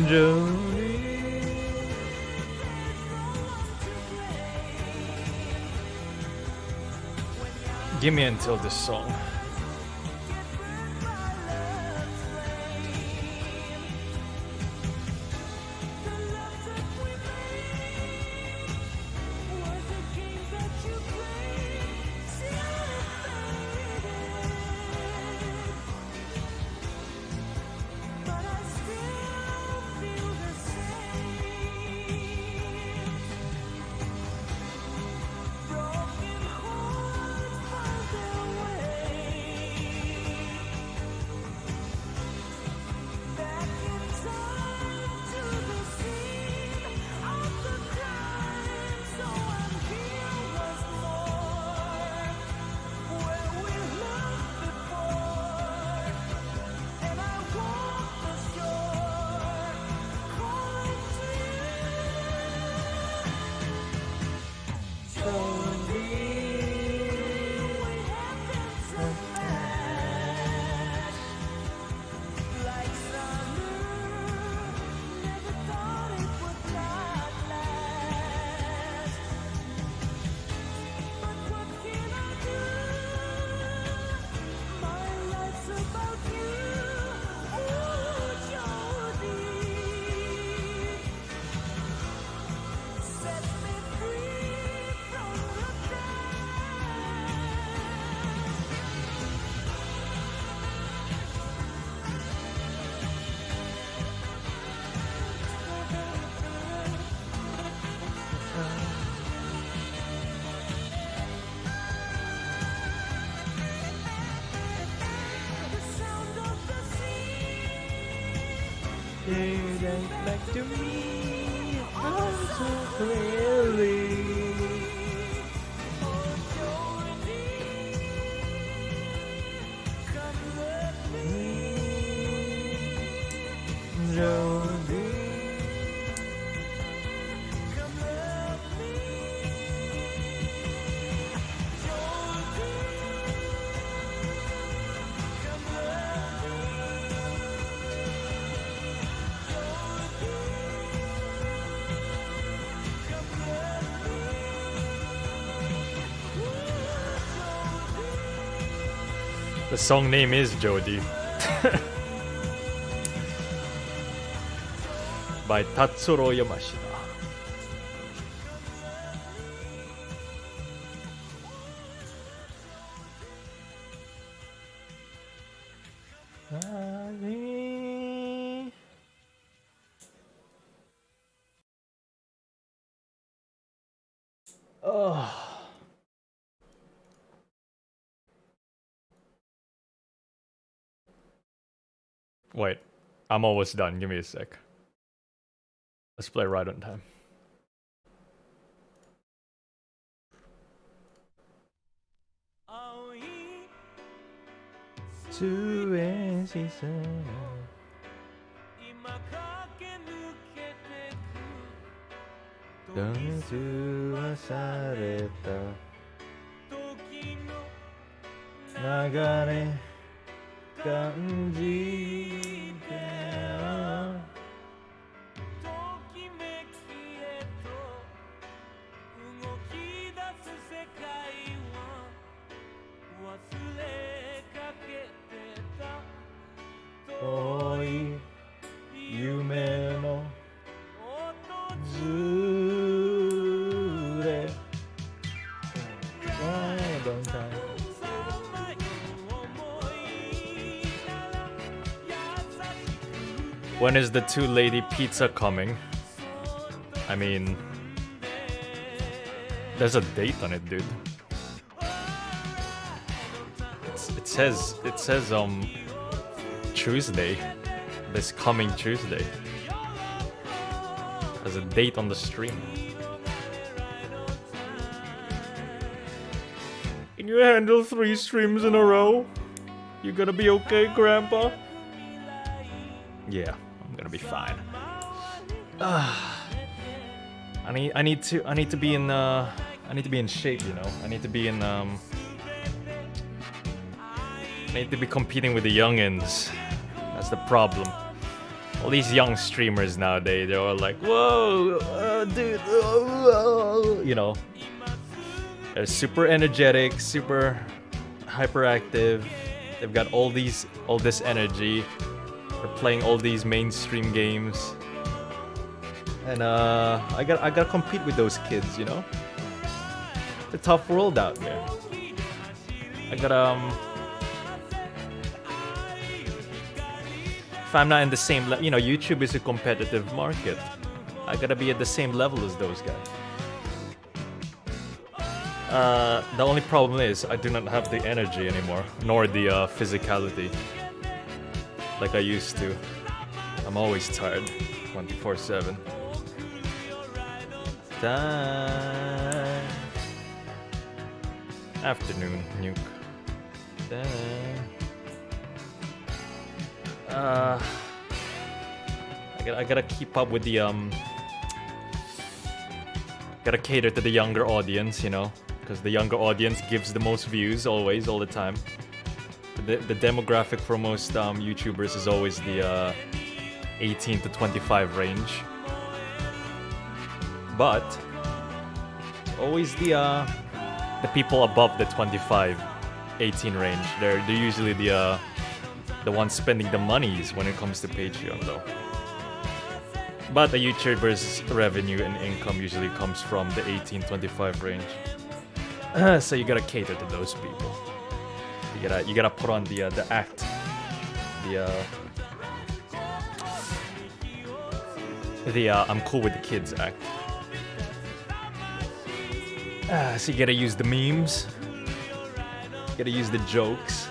Jody. Give me until this song. Back to me, oh, so clearly. Jody. The song name is Jody. By Tatsuro Yamashita. Oh. Wait, I'm almost done. Give me a sec. Let's play right on time. When is the two lady pizza coming? I mean, there's a date on it, dude. It says Tuesday, this coming Tuesday. There's a date on the stream. Can you handle 3 streams in a row? You gonna be okay, Grandpa? Yeah, I'm gonna be fine. I need to be in shape, you know. I need to be in I need to be competing with the youngins. That's the problem. all these young streamers nowadays, they're all like, whoa, dude, you know, they're super energetic, super hyperactive. They've got all this energy. They're playing all these mainstream games, and I gotta compete with those kids, you know. It's a tough world out there. I gotta if I'm not in the same you know, YouTube is a competitive market. I gotta be at the same level as those guys. The only problem is I do not have the energy anymore, nor the physicality like I used to. I'm always tired, 24/7. Time. Afternoon nuke. I gotta keep up with the gotta cater to the younger audience, you know, because the younger audience gives the most views always, all the time. The demographic for most YouTubers is always the 18 to 25 range, but always the people above the 25, 18 range. They're usually the ones spending the monies when it comes to Patreon, though. But the YouTuber's revenue and income usually comes from the 18-25 range. So you gotta cater to those people. You gotta put on the act, the I'm cool with the kids act. So you gotta use the memes. You gotta use the jokes.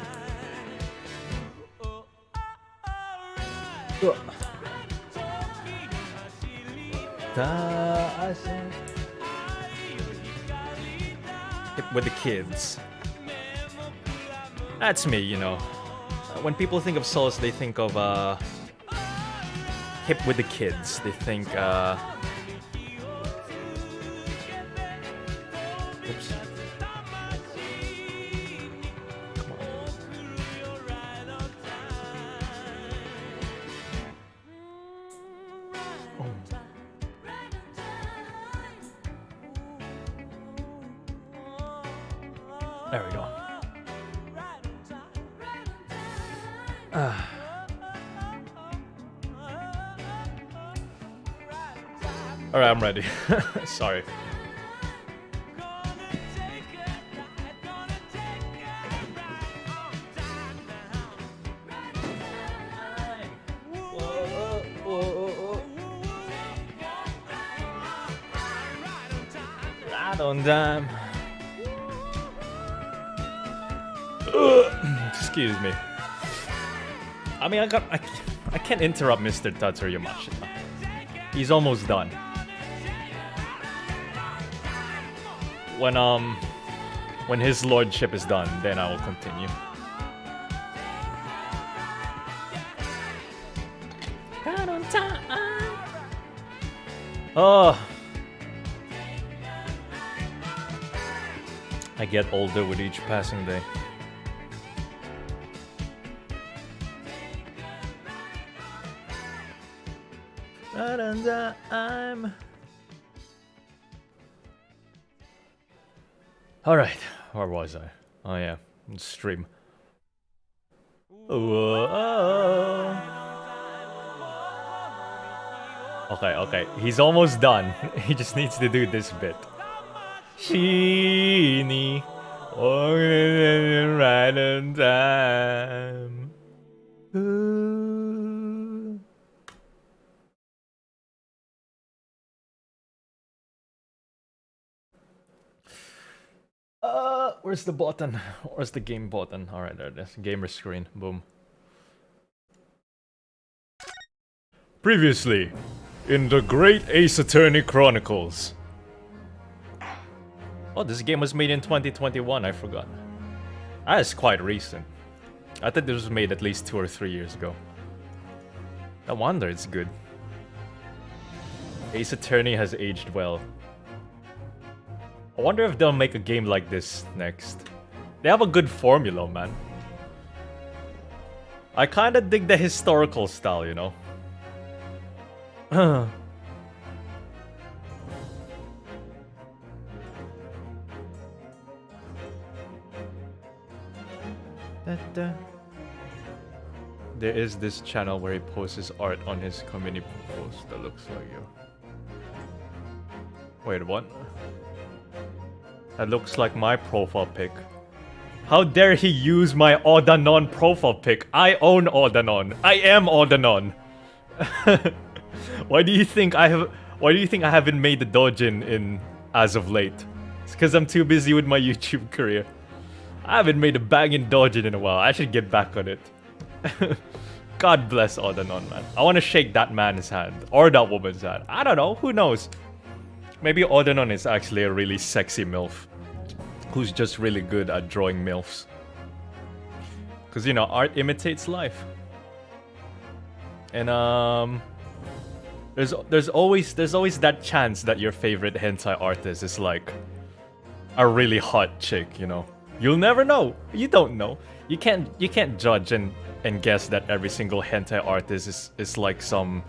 With the kids. That's me, you know. When people think of Solus, they think of hip with the kids. They think oops. Come on. Oh. There we go. Alright, I'm ready. Sorry. Right on time. Excuse me. I mean, I can't interrupt Mr. Tatsuya much. He's almost done. When his lordship is done, then I will continue. Right on time. Oh, I get older with each passing day. Right on time. Alright, where was I? Oh yeah, stream. Whoa. Okay, he's almost done. He just needs to do this bit. Sheeny, right on time. Ooh. Where's the button? Where's the game button? Alright, there it is. Gamer screen. Boom. Previously, in the great Ace Attorney Chronicles. Oh, this game was made in 2021, I forgot. That is quite recent. I thought this was made at least 2 or 3 years ago. No wonder it's good. Ace Attorney has aged well. I wonder if they'll make a game like this next. They have a good formula, man. I kinda dig the historical style, you know? There is this channel where he posts his art on his community post that looks like you. Wait, what? That looks like my profile pic. How dare he use my Oda Non profile pic? I own Oda Non. I am Oda Non. Why do you think I haven't made the dojin in as of late? It's because I'm too busy with my YouTube career. I haven't made a banging dojin in a while. I should get back on it. God bless Oda Non, man. I want to shake that man's hand or that woman's hand. I don't know. Who knows? Maybe Oda Non is actually a really sexy MILF who's just really good at drawing MILFs. Because, you know, art imitates life. And, there's always that chance that your favorite hentai artist is like a really hot chick, you know. You'll never know. You don't know. You can't judge and guess that every single hentai artist is like some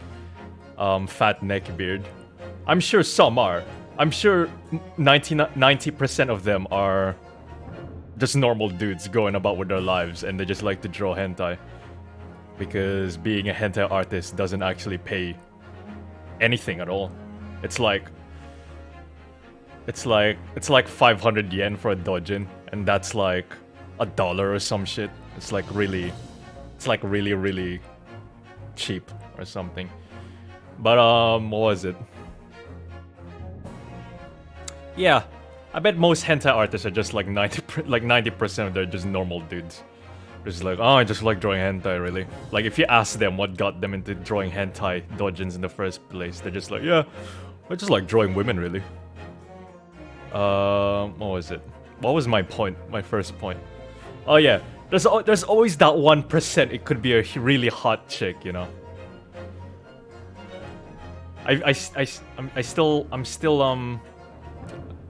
fat neckbeard. I'm sure some are. I'm sure 90% of them are just normal dudes going about with their lives and they just like to draw hentai. Because being a hentai artist doesn't actually pay anything at all. It's like 500 yen for a dojin, and that's like $1 or some shit. It's like really cheap or something. But what was it? Yeah, I bet most hentai artists are just like 90% of they're just normal dudes. They're just like, oh, I just like drawing hentai, really. Like, if you ask them what got them into drawing hentai dojins in the first place, they're just like, yeah, I just like drawing women, really. What was it? What was my point? My first point? Oh yeah, there's always that 1%. It could be a really hot chick, you know. I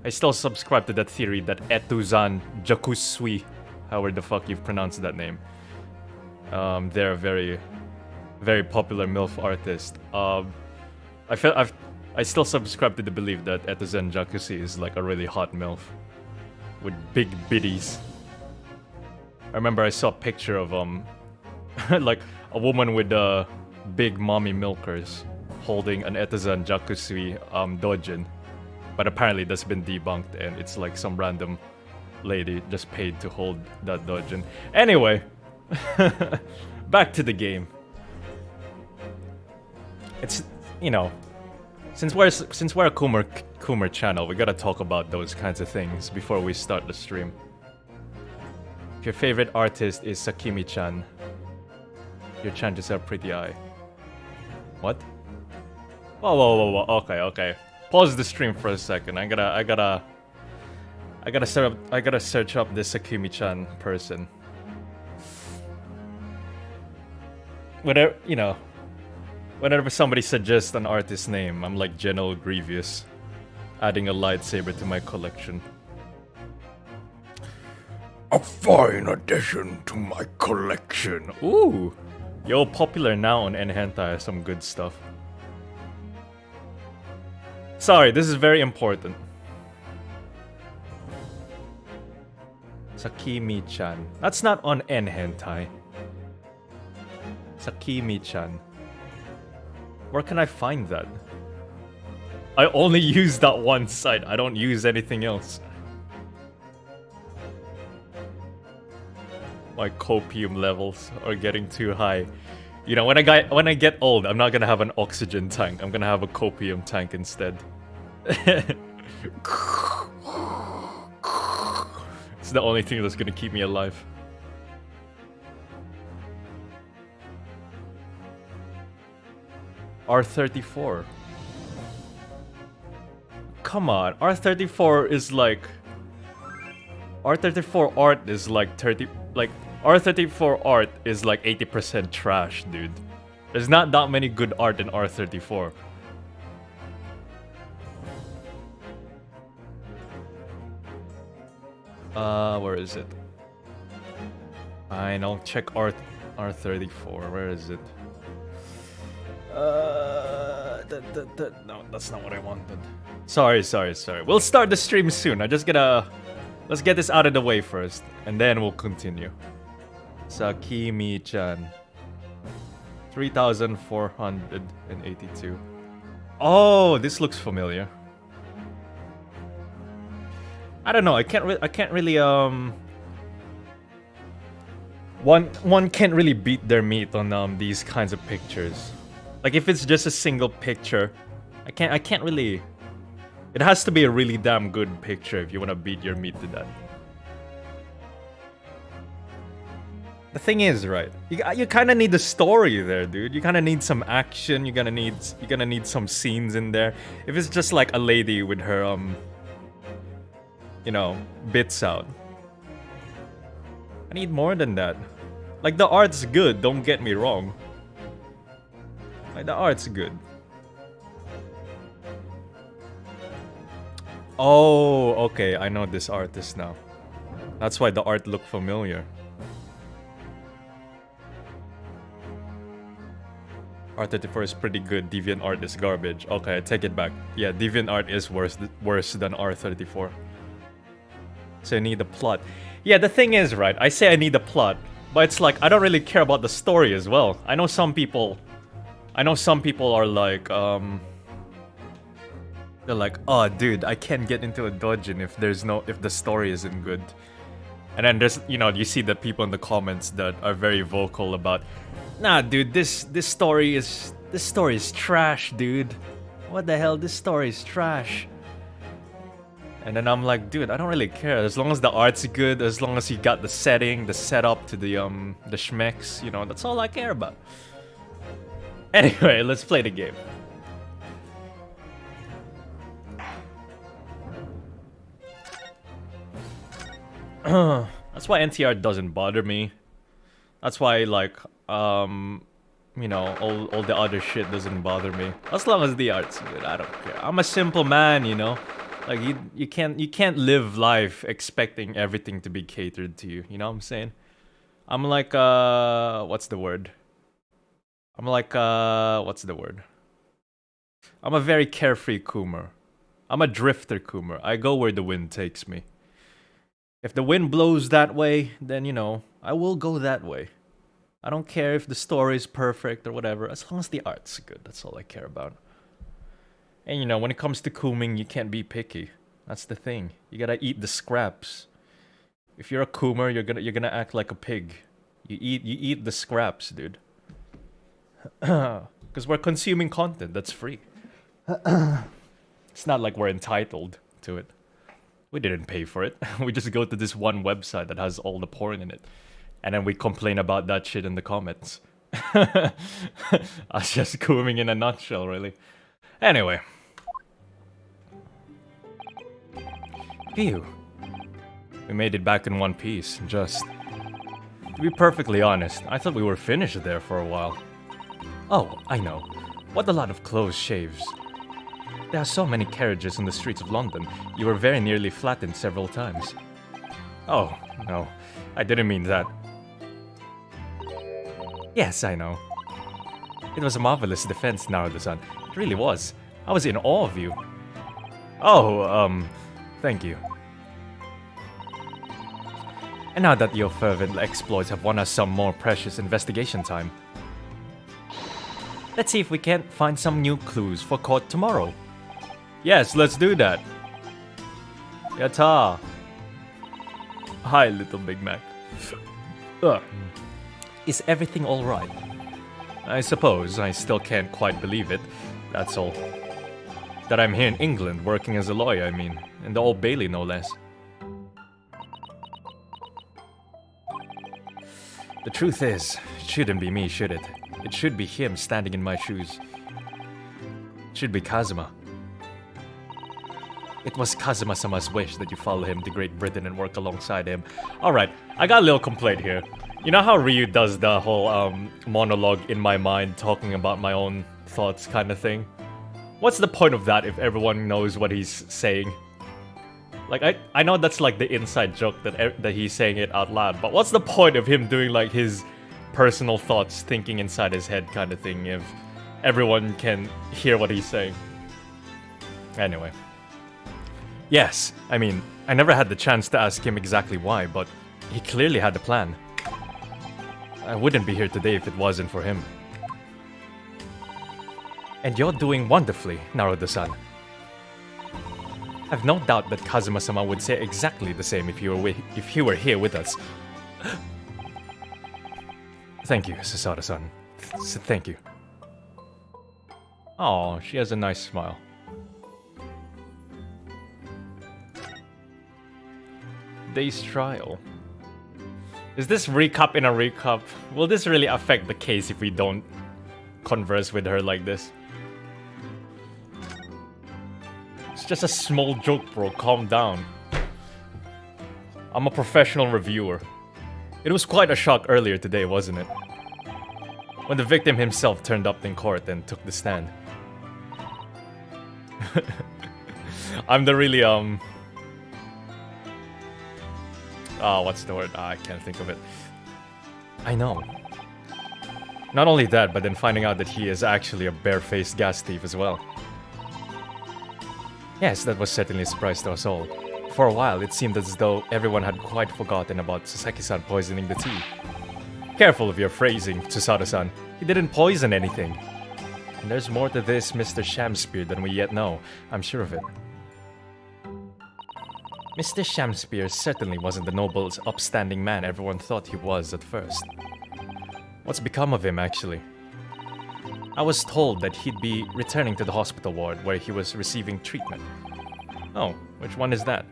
still subscribe to that theory that Etuzan Jakusui, however the fuck you've pronounced that name. They're a very, very popular MILF artist. I still subscribe to the belief that Etuzan Jakusui is like a really hot MILF with big biddies. I remember I saw a picture of like a woman with big mommy milkers holding an Etuzan Jakusui dojin. But apparently that's been debunked and it's like some random lady just paid to hold that dojin. Anyway, back to the game. It's, you know, since we're a Coomer channel, we gotta talk about those kinds of things before we start the stream. If your favorite artist is Sakimi-chan, your chances are pretty high. What? Whoa. Okay. Pause the stream for a second. I gotta search up this Sakimi-chan person. Whenever somebody suggests an artist's name, I'm like General Grievous, adding a lightsaber to my collection. A fine addition to my collection. Ooh, yo, popular now on N-hentai, some good stuff. Sorry, this is very important. Sakimi-chan. That's not on N-hentai. Sakimi-chan. Where can I find that? I only use that one site. I don't use anything else. My copium levels are getting too high. You know, when I get old, I'm not gonna have an oxygen tank. I'm gonna have a copium tank instead. It's the only thing that's gonna keep me alive. R34. Come on, R34 is like... R34 art is like 30... Like, R34 art is like 80% trash, dude. There's not that many good art in R34. Where is it? Fine, I'll check R34. Where is it? No, that's not what I wanted. Sorry. We'll start the stream soon. I just gotta... Let's get this out of the way first, and then we'll continue. Sakimi-chan. 3,482. Oh, this looks familiar. I don't know. I can't really one can't really beat their meat on these kinds of pictures. Like if it's just a single picture, I can't really. It has to be a really damn good picture if you want to beat your meat to that. The thing is, right? You kind of need the story there, dude. You kind of need some action. You're gonna need some scenes in there. If it's just like a lady with her you know, bits out. I need more than that. Like the art's good. Don't get me wrong. Like the art's good. Oh, okay. I know this artist now. That's why the art looked familiar. Art 34 is pretty good. Deviant art is garbage. Okay, I take it back. Yeah, Deviant art is worse than R34. So I need a plot. Yeah, the thing is, right, I say I need a plot, but it's like, I don't really care about the story as well. I know some people are like, they're like, oh dude, I can't get into a dungeon if the story isn't good. And then there's, you know, you see the people in the comments that are very vocal about, nah dude, this story is trash, dude. What the hell, this story is trash. And then I'm like, dude, I don't really care. As long as the art's good, as long as you got the setting, the setup to the schmecks, you know, that's all I care about. Anyway, let's play the game. That's why NTR doesn't bother me. That's why, like, you know, all the other shit doesn't bother me. As long as the art's good, I don't care. I'm a simple man, you know. Like you can't live life expecting everything to be catered to you. You know what I'm saying? I'm like what's the word? I'm like what's the word? I'm a very carefree Coomer. I'm a drifter Coomer. I go where the wind takes me. If the wind blows that way, then you know, I will go that way. I don't care if the story is perfect or whatever, as long as the art's good. That's all I care about. And you know, when it comes to cooming, you can't be picky. That's the thing. You gotta eat the scraps. If you're a coomer, you're gonna act like a pig. You eat the scraps, dude. Because we're consuming content that's free. It's not like we're entitled to it. We didn't pay for it. We just go to this one website that has all the porn in it. And then we complain about that shit in the comments. Us just cooming in a nutshell, really. Anyway. Phew. We made it back in one piece, just... To be perfectly honest, I thought we were finished there for a while. Oh, I know. What a lot of close shaves. There are so many carriages in the streets of London, you were very nearly flattened several times. Oh, no. I didn't mean that. Yes, I know. It was a marvelous defense, Naruto-san. It really was. I was in awe of you. Oh, thank you. And now that your fervent exploits have won us some more precious investigation time, let's see if we can't find some new clues for court tomorrow. Yes, let's do that. Yatta. Hi, little Big Mac. Is everything alright? I suppose. I still can't quite believe it. That's all. That I'm here in England, working as a lawyer, I mean. In the Old Bailey, no less. The truth is, it shouldn't be me, should it? It should be him standing in my shoes. It should be Kazuma. It was Kazuma-sama's wish that you follow him to Great Britain and work alongside him. Alright, I got a little complaint here. You know how Ryu does the whole monologue in my mind, talking about my own thoughts kind of thing? What's the point of that if everyone knows what he's saying? Like, I know that's like the inside joke that he's saying it out loud, but what's the point of him doing like his personal thoughts, thinking inside his head kind of thing everyone can hear what he's saying. Anyway. Yes, I mean, I never had the chance to ask him exactly why, but he clearly had a plan. I wouldn't be here today if it wasn't for him. And you're doing wonderfully, Naruto-san. I've no doubt that Kazuma-sama would say exactly the same if he were here with us. Thank you, Sasada-san. Thank you. Oh, she has a nice smile. Day's trial. Is this recap in a recap? Will this really affect the case if we don't converse with her like this? It's just a small joke, bro. Calm down. I'm a professional reviewer. It was quite a shock earlier today, wasn't it? When the victim himself turned up in court and took the stand. I'm the really, what's the word? I can't think of it. I know. Not only that, but then finding out that he is actually a barefaced gas thief as well. Yes, that was certainly a surprise to us all. For a while, it seemed as though everyone had quite forgotten about Sasaki-san poisoning the tea. Careful of your phrasing, Tsusada-san. He didn't poison anything. And there's more to this Mr. Shamspear than we yet know. I'm sure of it. Mr. Shamspear certainly wasn't the noble, upstanding man everyone thought he was at first. What's become of him, actually? I was told that he'd be returning to the hospital ward where he was receiving treatment. Oh, which one is that?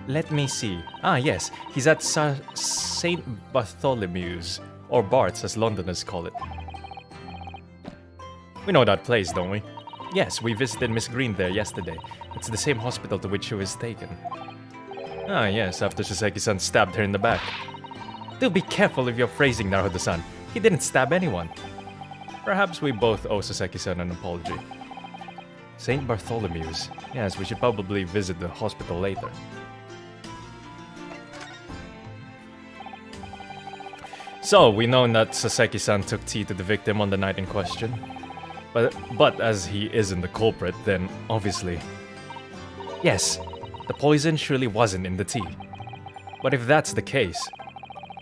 Let me see. Ah, yes, he's at St. Bartholomew's, or Bart's as Londoners call it. We know that place, don't we? Yes, we visited Miss Green there yesterday. It's the same hospital to which she was taken. Ah, yes, after Sasaki-san stabbed her in the back. Do be careful of your phrasing, Naruto-san. He didn't stab anyone. Perhaps we both owe Sasaki-san an apology. St. Bartholomew's. Yes, we should probably visit the hospital later. So, we know that Sasaki-san took tea to the victim on the night in question. But as he isn't the culprit, then obviously... Yes, the poison surely wasn't in the tea. But if that's the case,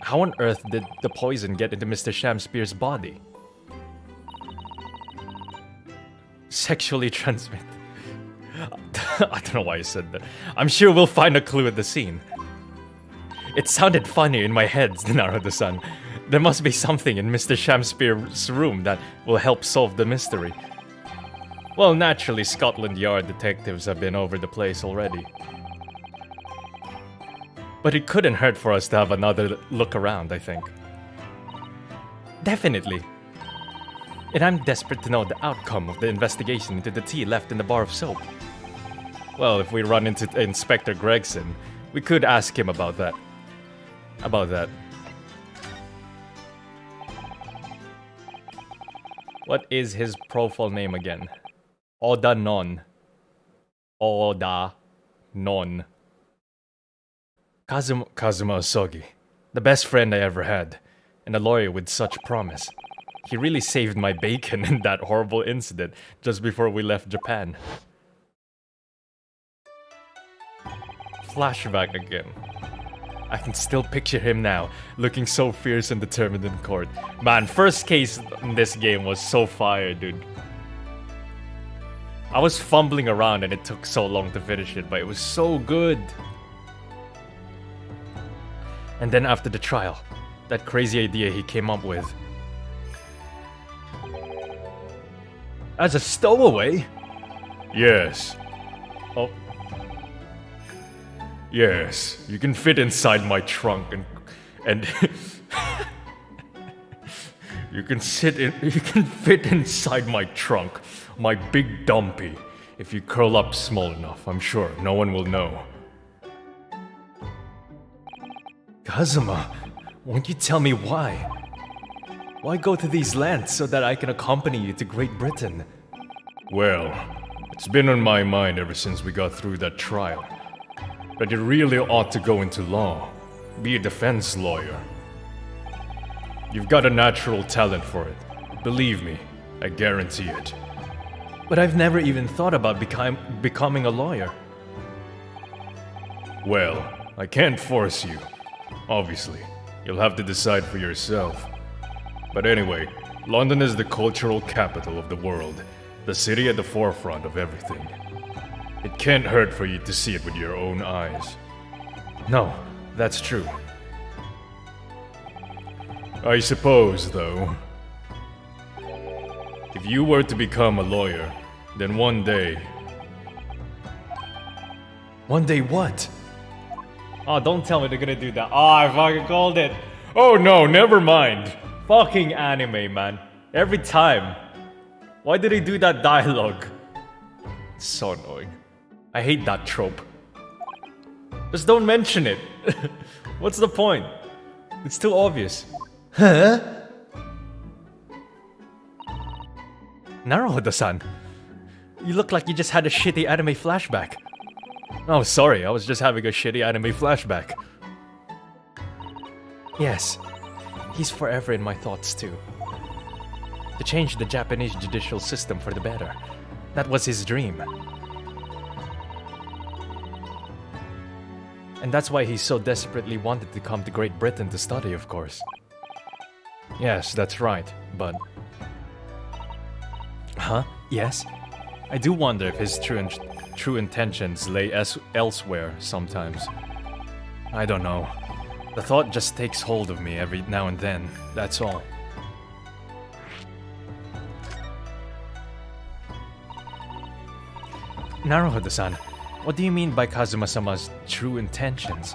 how on earth did the poison get into Mr. Shamspear's body? Sexually transmitted. I don't know why I said that. I'm sure we'll find a clue at the scene. It sounded funny in my head, Naruto-san. There must be something in Mr. Shamspear's room that will help solve the mystery. Well, naturally, Scotland Yard detectives have been over the place already. But it couldn't hurt for us to have another look around, I think. Definitely. And I'm desperate to know the outcome of the investigation into the tea left in the bar of soap. Well, if we run into Inspector Gregson, we could ask him about that. What is his profile name again? Oda Non. Oda Non. Kazuma Osogi. The best friend I ever had. And a lawyer with such promise. He really saved my bacon in that horrible incident just before we left Japan. Flashback again. I can still picture him now, looking so fierce and determined in court. Man, first case in this game was so fire, dude. I was fumbling around and it took so long to finish it, but it was so good. And then after the trial, that crazy idea he came up with. As a stowaway? Yes. Oh. Yes, you can fit inside my trunk and you can fit inside my trunk, my big dumpy. If you curl up small enough, I'm sure no one will know. Kazuma, won't you tell me why? Why go to these lands so that I can accompany you to Great Britain? Well, it's been on my mind ever since we got through that trial. But you really ought to go into law. Be a defense lawyer. You've got a natural talent for it. Believe me, I guarantee it. But I've never even thought about becoming a lawyer. Well, I can't force you. Obviously, you'll have to decide for yourself. But anyway, London is the cultural capital of the world, the city at the forefront of everything. It can't hurt for you to see it with your own eyes. No, that's true. I suppose, though, if you were to become a lawyer, then one day... One day what? Oh, don't tell me they're gonna do that. Oh, I fucking called it. Oh no, never mind. Fucking anime, man. Every time. Why did they do that dialogue? It's so annoying. I hate that trope. Just don't mention it. What's the point? It's too obvious. Huh? Naruhodo-san, you look like you just had a shitty anime flashback. Oh, sorry, I was just having a shitty anime flashback. Yes, he's forever in my thoughts too. To change the Japanese judicial system for the better. That was his dream. And that's why he so desperately wanted to come to Great Britain to study, of course. Yes, that's right, but... Huh? Yes? I do wonder if his true intentions lay elsewhere sometimes. I don't know. The thought just takes hold of me every now and then, that's all. Naruhodo-san, what do you mean by Kazuma-sama's true intentions?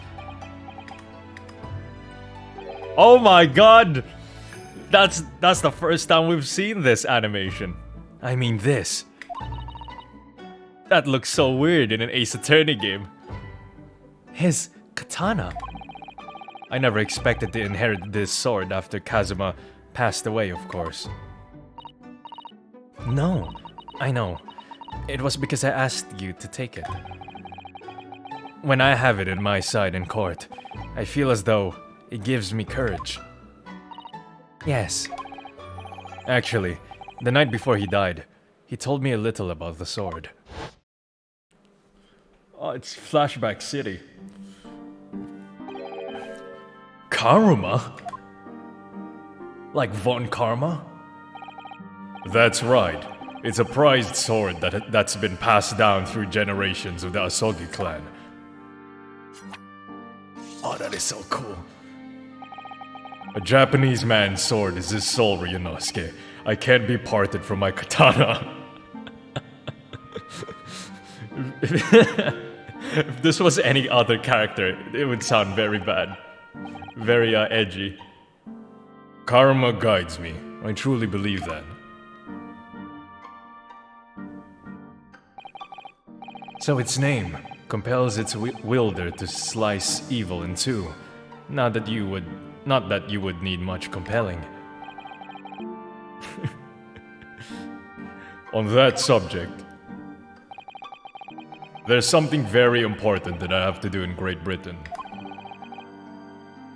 Oh my god! That's the first time we've seen this animation. I mean this. That looks so weird in an Ace Attorney game. His katana. I never expected to inherit this sword after Kazuma passed away, of course. No, I know. It was because I asked you to take it. When I have it in my side in court, I feel as though it gives me courage. Yes. Actually, the night before he died, he told me a little about the sword. Oh, it's Flashback City. Karuma? Like Von Karma? That's right. It's a prized sword that's been passed down through generations of the Asogi clan. Oh, that is so cool. A Japanese man's sword is his soul, Ryunosuke. I can't be parted from my katana. If this was any other character, it would sound very bad. Very edgy. Karma guides me. I truly believe that. So its name compels its wielder to slice evil in two. Not that you would need much compelling. On that subject, there's something very important that I have to do in Great Britain.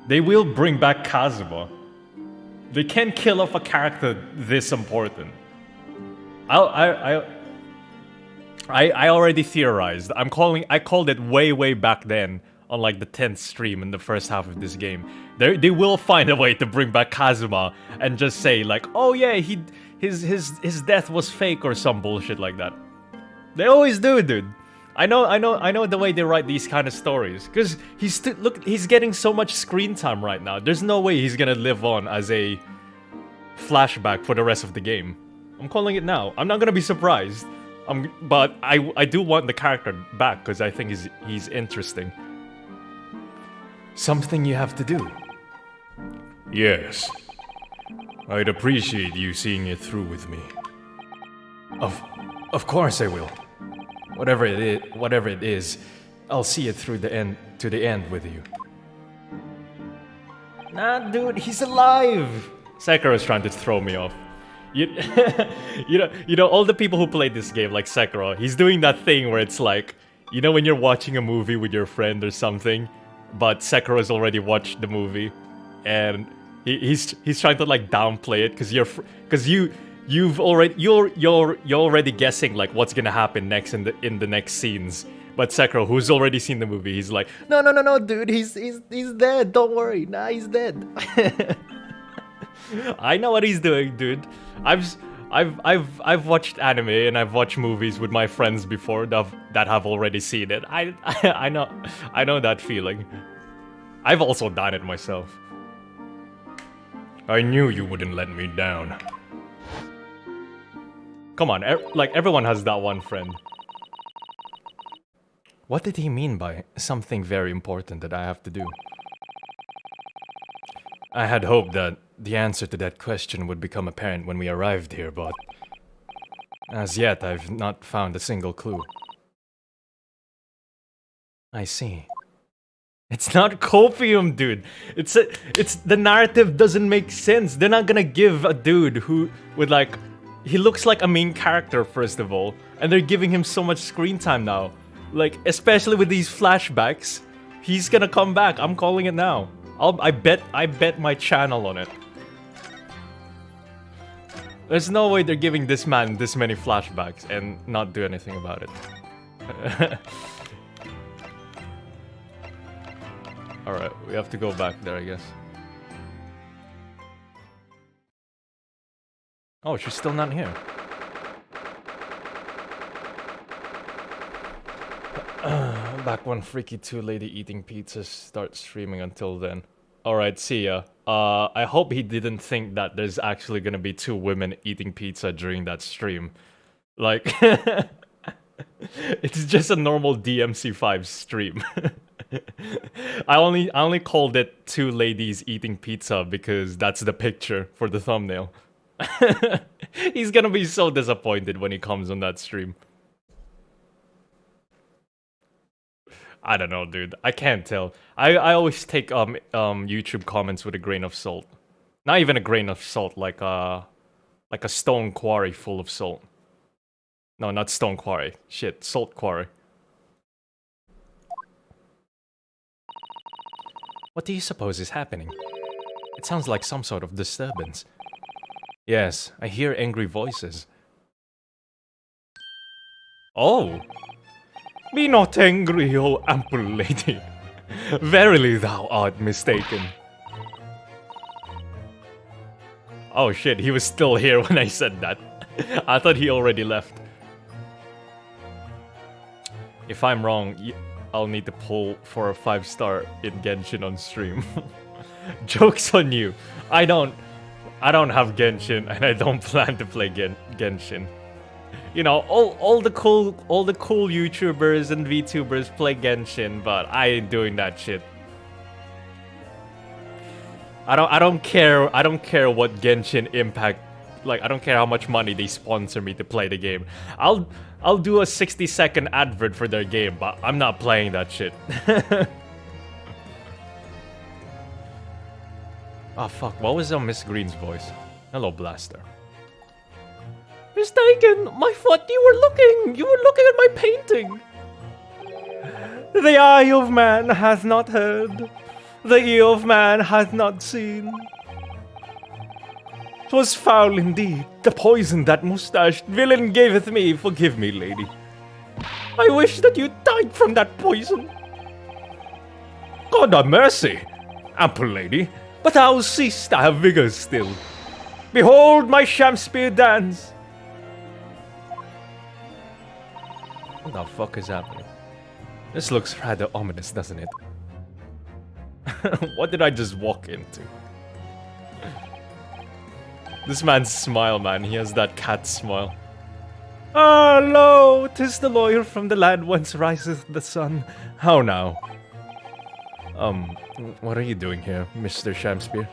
They will bring back Kazuma. They can't kill off a character this important. I already theorized. I called it way back then on like the 10th stream in the first half of this game. They will find a way to bring back Kazuma and just say like, oh yeah, his death was fake or some bullshit like that. They always do, dude. I know the way they write these kind of stories. Cause he's getting so much screen time right now. There's no way he's gonna live on as a flashback for the rest of the game. I'm calling it now. I'm not gonna be surprised. But I do want the character back because I think he's interesting. Something you have to do. Yes. I'd appreciate you seeing it through with me. Of course I will. Whatever it is, I'll see it through to the end with you. Nah, dude, he's alive. Sekiro's trying to throw me off. You know, all the people who played this game, like Sekiro, he's doing that thing where it's like, you know, when you're watching a movie with your friend or something, but Sekiro's already watched the movie, and He's trying to like downplay it because you're already guessing like what's gonna happen next in the next scenes. But Sekiro, who's already seen the movie, he's like, no, dude, he's dead. Don't worry, nah, he's dead. I know what he's doing, dude. I've watched anime and I've watched movies with my friends before that have already seen it. I know that feeling. I've also done it myself. I knew you wouldn't let me down. Come on, like everyone has that one friend. What did he mean by something very important that I have to do? I had hoped that the answer to that question would become apparent when we arrived here, but as yet I've not found a single clue. I see. It's not copium, dude. It's the narrative doesn't make sense. They're not gonna give a dude who would like, he looks like a main character first of all, and they're giving him so much screen time now. Like, especially with these flashbacks, he's gonna come back. I'm calling it now. I bet my channel on it. There's no way they're giving this man this many flashbacks and not do anything about it. Alright, we have to go back there, I guess. Oh, she's still not here. Back when Freaky 2 Lady Eating Pizzas starts streaming until then. Alright, see ya. I hope he didn't think that there's actually gonna be 2 women eating pizza during that stream. Like, it's just a normal DMC5 stream. I only called it 2 ladies eating pizza because that's the picture for the thumbnail. He's gonna be so disappointed when he comes on that stream. I don't know, dude. I can't tell. I always take YouTube comments with a grain of salt. Not even a grain of salt, like a stone quarry full of salt. No, not stone quarry. Shit, salt quarry. What do you suppose is happening? It sounds like some sort of disturbance. Yes, I hear angry voices. Oh! Be not angry, O ample lady. Verily thou art mistaken. Oh shit, he was still here when I said that. I thought he already left. If I'm wrong, I'll need to pull for a 5-star in Genshin on stream. Joke's on you. I don't have Genshin and I don't plan to play Genshin. You know, all the cool YouTubers and VTubers play Genshin, but I ain't doing that shit. I don't care what Genshin Impact, like I don't care how much money they sponsor me to play the game. I'll do a 60-second advert for their game, but I'm not playing that shit. Oh fuck, what was Miss Green's voice? Hello, Blaster. Mistaken! I thought you were looking at my painting! The eye of man hath not heard, the ear of man hath not seen. 'Twas foul indeed, the poison that mustached villain gaveth me, forgive me, lady. I wish that you died from that poison. God have mercy, ample lady, but thou seest I have vigor still. Behold my Shamspear dance. What the fuck is happening? This looks rather ominous, doesn't it? What did I just walk into? This man's smile, man. He has that cat smile. Ah, lo! 'Tis the lawyer from the land whence riseth the sun. How now? What are you doing here, Mr. Shamspear?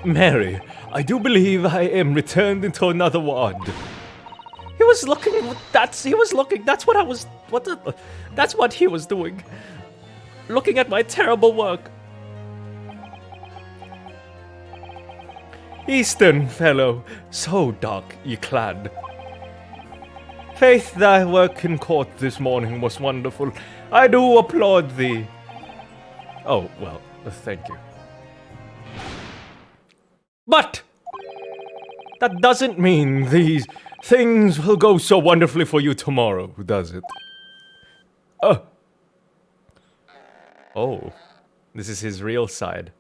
Mary, I do believe I am returned into another ward. He was looking, that's what he was doing. Looking at my terrible work. Eastern fellow, so dark ye clad. Faith, thy work in court this morning was wonderful. I do applaud thee. Oh, well, thank you. But that doesn't mean these things will go so wonderfully for you tomorrow, does it? Oh, this is his real side.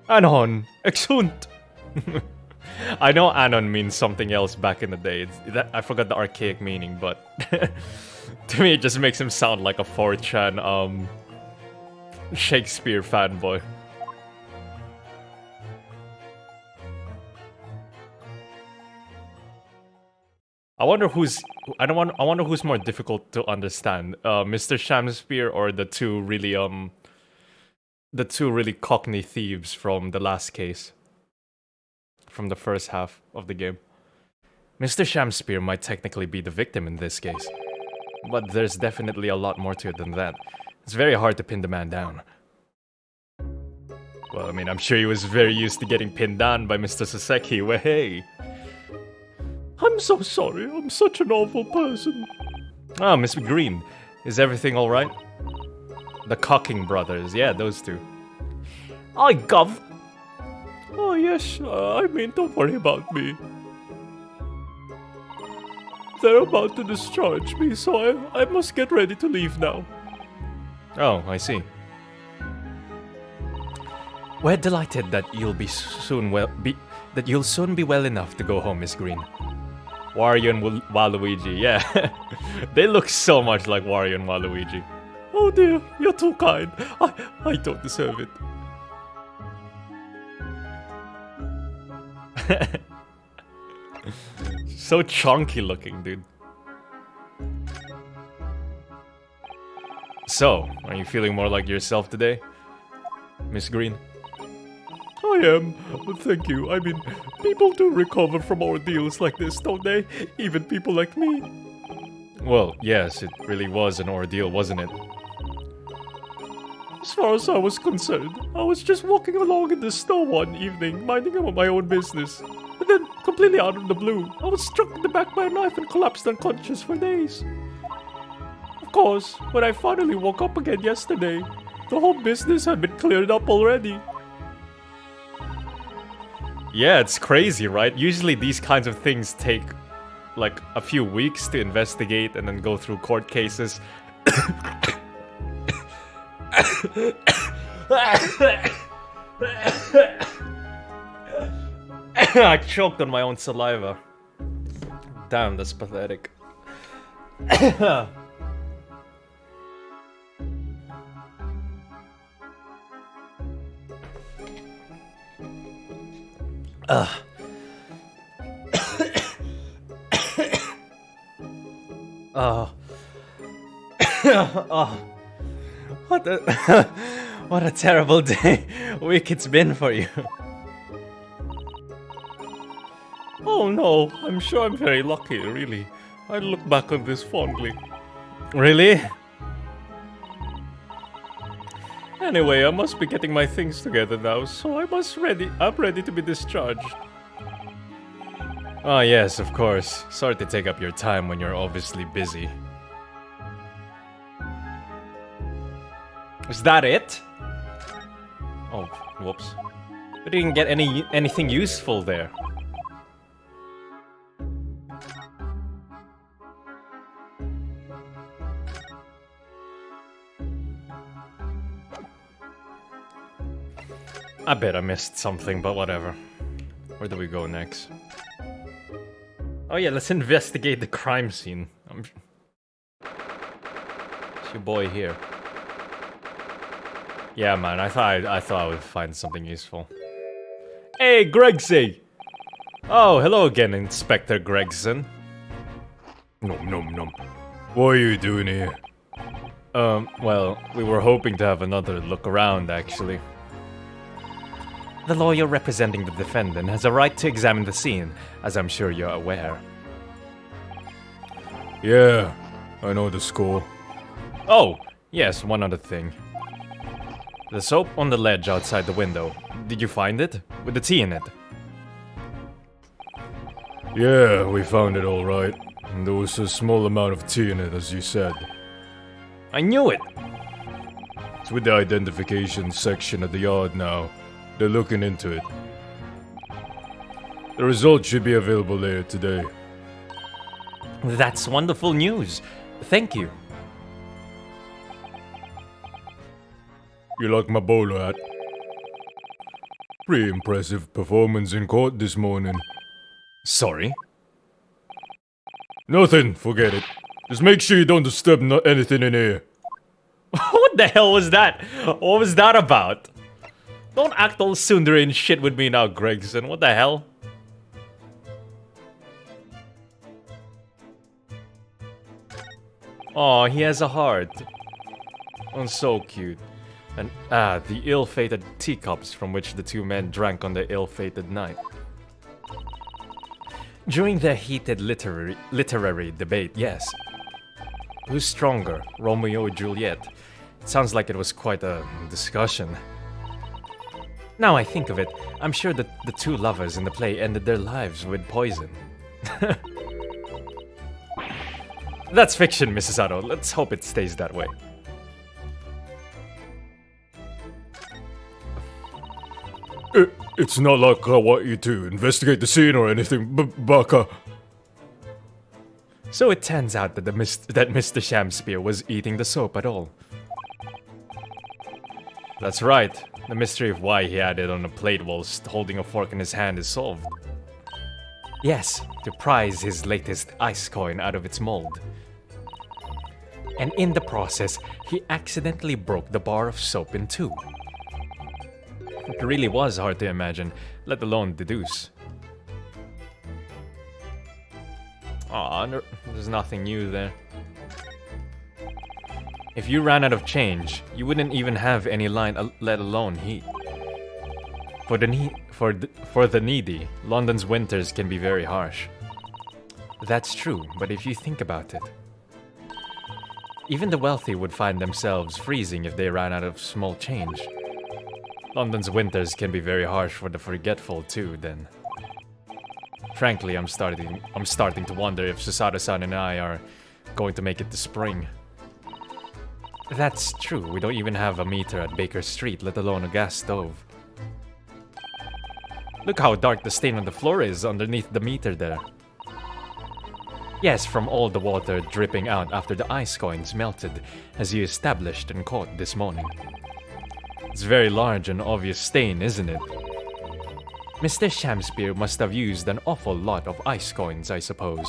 Anon, exunt. I know Anon means something else back in the day. I forgot the archaic meaning, but to me it just makes him sound like a 4chan Shakespeare fanboy. I wonder who's more difficult to understand, Mr. Shamspeare or the two really cockney thieves from the last case, from the first half of the game. Mr. Shamspeare might technically be the victim in this case, but there's definitely a lot more to it than that. It's very hard to pin the man down. Well, I mean, I'm sure he was very used to getting pinned down by Mr. Saseki. Well, hey. I'm so sorry, I'm such an awful person. Ah, Miss Green, is everything alright? The Cocking brothers, yeah, those two. Aye, Gov. Oh, yes, I mean, don't worry about me. They're about to discharge me, so I must get ready to leave now. Oh, I see. We're delighted that you'll soon be well enough to go home, Miss Green. Wario and Waluigi, yeah. They look so much like Wario and Waluigi. Oh dear, you're too kind. I don't deserve it. So chunky looking, dude. So, are you feeling more like yourself today, Miss Green? I am, thank you. I mean, people do recover from ordeals like this, don't they? Even people like me. Well, yes, it really was an ordeal, wasn't it? As far as I was concerned, I was just walking along in the snow one evening, minding my own business. And then, completely out of the blue, I was struck in the back by a knife and collapsed unconscious for days. Of course, when I finally woke up again yesterday, the whole business had been cleared up already. Yeah, it's crazy, right? Usually these kinds of things take like a few weeks to investigate and then go through court cases. I choked on my own saliva. Damn, that's pathetic. What a terrible week it's been for you. Oh no, I'm sure I'm very lucky, really. I look back on this fondly. Really? Anyway, I must be getting my things together now, so I'm ready to be discharged. Oh yes, of course. Sorry to take up your time when you're obviously busy. Is that it? Oh, whoops. We didn't get anything useful there. I bet I missed something, but whatever. Where do we go next? Oh yeah, let's investigate the crime scene. It's your boy here. Yeah, man, I thought I would find something useful. Hey, Gregson! Oh, hello again, Inspector Gregson. Nom nom nom. What are you doing here? Well, we were hoping to have another look around, actually. The lawyer representing the defendant has a right to examine the scene, as I'm sure you're aware. Yeah, I know the score. Oh, yes, one other thing. The soap on the ledge outside the window. Did you find it? With the tea in it? Yeah, we found it all right. And there was a small amount of tea in it, as you said. I knew it! It's with the identification section at the yard now. They're looking into it. The results should be available later today. That's wonderful news. Thank you. You like my bowler hat? Pretty impressive performance in court this morning. Sorry? Nothing, forget it. Just make sure you don't disturb anything in here. What the hell was that? What was that about? Don't act all tsundere and shit with me now, Gregson. What the hell? Oh, he has a heart. Oh, so cute. And the ill-fated teacups from which the two men drank on the ill-fated night. During the heated literary debate, yes. Who's stronger, Romeo or Juliet? It sounds like it was quite a discussion. Now I think of it, I'm sure that the two lovers in the play ended their lives with poison. That's fiction, Mrs. Otto. Let's hope it stays that way. It's not like I want you to investigate the scene or anything, Baka. So it turns out that Mr. Shamspear was eating the soap at all. That's right. The mystery of why he had it on a plate whilst holding a fork in his hand is solved. Yes, to prise his latest ice coin out of its mold. And in the process, he accidentally broke the bar of soap in two. It really was hard to imagine, let alone deduce. Aw, there's nothing new there. If you ran out of change, you wouldn't even have any line, let alone heat. For the needy, London's winters can be very harsh. That's true, but if you think about it, even the wealthy would find themselves freezing if they ran out of small change. London's winters can be very harsh for the forgetful too, then. Frankly, I'm starting to wonder if Susato-san and I are going to make it to spring. That's true, we don't even have a meter at Baker Street, let alone a gas stove. Look how dark the stain on the floor is underneath the meter there. Yes, from all the water dripping out after the ice coins melted, as you established in court this morning. It's very large and obvious stain, isn't it? Mr. Shamspear must have used an awful lot of ice coins, I suppose.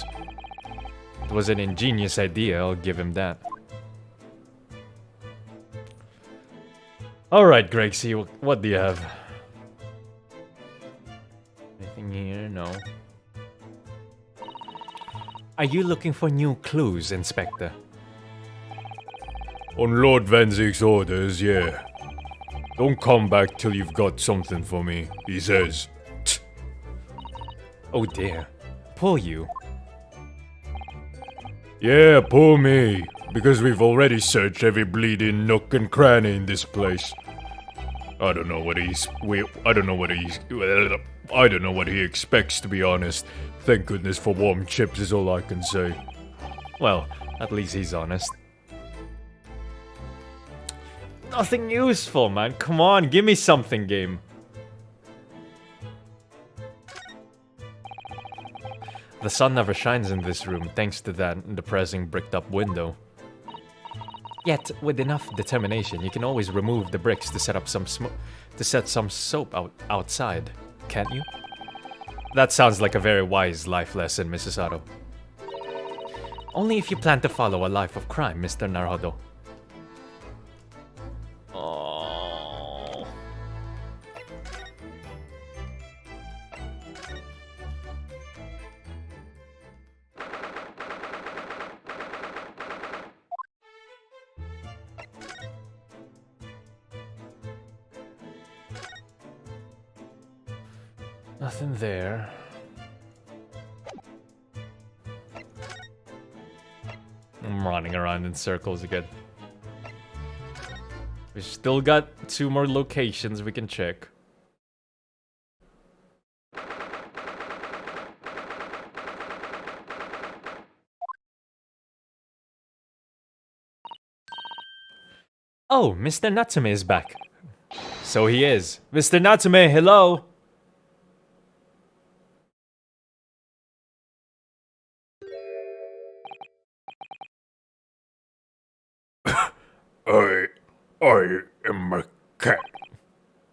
It was an ingenious idea, I'll give him that. Alright, Gregsy, what do you have? Anything here? No. Are you looking for new clues, Inspector? On Lord Van Zeek's orders, yeah. Don't come back till you've got something for me, he says. Oh dear. Poor you. Yeah, poor me. Because we've already searched every bleeding nook and cranny in this place. I don't know what he expects, to be honest. Thank goodness for warm chips is all I can say. Well, at least he's honest. Nothing useful, man. Come on, give me something, game. The sun never shines in this room thanks to that depressing bricked-up window. Yet, with enough determination, you can always remove the bricks to set up some soap outside, can't you? That sounds like a very wise life lesson, Mrs. Otto. Only if you plan to follow a life of crime, Mr. Naruhodo. Oh. Nothing there. I'm running around in circles again. We've still got 2 more locations we can check. Oh, Mr. Natsume is back. So he is. Mr. Natsume, hello! I am a cat.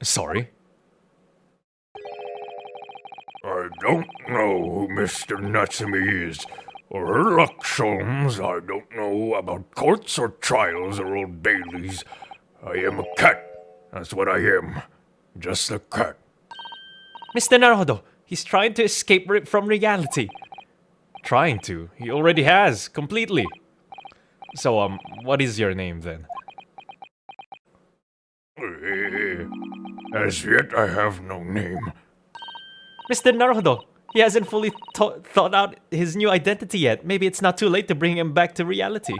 Sorry? I don't know who Mr. Natsume is, or Herlock Sholmes. I don't know about courts or trials or old bailies. I am a cat. That's what I am. Just a cat. Mr. Naruhodo, he's trying to escape from reality. Trying to? He already has, completely. So, what is your name then? As yet, I have no name. Mr. Naruhodo, he hasn't fully thought out his new identity yet. Maybe it's not too late to bring him back to reality.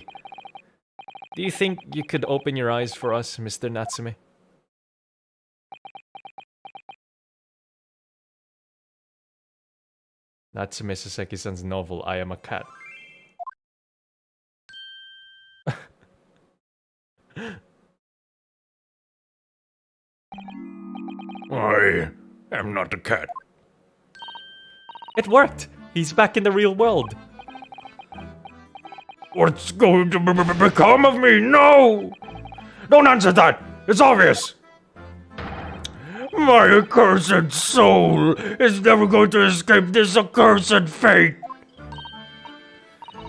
Do you think you could open your eyes for us, Mr. Natsume? Natsume Saseki-san's novel, I Am a Cat. I am not a cat. It worked! He's back in the real world. What's going to become of me? No! Don't answer that! It's obvious! My accursed soul is never going to escape this accursed fate!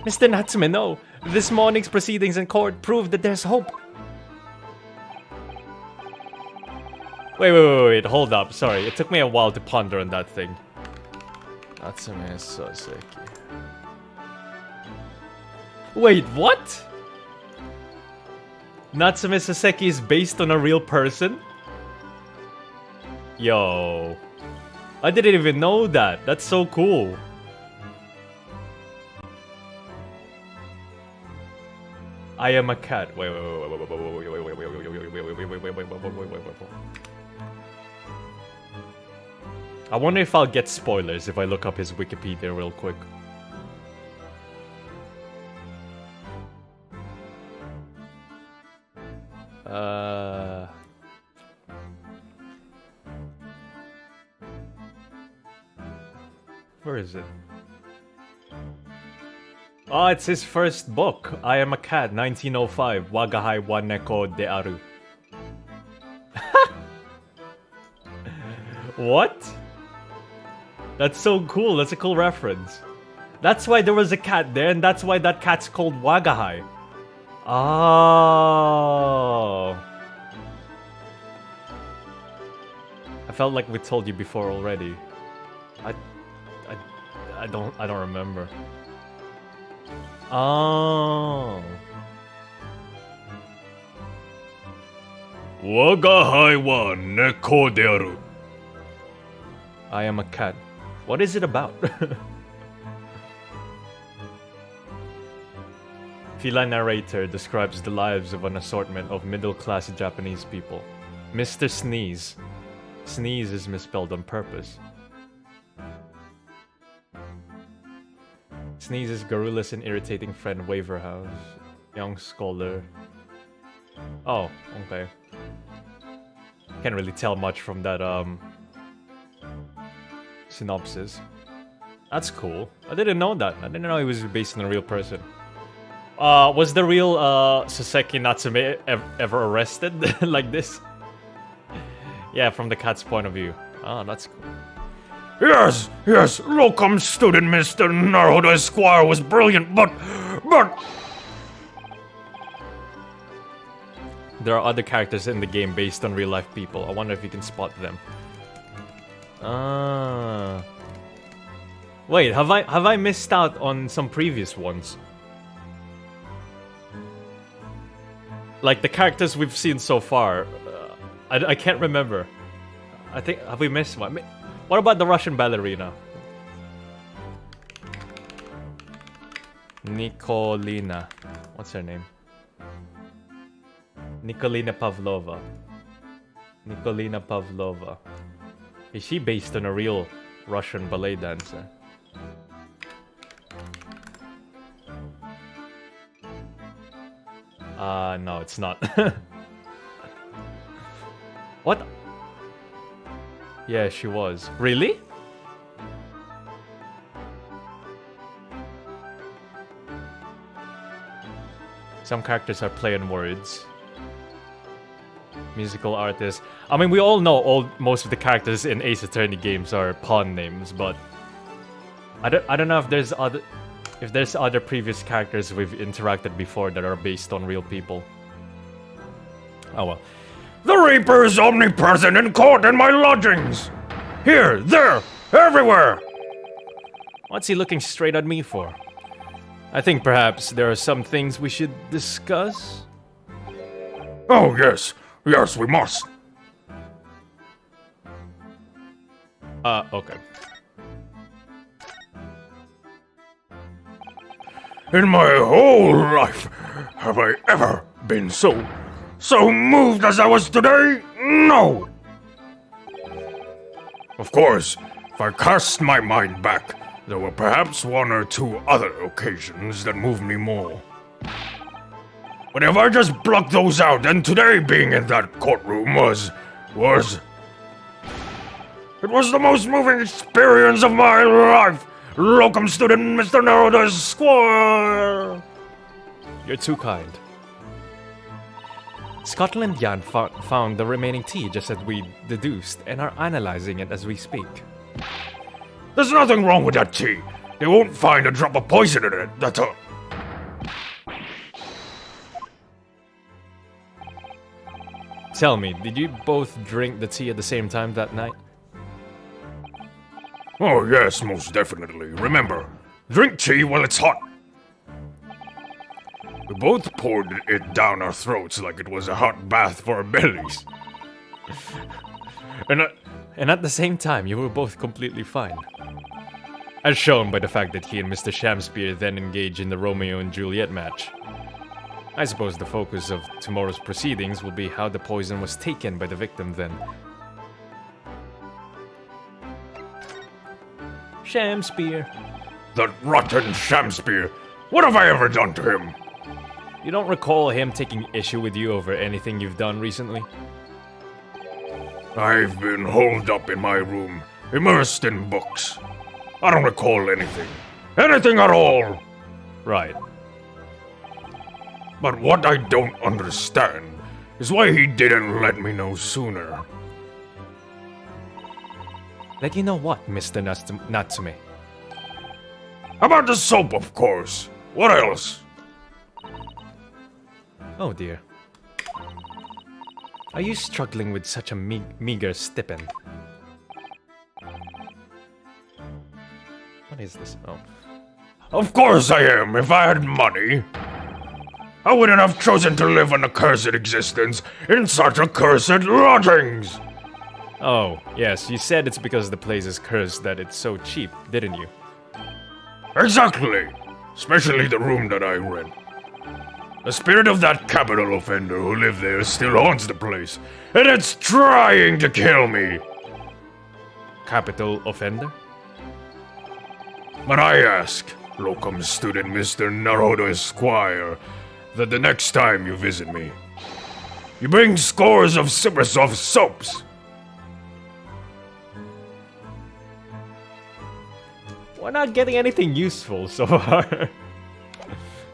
Mr. Natsume, no. This morning's proceedings in court prove that there's hope. Wait, hold up. Sorry, it took me a while to ponder on that thing. Natsume Saseki. Wait, what? Natsume Saseki is based on a real person? Yo. I didn't even know that. That's so cool. I am a cat. Wait. I wonder if I'll get spoilers if I look up his Wikipedia real quick. Where is it? Oh, it's his first book. I Am a Cat, 1905. Wagahai wa neko de aru. What? That's so cool. That's a cool reference. That's why there was a cat there, and that's why that cat's called Wagahai. Oh. I felt like we told you before already. I don't remember. Oh. Wagahai wa neko de aru. I am a cat. What is it about? Feline narrator describes the lives of an assortment of middle-class Japanese people. Mr. Sneeze. Sneeze is misspelled on purpose. Sneeze's garrulous and irritating friend Waverhouse. Young scholar. Oh, okay. Can't really tell much from that, synopsis. That's cool. I didn't know that. I didn't know he was based on a real person. Was the real Saseki Natsume ever arrested like this? Yeah, from the cat's point of view. Oh, that's cool. Yes, Locum student Mr. Naruhodo Esquire was brilliant, but... There are other characters in the game based on real-life people. I wonder if you can spot them. Wait, have I missed out on some previous ones? Like the characters we've seen so far, I can't remember. I think, have we missed one? What about the Russian ballerina? Nikolina. What's her name? Nikolina Pavlova. Nikolina Pavlova. Is she based on a real Russian ballet dancer? No, it's not. What? Yeah, she was. Really? Some characters are play on words. Musical artists. I mean, we all know most of the characters in Ace Attorney games are pawn names, but I don't know if there's other previous characters we've interacted before that are based on real people. Oh well. The Reaper is omnipresent and caught in my lodgings! Here, there, everywhere! What's he looking straight at me for? I think perhaps there are some things we should discuss. Oh, yes. Yes, we must. Okay. In my whole life, have I ever been so moved as I was today? No! Of course, if I cast my mind back, there were perhaps one or two other occasions that moved me more. But if I just block those out, then today being in that courtroom was... It was the most moving experience of my life! Locum student Mr. Neroda's squire! You're too kind. Scotland Yard found the remaining tea just as we deduced and are analyzing it as we speak. There's nothing wrong with that tea. They won't find a drop of poison in it, that's all. Tell me, did you both drink the tea at the same time that night? Oh yes, most definitely. Remember, drink tea while it's hot. We both poured it down our throats like it was a hot bath for our bellies. And at the same time, you were both completely fine. As shown by the fact that he and Mr. Shamspear then engaged in the Romeo and Juliet match. I suppose the focus of tomorrow's proceedings will be how the poison was taken by the victim then. Shamspear. That rotten Shamspear! What have I ever done to him? You don't recall him taking issue with you over anything you've done recently? I've been holed up in my room, immersed in books. I don't recall anything. Anything at all! Right. But what I don't understand is why he didn't let me know sooner. Let you know what, Mr. Natsume? About the soap, of course. What else? Oh dear. Are you struggling with such a meager stipend? What is this? Oh. Of course I am, if I had money. I wouldn't have chosen to live an accursed existence in such accursed lodgings! Oh, yes, you said it's because the place is cursed that it's so cheap, didn't you? Exactly! Especially the room that I rent. The spirit of that capital offender who lived there still haunts the place, and it's trying to kill me! Capital offender? But I ask, locum student Mr. Naruto Esquire, that the next time you visit me, you bring scores of super soft soaps. We're not getting anything useful so far.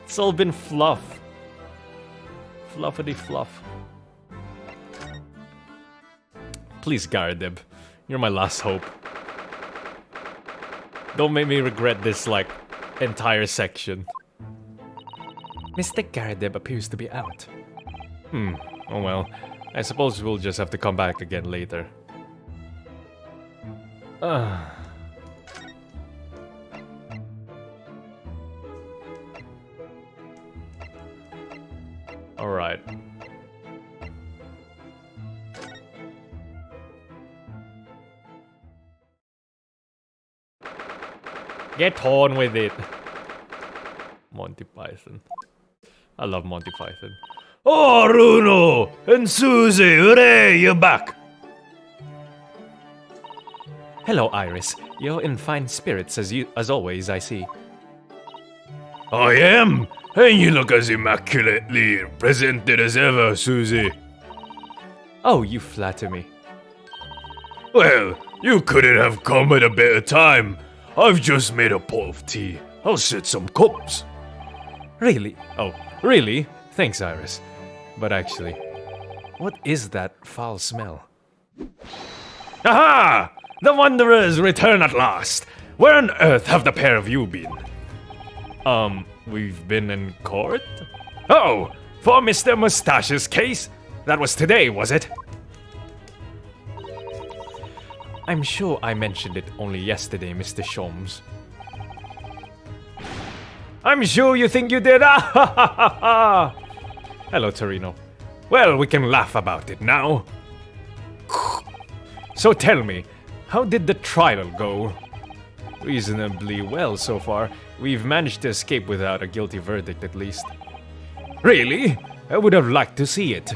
It's all been fluff. Fluffity fluff. Please, Garadeb. You're my last hope. Don't make me regret this, like, entire section. Mr. Garadeb appears to be out. Oh well. I suppose we'll just have to come back again later. Alright. Get on with it. Monty Python. I love Monty Python. Oh, Bruno! And Susie, hooray, you're back! Hello, Iris. You're in fine spirits as always, I see. I am! And you look as immaculately presented as ever, Susie. Oh, you flatter me. Well, you couldn't have come at a better time. I've just made a pot of tea. I'll set some cups. Really? Oh, really? Thanks, Iris. But actually, what is that foul smell? Aha! The Wanderers return at last. Where on earth have the pair of you been? We've been in court? Oh, for Mr. Mustache's case? That was today, was it? I'm sure I mentioned it only yesterday, Mr. Sholmes. I'm sure you think you did. Ah, ha, ha, ha, ha. Hello, Torino. Well, we can laugh about it now. So tell me, how did the trial go? Reasonably well so far. We've managed to escape without a guilty verdict at least. Really? I would have liked to see it.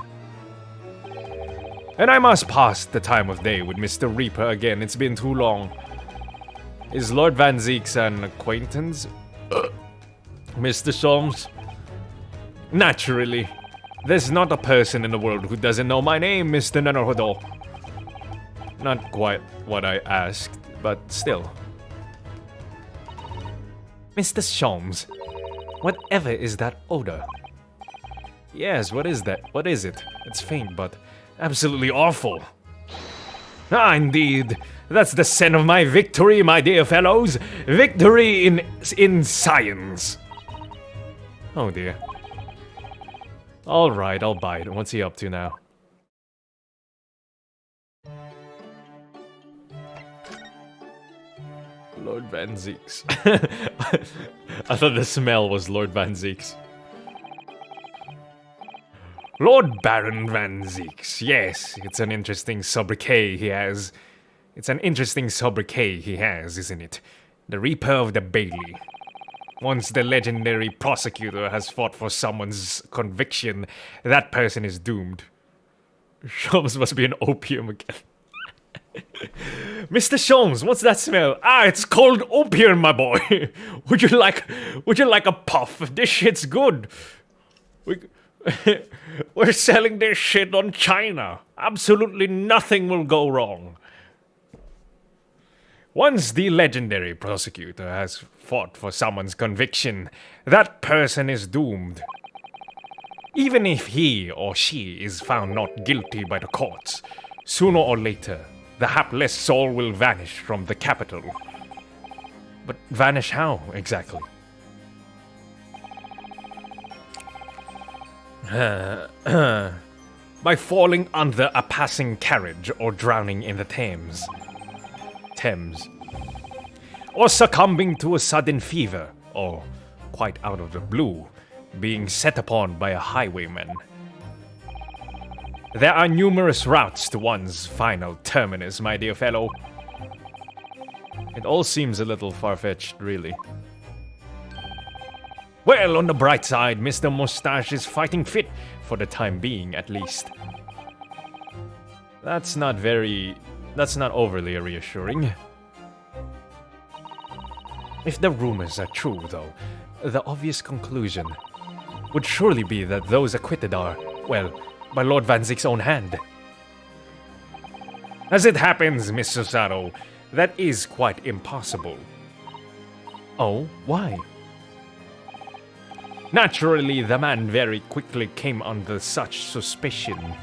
And I must pass the time of day with Mr. Reaper again. It's been too long. Is Lord Van Zeeks an acquaintance? Mr. Sholmes? Naturally. There's not a person in the world who doesn't know my name, Mr. Naruhodo. Not quite what I asked, but still. Mr. Sholmes, whatever is that odor? Yes, what is that? What is it? It's faint, but absolutely awful. Ah, indeed. That's the scent of my victory, my dear fellows. Victory in science. Oh dear. Alright, I'll bite. What's he up to now? Lord Van Zeeks. I thought the smell was Lord Van Zeeks. Lord Baron Van Zeeks, yes, it's an interesting sobriquet he has. Isn't it? The Reaper of the Bailey. Once the legendary prosecutor has fought for someone's conviction, that person is doomed. Sholmes must be an opium again. Mr. Sholmes, what's that smell? Ah, it's called opium, my boy. Would you like a puff? This shit's good. We're selling this shit on China. Absolutely nothing will go wrong. Once the legendary prosecutor has fought for someone's conviction, that person is doomed. Even if he or she is found not guilty by the courts, sooner or later, the hapless soul will vanish from the capital. But vanish how, exactly? By falling under a passing carriage or drowning in the Thames. Or succumbing to a sudden fever, or, quite out of the blue, being set upon by a highwayman. There are numerous routes to one's final terminus, my dear fellow. It all seems a little far-fetched, really. Well, on the bright side, Mr. Mustache is fighting fit, for the time being at least. That's not overly reassuring. If the rumors are true, though, the obvious conclusion would surely be that those acquitted are, well, by Lord Van Zeek's own hand. As it happens, Miss Susato, that is quite impossible. Oh, why? Naturally, the man very quickly came under such suspicion.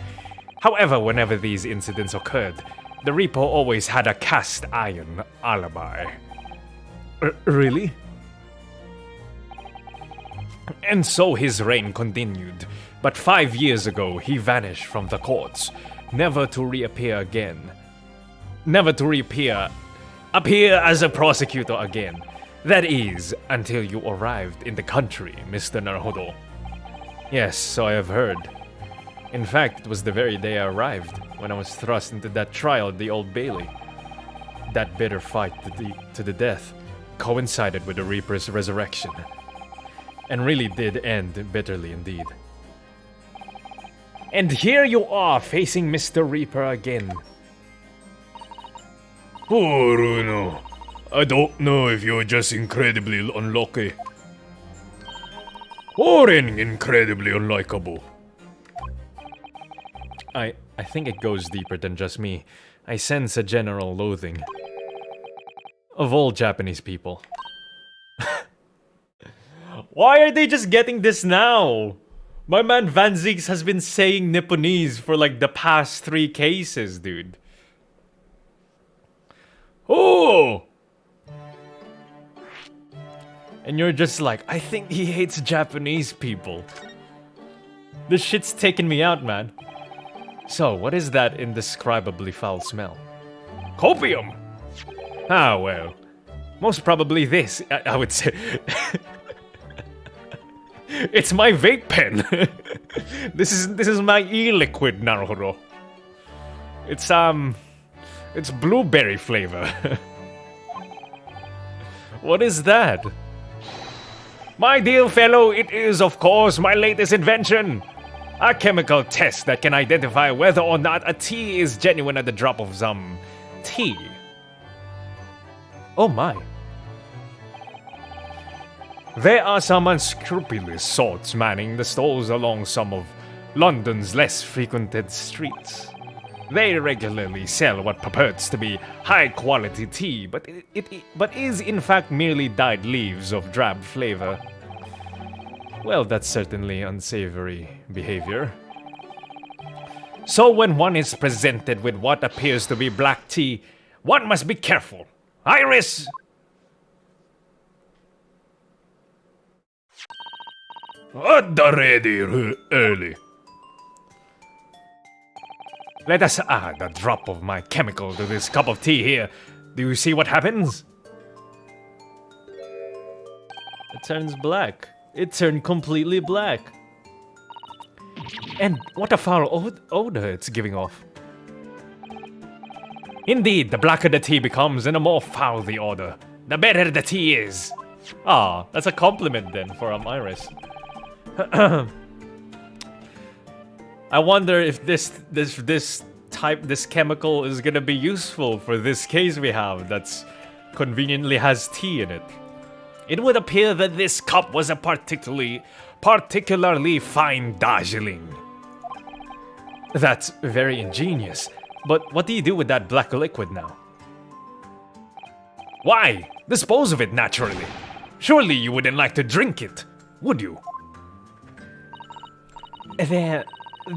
However, whenever these incidents occurred, the Reaper always had a cast iron alibi. Really? And so his reign continued, but 5 years ago he vanished from the courts, never to reappear again. Never to appear as a prosecutor again. That is, until you arrived in the country, Mr. Naruhodo. Yes, so I have heard. In fact, it was the very day I arrived, when I was thrust into that trial at the Old Bailey. That bitter fight to the death coincided with the Reaper's resurrection, and really did end bitterly indeed. And here you are, facing Mr. Reaper again. Oh, Bruno. I don't know if you're just incredibly unlucky. Or incredibly unlikable. I think it goes deeper than just me. I sense a general loathing of all Japanese people. Why are they just getting this now? My man Van Zieks has been saying Nipponese for like the past 3 cases, dude. Oh! And you're just like, I think he hates Japanese people. This shit's taking me out, man. So, what is that indescribably foul smell? Copium! Ah, well. Most probably this, I would say. It's my vape pen. This is my e-liquid, Naruhodo. It's blueberry flavor. What is that? My dear fellow, it is of course my latest invention. A chemical test that can identify whether or not a tea is genuine at the drop of some tea. Oh my. There are some unscrupulous sorts manning the stalls along some of London's less frequented streets. They regularly sell what purports to be high-quality tea, but is in fact merely dyed leaves of drab flavor. Well, that's certainly unsavory behavior. So when one is presented with what appears to be black tea, one must be careful. Iris! Ready early. Let us add a drop of my chemical to this cup of tea here. Do you see what happens? It turns black. It turned completely black. And what a foul odor it's giving off. Indeed, the blacker the tea becomes and the more foul the odor, the better the tea is. Ah, that's a compliment then for Iris. I wonder if this chemical is gonna be useful for this case we have that's conveniently has tea in it. It would appear that this cup was a particularly fine Darjeeling. That's very ingenious. But what do you do with that black liquid now? Why? Dispose of it naturally. Surely you wouldn't like to drink it, would you? There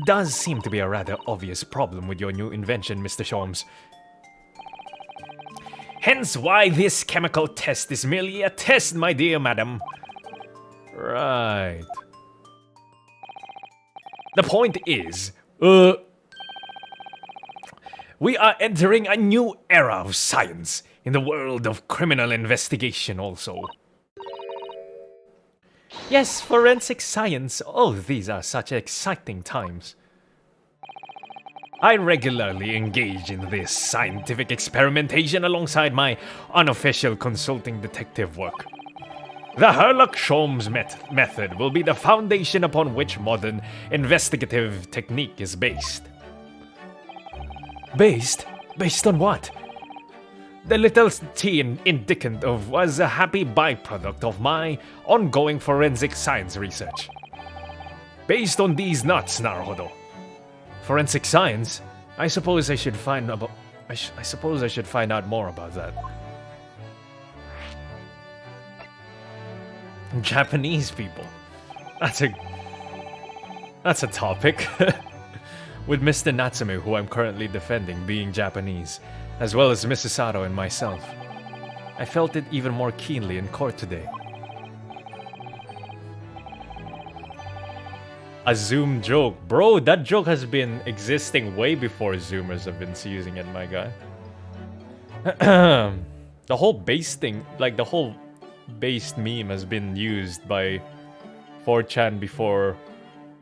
does seem to be a rather obvious problem with your new invention, Mr. Sholmes. Hence why this chemical test is merely a test, my dear madam. Right. The point is, we are entering a new era of science in the world of criminal investigation also. Yes, forensic science. Oh, these are such exciting times. I regularly engage in this scientific experimentation alongside my unofficial consulting detective work. The Herlock Sholmes method will be the foundation upon which modern investigative technique is based. Based? Based on what? The little tea indicant of was a happy byproduct of my ongoing forensic science research. Based on these nuts, Naruhodo. Forensic science? I suppose I should find out more about that. Japanese people. That's a topic. With Mr. Natsume, who I'm currently defending, being Japanese, as well as Mrs. Sato and myself. I felt it even more keenly in court today. A Zoom joke. Bro, that joke has been existing way before Zoomers have been using it, my guy. The whole base thing, like the whole based meme has been used by 4chan before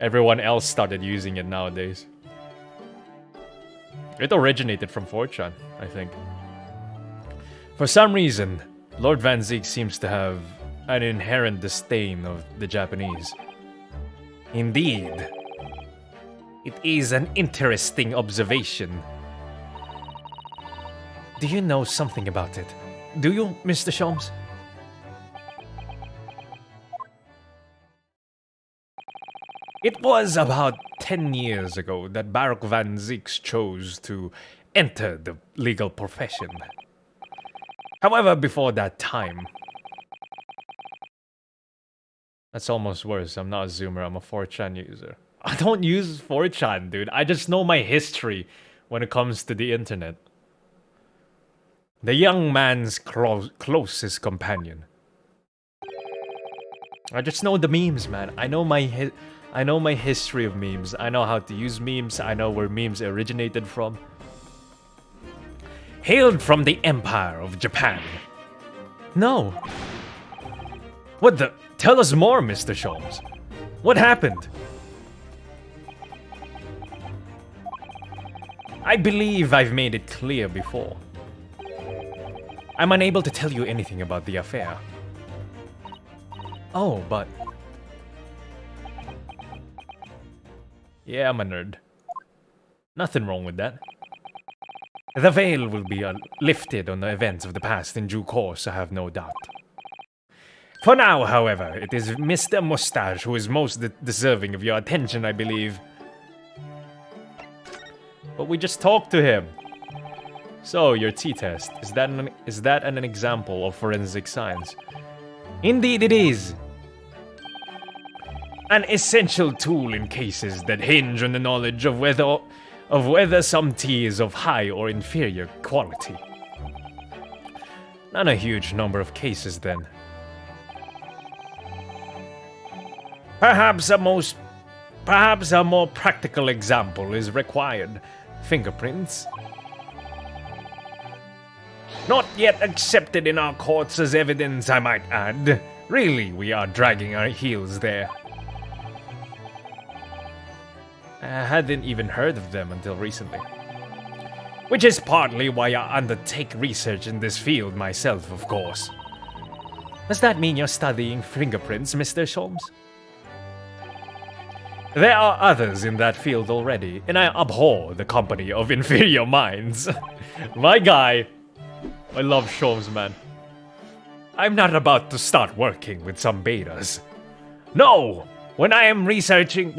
everyone else started using it nowadays. It originated from 4chan, I think. For some reason, Lord Van Zieks seems to have an inherent disdain of the Japanese. Indeed. It is an interesting observation. Do you know something about it? Do you, Mr. Sholmes? It was about 10 years ago that Baruch Van Zix chose to enter the legal profession. However, before that time... That's almost worse. I'm not a Zoomer, I'm a 4chan user. I don't use 4chan, dude. I just know my history when it comes to the internet. The young man's closest companion. I just know the memes, man. I know my history of memes. I know how to use memes. I know where memes originated from. Hailed from the Empire of Japan. No. What the? Tell us more, Mr. Sholmes. What happened? I believe I've made it clear before. I'm unable to tell you anything about the affair. Oh, but... Yeah, I'm a nerd. Nothing wrong with that. The veil will be lifted on the events of the past in due course, I have no doubt. For now, however, it is Mr. Mustache who is most deserving of your attention, I believe. But we just talked to him. So, your T-test, is that an example of forensic science? Indeed it is. An essential tool in cases that hinge on the knowledge of whether some tea is of high or inferior quality. Not a huge number of cases, then. Perhaps a more practical example is required. Fingerprints. Not yet accepted in our courts as evidence, I might add. Really, we are dragging our heels there. I hadn't even heard of them until recently. Which is partly why I undertake research in this field myself, of course. Does that mean you're studying fingerprints, Mr. Sholmes? There are others in that field already, and I abhor the company of inferior minds. My guy. I love Sholmes, man. I'm not about to start working with some betas. No! What I am researching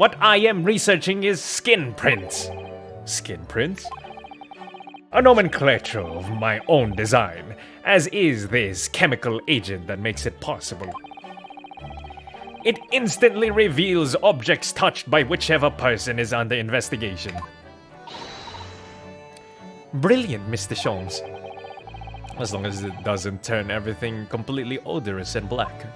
is skin prints. Skin prints? A nomenclature of my own design, as is this chemical agent that makes it possible. It instantly reveals objects touched by whichever person is under investigation. Brilliant, Mr. Sholmes. As long as it doesn't turn everything completely odorous and black.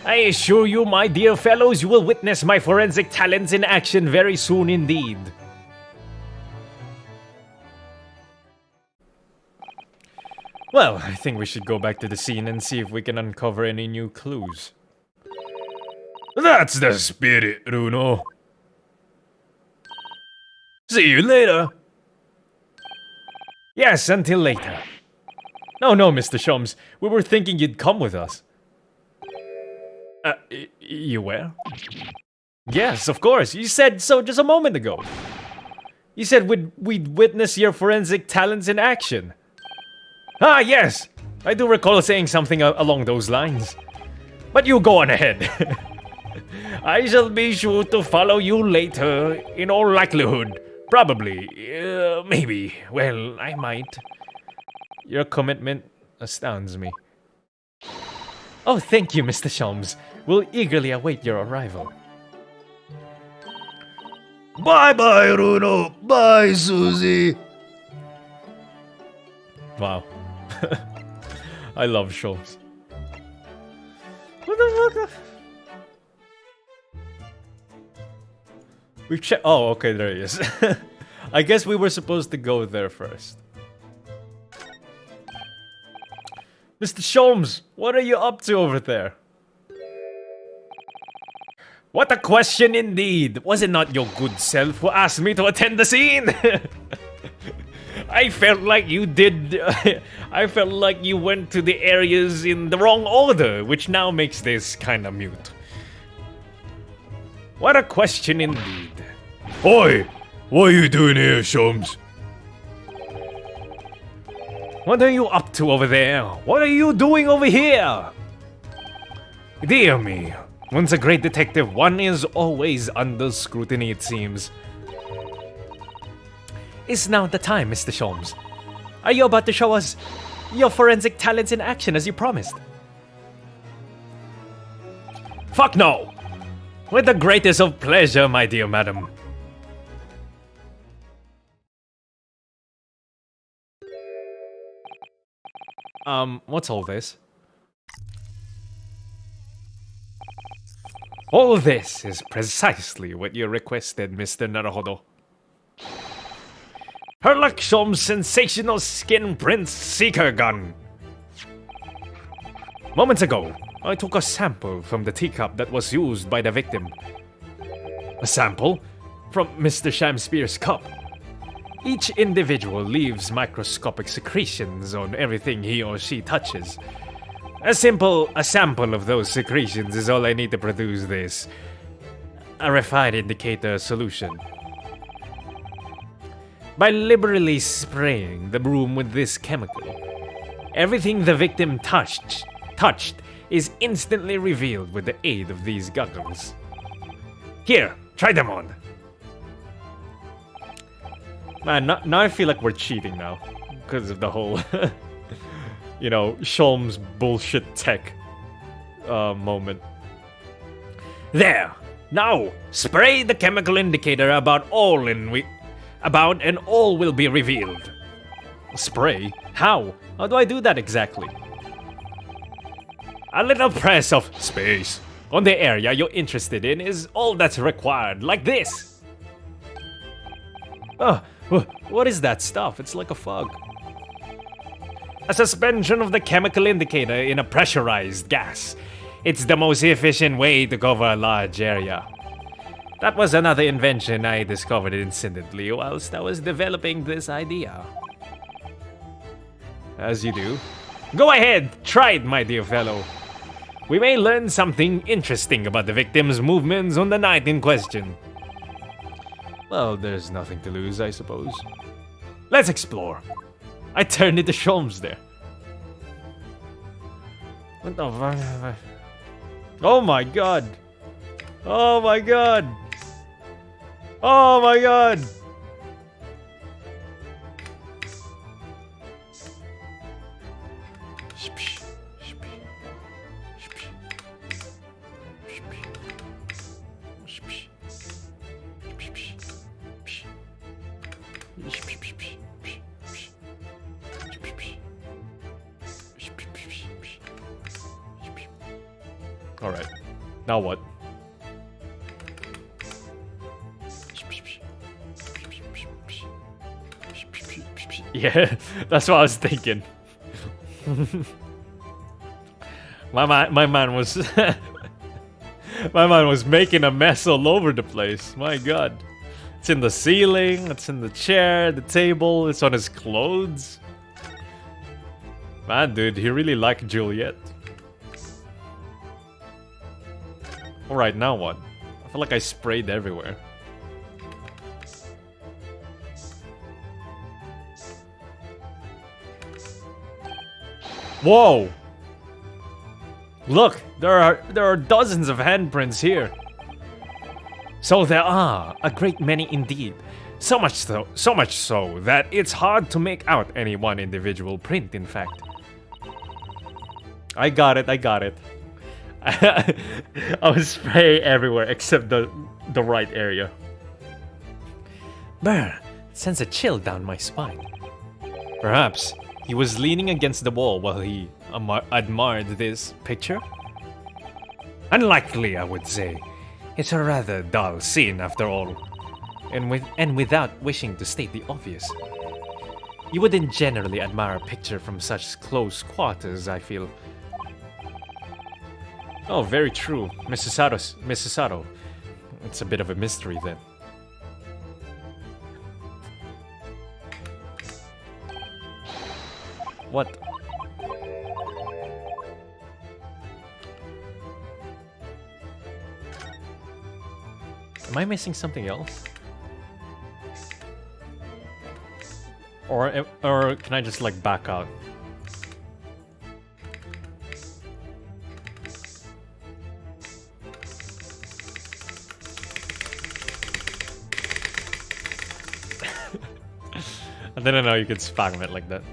I assure you, my dear fellows, you will witness my forensic talents in action very soon indeed. Well, I think we should go back to the scene and see if we can uncover any new clues. That's the spirit, Runo. See you later. Yes, until later. No, Mr. Sholmes. We were thinking you'd come with us. You were? Yes, of course. You said so just a moment ago. You said we'd witness your forensic talents in action. Ah, yes! I do recall saying something along those lines. But you go on ahead. I shall be sure to follow you later, in all likelihood. Probably. Maybe. Well, I might. Your commitment astounds me. Oh, thank you, Mr. Sholmes. We'll eagerly await your arrival. Bye-bye, Runo. Bye, Susie. Wow. I love Sholmes. What the fuck? We've checked. Oh, okay, there he is. I guess we were supposed to go there first. Mr. Sholmes, what are you up to over there? What a question indeed! Was it not your good self who asked me to attend the scene? I felt like you did. I felt like you went to the areas in the wrong order, which now makes this kinda mute. What a question indeed. Oi! What are you doing here, Sholmes? What are you up to over there? What are you doing over here? Dear me, Once a great detective, one is always under scrutiny, it seems. Is now the time, Mr. Sholmes. Are you about to show us your forensic talents in action as you promised? Fuck no! With the greatest of pleasure, my dear madam. What's all this? All this is precisely what you requested, Mr. Naruhodo. Herlock Sholmes' sensational skin print seeker gun. Moments ago, I took a sample from the teacup that was used by the victim. A sample from Mr. Shamspeare's cup. Each individual leaves microscopic secretions on everything he or she touches. A sample of those secretions is all I need to produce this. A refined indicator solution. By liberally spraying the room with this chemical, everything the victim touched is instantly revealed with the aid of these goggles. Here, try them on. Man, now I feel like we're cheating now because of the whole, you know, Sholmes bullshit tech moment. There. Now, spray the chemical indicator about and all will be revealed. Spray? How? How do I do that exactly? A little press of space on the area you're interested in is all that's required, like this. Oh, what is that stuff? It's like a fog. A suspension of the chemical indicator in a pressurized gas. It's the most efficient way to cover a large area. That was another invention I discovered incidentally whilst I was developing this idea. As you do. Go ahead, try it, my dear fellow. We may learn something interesting about the victim's movements on the night in question. Well, there's nothing to lose, I suppose. Let's explore. I turned into Sholmes there. What the fuck? Oh my god. Oh my god. Oh my god. Alright, now what? Yeah, that's what I was thinking. my man was my man was making a mess all over the place. My god. It's in the ceiling, it's in the chair, the table, it's on his clothes. Man, dude, he really liked Juliet. Alright, now what? I feel like I sprayed everywhere. Whoa! Look, there are dozens of handprints here. So there are a great many indeed. So much so that it's hard to make out any one individual print, in fact. I got it. I was spraying everywhere except the right area. Brr, it sends a chill down my spine. Perhaps he was leaning against the wall while he admired this picture? Unlikely, I would say. It's a rather dull scene after all. And without wishing to state the obvious. You wouldn't generally admire a picture from such close quarters, I feel. Oh, very true. Mrs. Sato. It's a bit of a mystery then. What? Am I missing something else? Or can I just like back out? I didn't know you could spam it like that.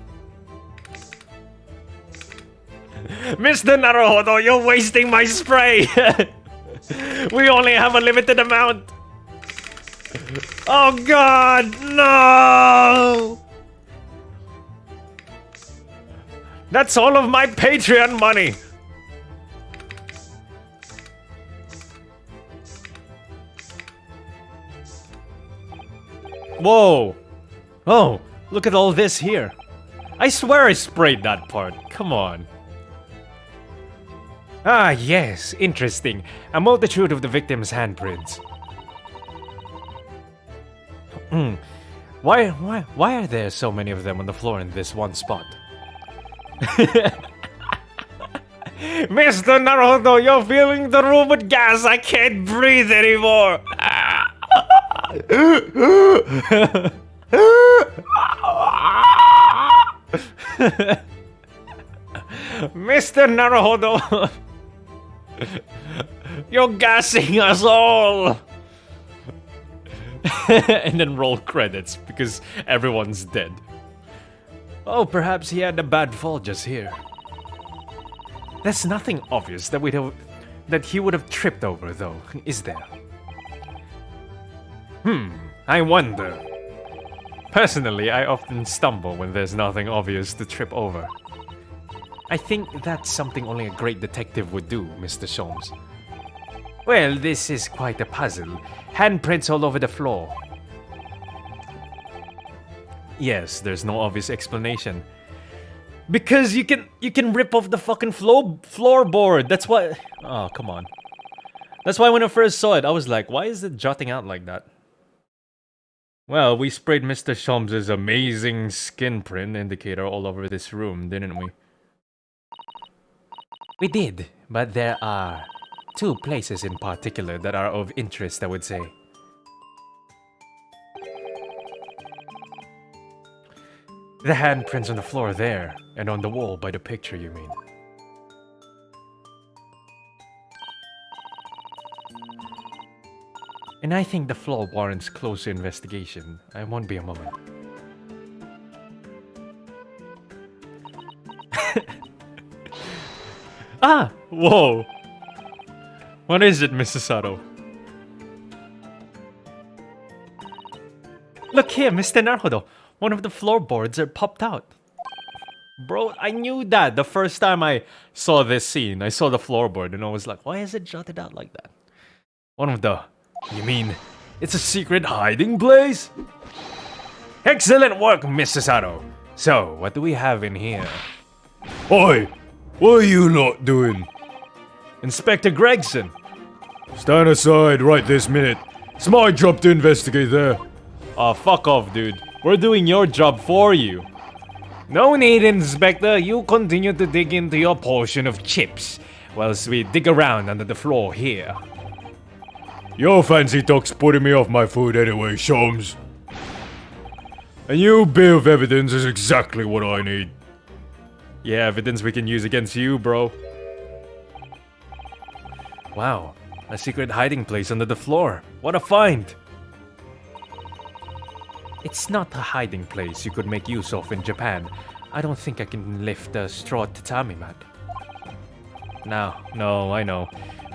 Mr. Naruhodo, you're wasting my spray! We only have a limited amount! Oh god, no! That's all of my Patreon money! Whoa! Oh, look at all this here. I swear I sprayed that part. Come on. Ah, yes, interesting. A multitude of the victim's handprints. Why are there so many of them on the floor in this one spot? Mr. Naruto, you're filling the room with gas. I can't breathe anymore. Mr. Naruhodo, you're gassing us all. And then roll credits because everyone's dead. Oh, perhaps he had a bad fall just here. There's nothing obvious that he would have tripped over, though, is there? I wonder. Personally, I often stumble when there's nothing obvious to trip over. I think that's something only a great detective would do, Mr. Sholmes. Well, this is quite a puzzle. Handprints all over the floor. Yes, there's no obvious explanation. Because you can rip off the fucking floorboard. That's why. Oh, come on. That's why when I first saw it, I was like, why is it jutting out like that? Well, we sprayed Mr. Sholmes' amazing skin print indicator all over this room, didn't we? We did, but there are two places in particular that are of interest, I would say. The handprints on the floor there, and on the wall by the picture, you mean? And I think the floor warrants closer investigation. I won't be a moment. Ah! Whoa! What is it, Mrs. Sato? Look here, Mr. Naruhodo. One of the floorboards are popped out. Bro, I knew that the first time I saw this scene. I saw the floorboard and I was like, why is it jutted out like that? One of the... You mean, it's a secret hiding place? Excellent work, Mr. Sato. So, what do we have in here? Oi! What are you lot doing? Inspector Gregson. Stand aside right this minute. It's my job to investigate there. Oh, fuck off, dude. We're doing your job for you. No need, Inspector. You continue to dig into your portion of chips, whilst we dig around under the floor here. Your fancy talk's putting me off my food anyway, Sholmes. And your bit of evidence is exactly what I need. Yeah, evidence we can use against you, bro. Wow, a secret hiding place under the floor. What a find! It's not a hiding place you could make use of in Japan. I don't think I can lift a straw tatami mat. No, I know.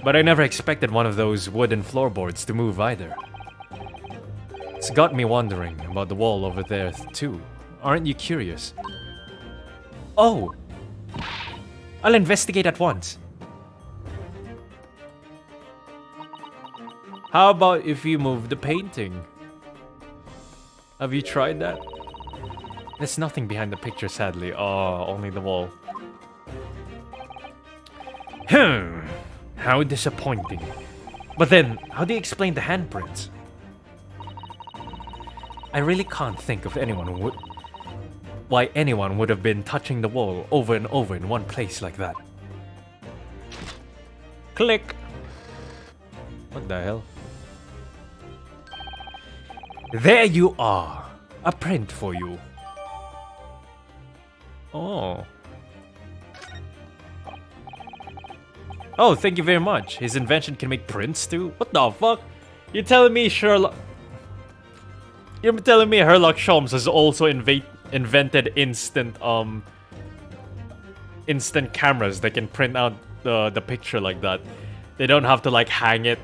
But I never expected one of those wooden floorboards to move either. It's got me wondering about the wall over there too. Aren't you curious? Oh! I'll investigate at once. How about if you move the painting? Have you tried that? There's nothing behind the picture, sadly. Oh, only the wall. How disappointing. But then, how do you explain the handprints? I really can't think of why anyone would have been touching the wall over and over in one place like that. Click. What the hell? There you are. A print for you. Oh. Oh, thank you very much. His invention can make prints too? What the fuck? You're telling me Sherlock... You're telling me Herlock Sholmes has also invented instant cameras that can print out the picture like that. They don't have to like hang it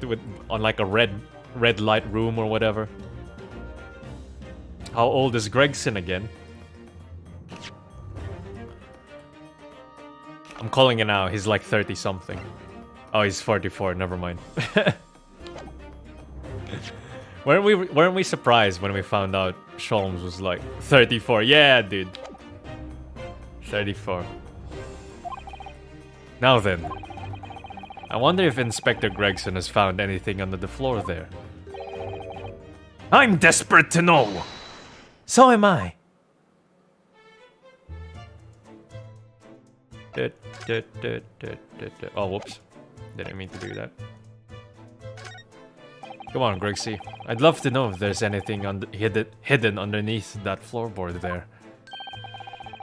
on like a red light room or whatever. How old is Gregson again? I'm calling it now. He's like 30 something. Oh, he's 44. Never mind. Weren't we surprised when we found out Sholmes was like 34? Yeah, dude. 34. Now then. I wonder if Inspector Gregson has found anything under the floor there. I'm desperate to know. So am I. Oh, whoops. Didn't mean to do that. Come on, Gregsy. I'd love to know if there's anything hidden underneath that floorboard there.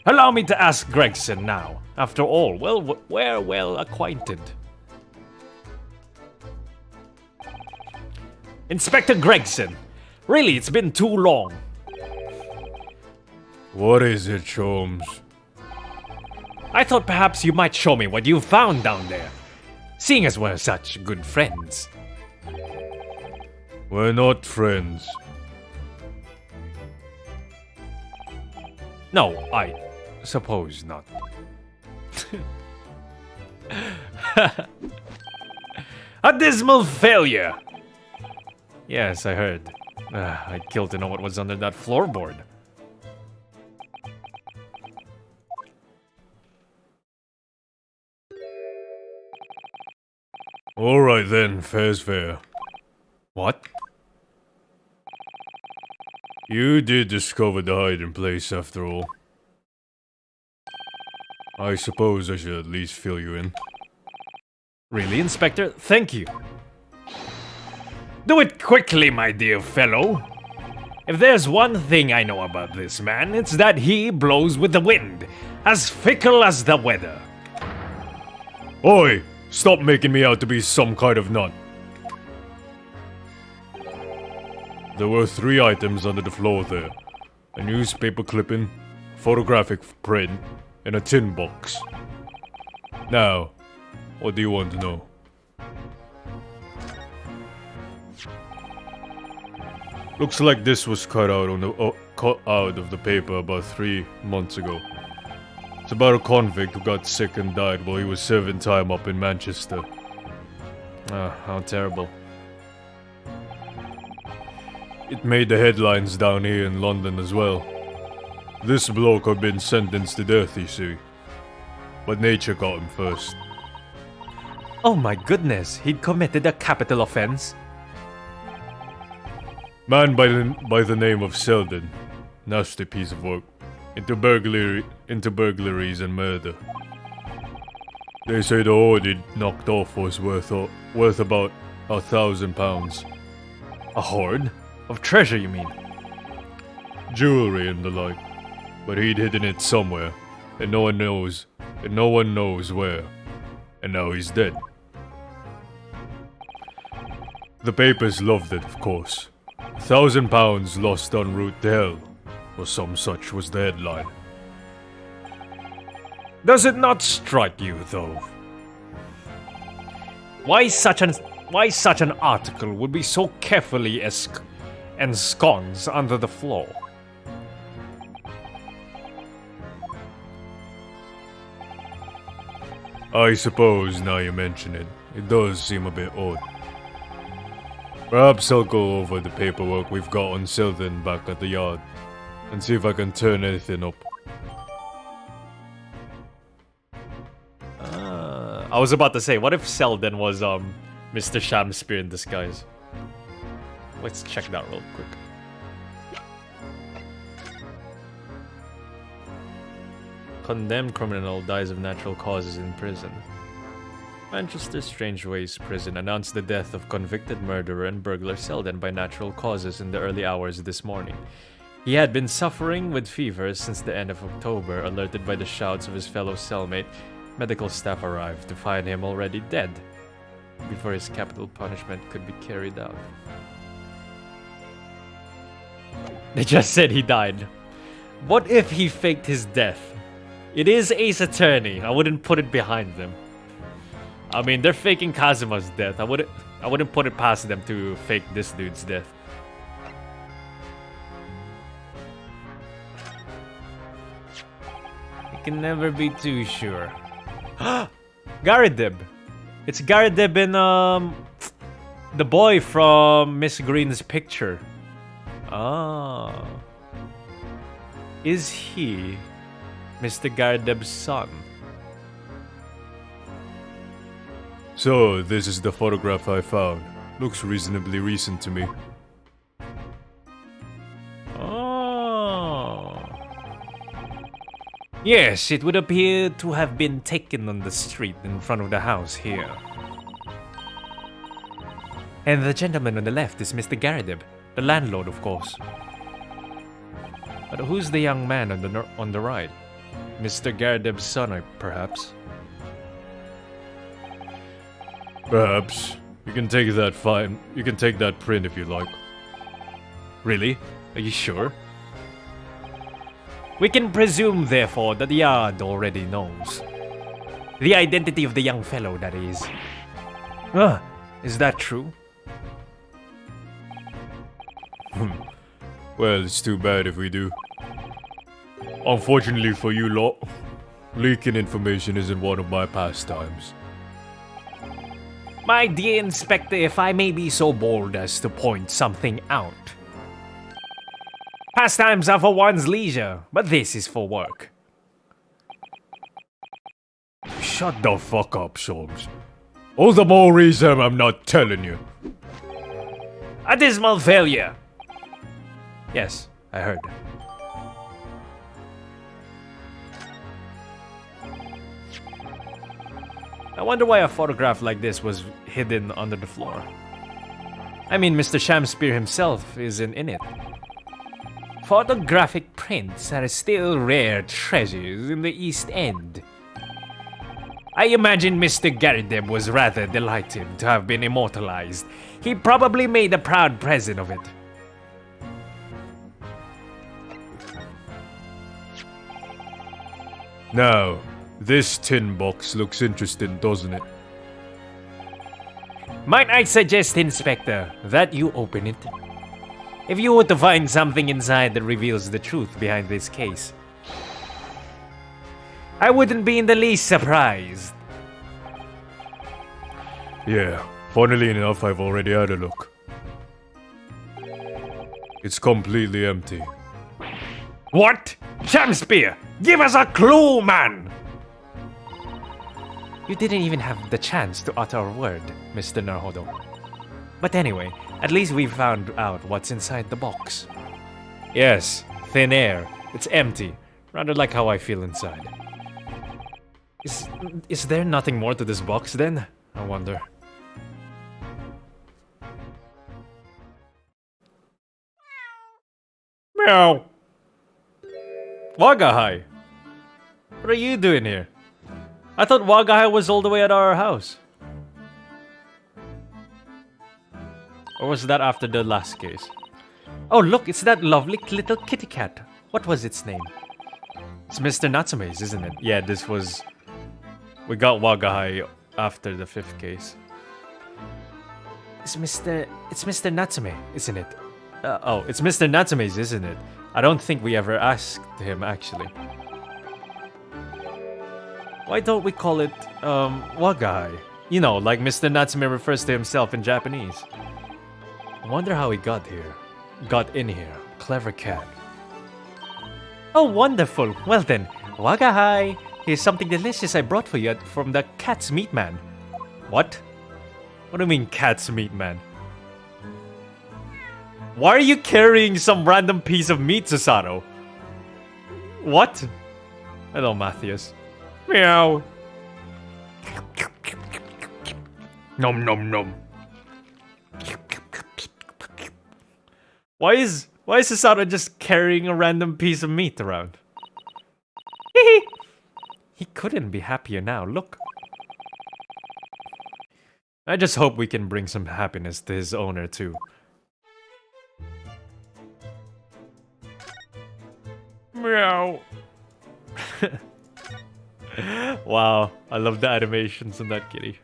Allow me to ask Gregson now. After all, we're well acquainted. Inspector Gregson. Really, it's been too long. What is it, Sholmes? I thought perhaps you might show me what you found down there. Seeing as we're such good friends. We're not friends. No, I suppose not. A dismal failure! Yes, I heard. I'd kill to know what was under that floorboard. Alright then, fair's fair. What? You did discover the hiding place after all. I suppose I should at least fill you in. Really, Inspector? Thank you. Do it quickly, my dear fellow. If there's one thing I know about this man, it's that he blows with the wind, as fickle as the weather. Oi! Stop making me out to be some kind of nut. There were 3 items under the floor there. A newspaper clipping, photographic print, and a tin box. Now, what do you want to know? Looks like this was cut out of the paper about 3 months ago. It's about a convict who got sick and died while he was serving time up in Manchester. How terrible. It made the headlines down here in London as well. This bloke had been sentenced to death, you see. But nature got him first. Oh my goodness, he'd committed a capital offense. Man by the name of Selden. Nasty piece of work. Into burglaries and murder. They say the hoard he'd knocked off was worth about £1,000. A hoard? Of treasure, you mean? Jewelry and the like. But he'd hidden it somewhere, and no one knows where. And now he's dead. The papers loved it, of course. £1,000 lost en route to hell, or some such was the headline. Does it not strike you, though? Why such an article would be so carefully ensconced under the floor? I suppose, now you mention it, it does seem a bit odd. Perhaps I'll go over the paperwork we've got on Selden back at the yard, and see if I can turn anything up. I was about to say, what if Selden was Mr. Shamspeare in disguise? Let's check that real quick. Condemned criminal dies of natural causes in prison. Manchester's Strangeways Prison announced the death of convicted murderer and burglar Selden by natural causes in the early hours this morning. He had been suffering with fever since the end of October. Alerted by the shouts of his fellow cellmate, medical staff arrived to find him already dead before his capital punishment could be carried out. They just said he died. What if he faked his death? It is Ace Attorney. I wouldn't put it behind them. I mean, they're faking Kazuma's death. I wouldn't put it past them to fake this dude's death. You can never be too sure. Garadeb. It's Garadeb and the boy from Miss Green's picture. Ah. Is he Mr. Garadeb's son? So, this is the photograph I found. Looks reasonably recent to me. Oh. Yes, it would appear to have been taken on the street in front of the house here. And the gentleman on the left is Mr. Garadeb, the landlord, of course. But who's the young man on the right? Mr. Garadeb's son, perhaps? Perhaps. You can take that fine. You can take that print if you like. Really? Are you sure? We can presume, therefore, that the yard already knows. The identity of the young fellow, that is. Is that true? Well, it's too bad if we do. Unfortunately for you lot, leaking information isn't one of my pastimes. My dear Inspector, if I may be so bold as to point something out. Pastimes are for one's leisure, but this is for work. Shut the fuck up, Sholmes. All the more reason I'm not telling you. A dismal failure. Yes, I heard. I wonder why a photograph like this was hidden under the floor. I mean, Mr. Shamspeare himself isn't in it. Photographic prints are still rare treasures in the East End. I imagine Mr. Garadeb was rather delighted to have been immortalized. He probably made a proud present of it. Now, this tin box looks interesting, doesn't it? Might I suggest, Inspector, that you open it? If you were to find something inside that reveals the truth behind this case, I wouldn't be in the least surprised. Yeah, funnily enough, I've already had a look. It's completely empty. What? Shamspeare, give us a clue, man! You didn't even have the chance to utter a word, Mr. Naruhodo. But anyway, at least we found out what's inside the box. Yes, thin air. It's empty. Rather like how I feel inside. Is there nothing more to this box then? I wonder. Meow. Wagahai. What are you doing here? I thought Wagahai was all the way at our house. Or was that after the last case? Oh look, it's that lovely little kitty cat. What was its name? It's Mr. Natsume's, isn't it? Yeah, this was... We got Wagahai after the 5th case. It's Mr. Natsume, isn't it? It's Mr. Natsume's, isn't it? I don't think we ever asked him, actually. Why don't we call it, Wagahai? You know, like Mr. Natsume refers to himself in Japanese. I wonder how he got here. Got in here. Clever cat. Oh, wonderful. Well then, Wagahai. Here's something delicious I brought for you from the Cat's Meat Man. What? What do you mean, Cat's Meat Man? Why are you carrying some random piece of meat, Susato? What? Hello, Matthias. Meow. Nom nom nom. Why is Susato just carrying a random piece of meat around? He couldn't be happier now, look. I just hope we can bring some happiness to his owner too. Meow. Wow, I love the animations on that kitty.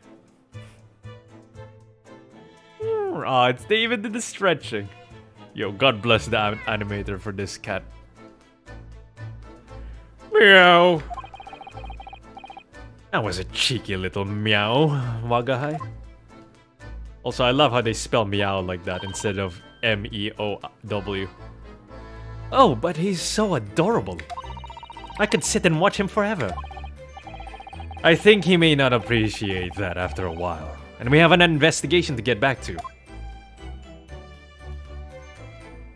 Oh, they even did the stretching. Yo, God bless the animator for this cat. Meow. That was a cheeky little meow, Wagahai. Also, I love how they spell meow like that instead of M-E-O-W. Oh, but he's so adorable. I could sit and watch him forever. I think he may not appreciate that after a while. And we have an investigation to get back to.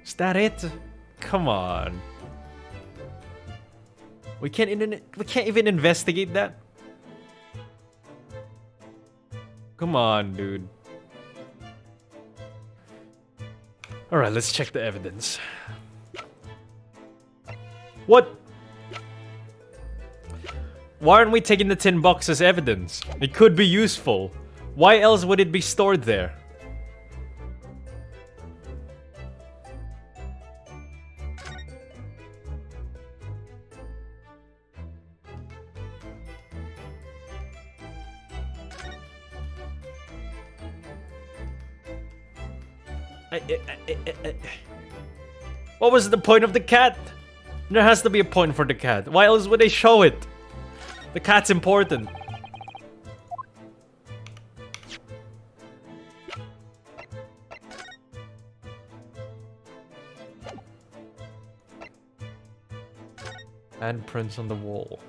Is that it? Come on. We can't even investigate that? Come on, dude. Alright, let's check the evidence. What? Why aren't we taking the tin box as evidence? It could be useful. Why else would it be stored there? What was the point of the cat? There has to be a point for the cat. Why else would they show it? The cat's important. Handprints on the wall.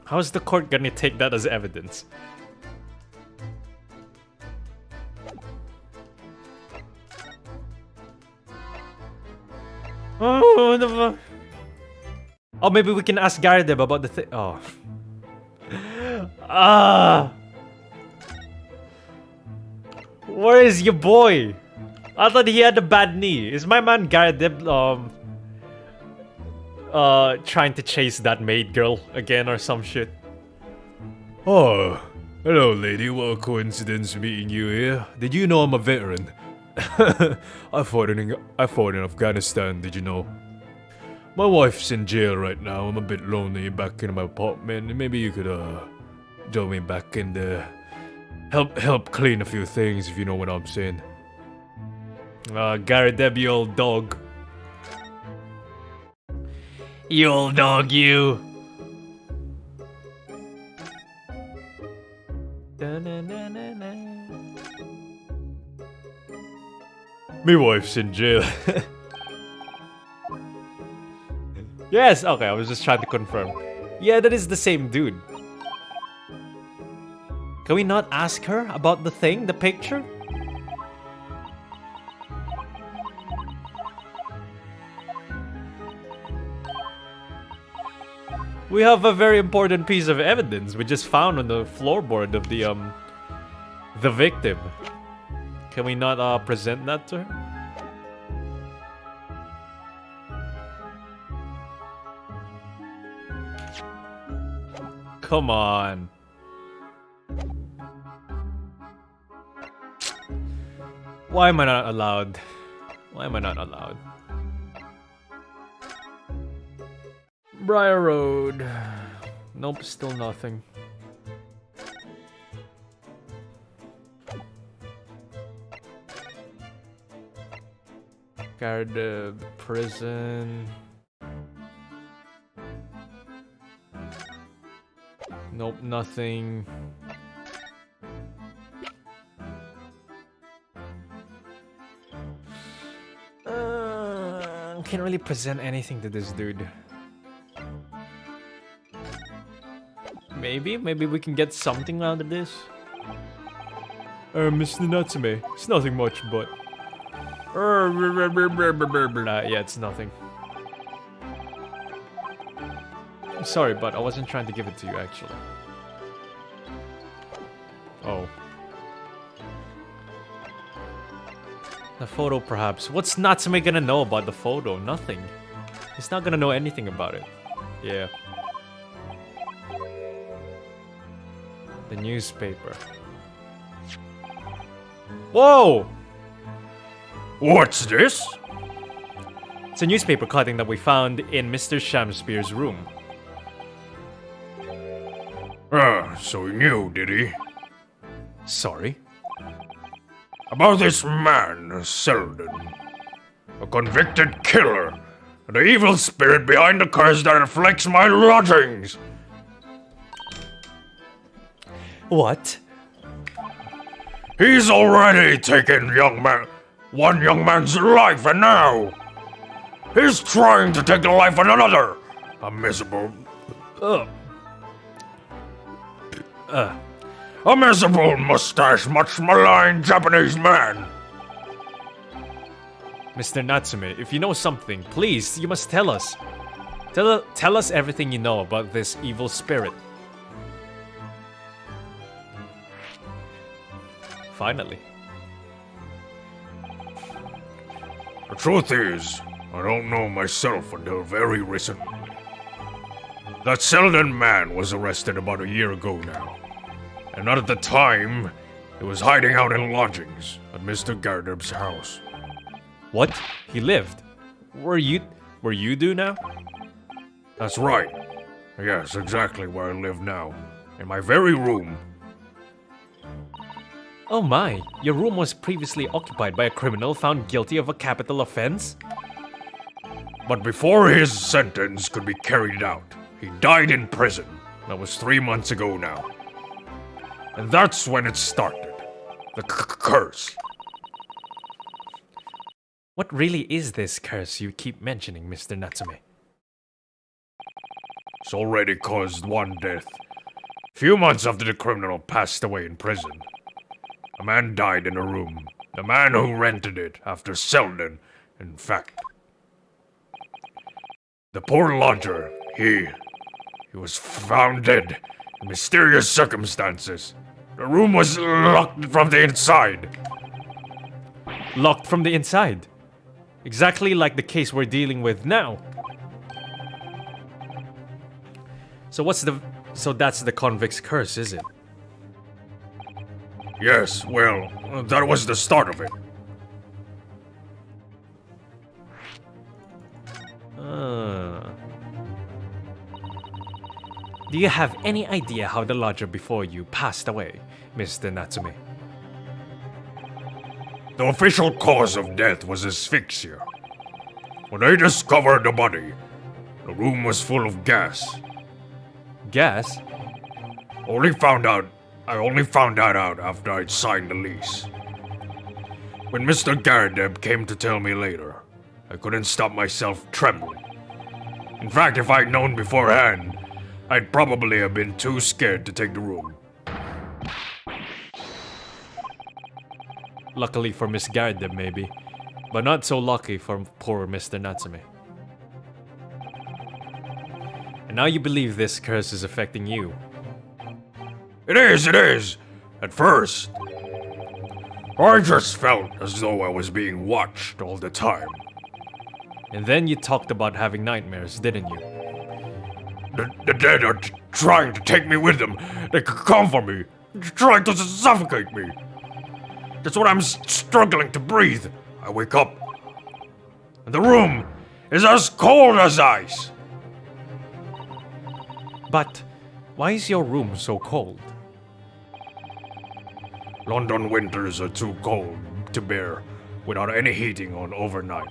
How's the court gonna take that as evidence? Oh, what the fuck? Oh, maybe we can ask Garadeb about the thing. Oh. Where is your boy? I thought he had a bad knee. Is my man Garadeb trying to chase that maid girl again or some shit? Oh, hello, lady. What a coincidence meeting you here. Did you know I'm a veteran? I fought in Afghanistan, did you know? My wife's in jail right now. I'm a bit lonely back in my apartment. Maybe you could join me back and help clean a few things, if you know what I'm saying. Garadeb, you old dog. You old dog, you. My wife's in jail. Yes, okay, I was just trying to confirm. Yeah, that is the same dude. Can we not ask her about the thing, the picture? We have a very important piece of evidence we just found on the floorboard of the victim. Can we not present that to her? Come on. Why am I not allowed? Why am I not allowed? Briar Road. Nope, still nothing. Guard prison. Nope, nothing. Can't really present anything to this dude. Maybe we can get something out of this. Mr. Natsume, it's nothing much, but... Yeah, it's nothing. I'm sorry, but I wasn't trying to give it to you, actually. Oh. The photo, perhaps. What's Natsume gonna know about the photo? Nothing. He's not gonna know anything about it. Yeah. The newspaper. Whoa! What's this? It's a newspaper cutting that we found in Mr. Shamspeare's room. So he knew, did he? Sorry? About this man, Selden. A convicted killer. The evil spirit behind the curse that afflicts my lodgings. What? He's already taken one young man's life, and now he's trying to take the life of another. A miserable, a miserable mustache, much maligned Japanese man. Mr. Natsume, if you know something, please, you must tell us. Tell us everything you know about this evil spirit. Finally. The truth is, I don't know myself until very recently. That Selden man was arrested about a year ago now. And at the time, he was hiding out in lodgings at Mr. Gardeb's house. What? He lived? Were you do now? That's right. Yes, exactly where I live now. In my very room. Oh my, your room was previously occupied by a criminal found guilty of a capital offense? But before his sentence could be carried out, he died in prison. That was 3 months ago now. And that's when it started. The curse. What really is this curse you keep mentioning, Mr. Natsume? It's already caused one death. Few months after the criminal passed away in prison. A man died in a room. The man who rented it after Selden, in fact. The poor lodger, he was found dead in mysterious circumstances. The room was locked from the inside. Locked from the inside? Exactly like the case we're dealing with now. So that's the convict's curse, is it? Yes, well, that was the start of it. Do you have any idea how the lodger before you passed away, Mr. Natsume? The official cause of death was asphyxia. When they discovered the body, the room was full of gas. Gas? I only found that out after I'd signed the lease. When Mr. Gardeb came to tell me later, I couldn't stop myself trembling. In fact, if I'd known beforehand, I'd probably have been too scared to take the room. Luckily for Miss Gardeb, maybe. But not so lucky for poor Mr. Natsume. And now you believe this curse is affecting you. It is! At first, I just felt as though I was being watched all the time. And then you talked about having nightmares, didn't you? The dead are trying to take me with them. They come for me, trying to suffocate me. That's when I'm struggling to breathe. I wake up, and the room is as cold as ice. But why is your room so cold? London winters are too cold to bear without any heating on overnight.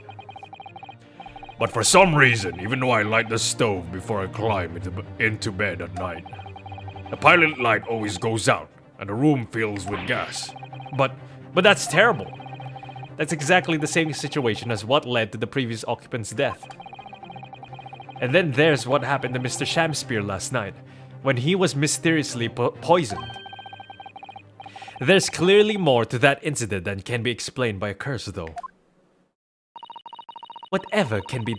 But for some reason, even though I light the stove before I climb into bed at night, the pilot light always goes out and the room fills with gas. But that's terrible. That's exactly the same situation as what led to the previous occupant's death. And then there's what happened to Mr. Shamspeare last night, when he was mysteriously poisoned. There's clearly more to that incident than can be explained by a curse, though. Whatever can be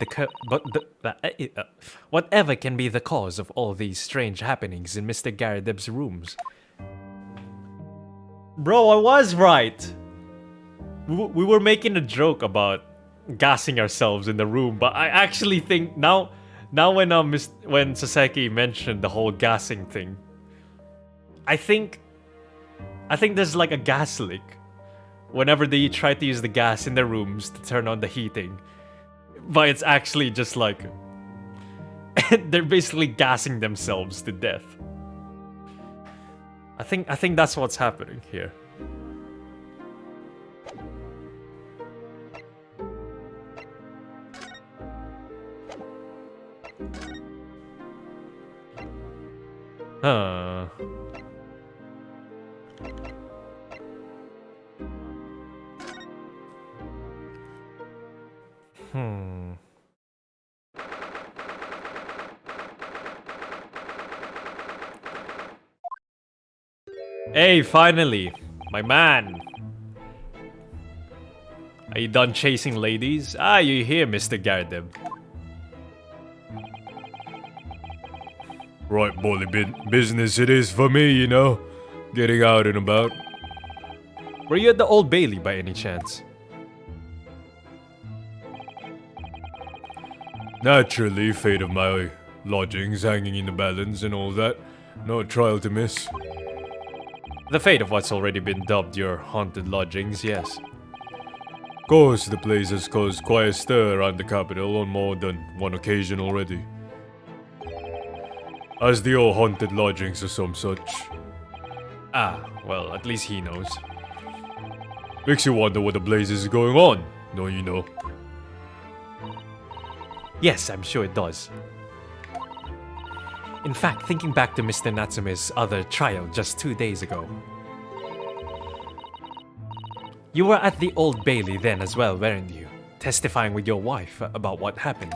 whatever can be the cause of all these strange happenings in Mr. Gardeb's rooms. Bro, I was right. We were making a joke about gassing ourselves in the room, but I actually think now when Saseki mentioned the whole gassing thing, I think there's like a gas leak. whenever they try to use the gas in their rooms to turn on the heating. But it's actually just like they're basically gassing themselves to death. I think that's what's happening here. Huh. Hey, finally, my man. Are you done chasing ladies? Ah, you're here, Mr. Gardem. Right, bully business it is for me, you know. Getting out and about. Were you at the Old Bailey by any chance? Naturally, fate of my lodgings hanging in the balance and all that. No trial to miss. The fate of what's already been dubbed your haunted lodgings, yes. Of course, the place has caused quite a stir around the capital on more than one occasion already. As the old haunted lodgings or some such. Ah, well, at least he knows. Makes you wonder what the blaze is going on, don't you know? Yes, I'm sure it does. In fact, thinking back to Mr. Natsume's other trial just 2 days ago. You were at the Old Bailey then as well, weren't you? Testifying with your wife about what happened.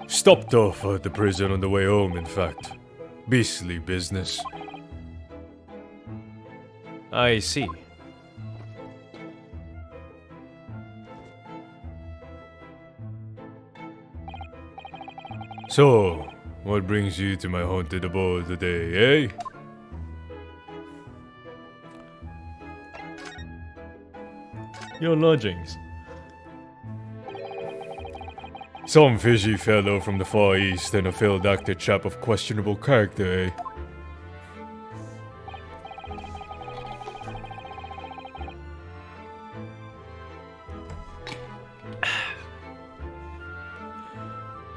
Stopped off at the prison on the way home, in fact. Beastly business. I see. So, what brings you to my haunted abode today, eh? Your lodgings. Some fishy fellow from the Far East and a failed actor chap of questionable character, eh?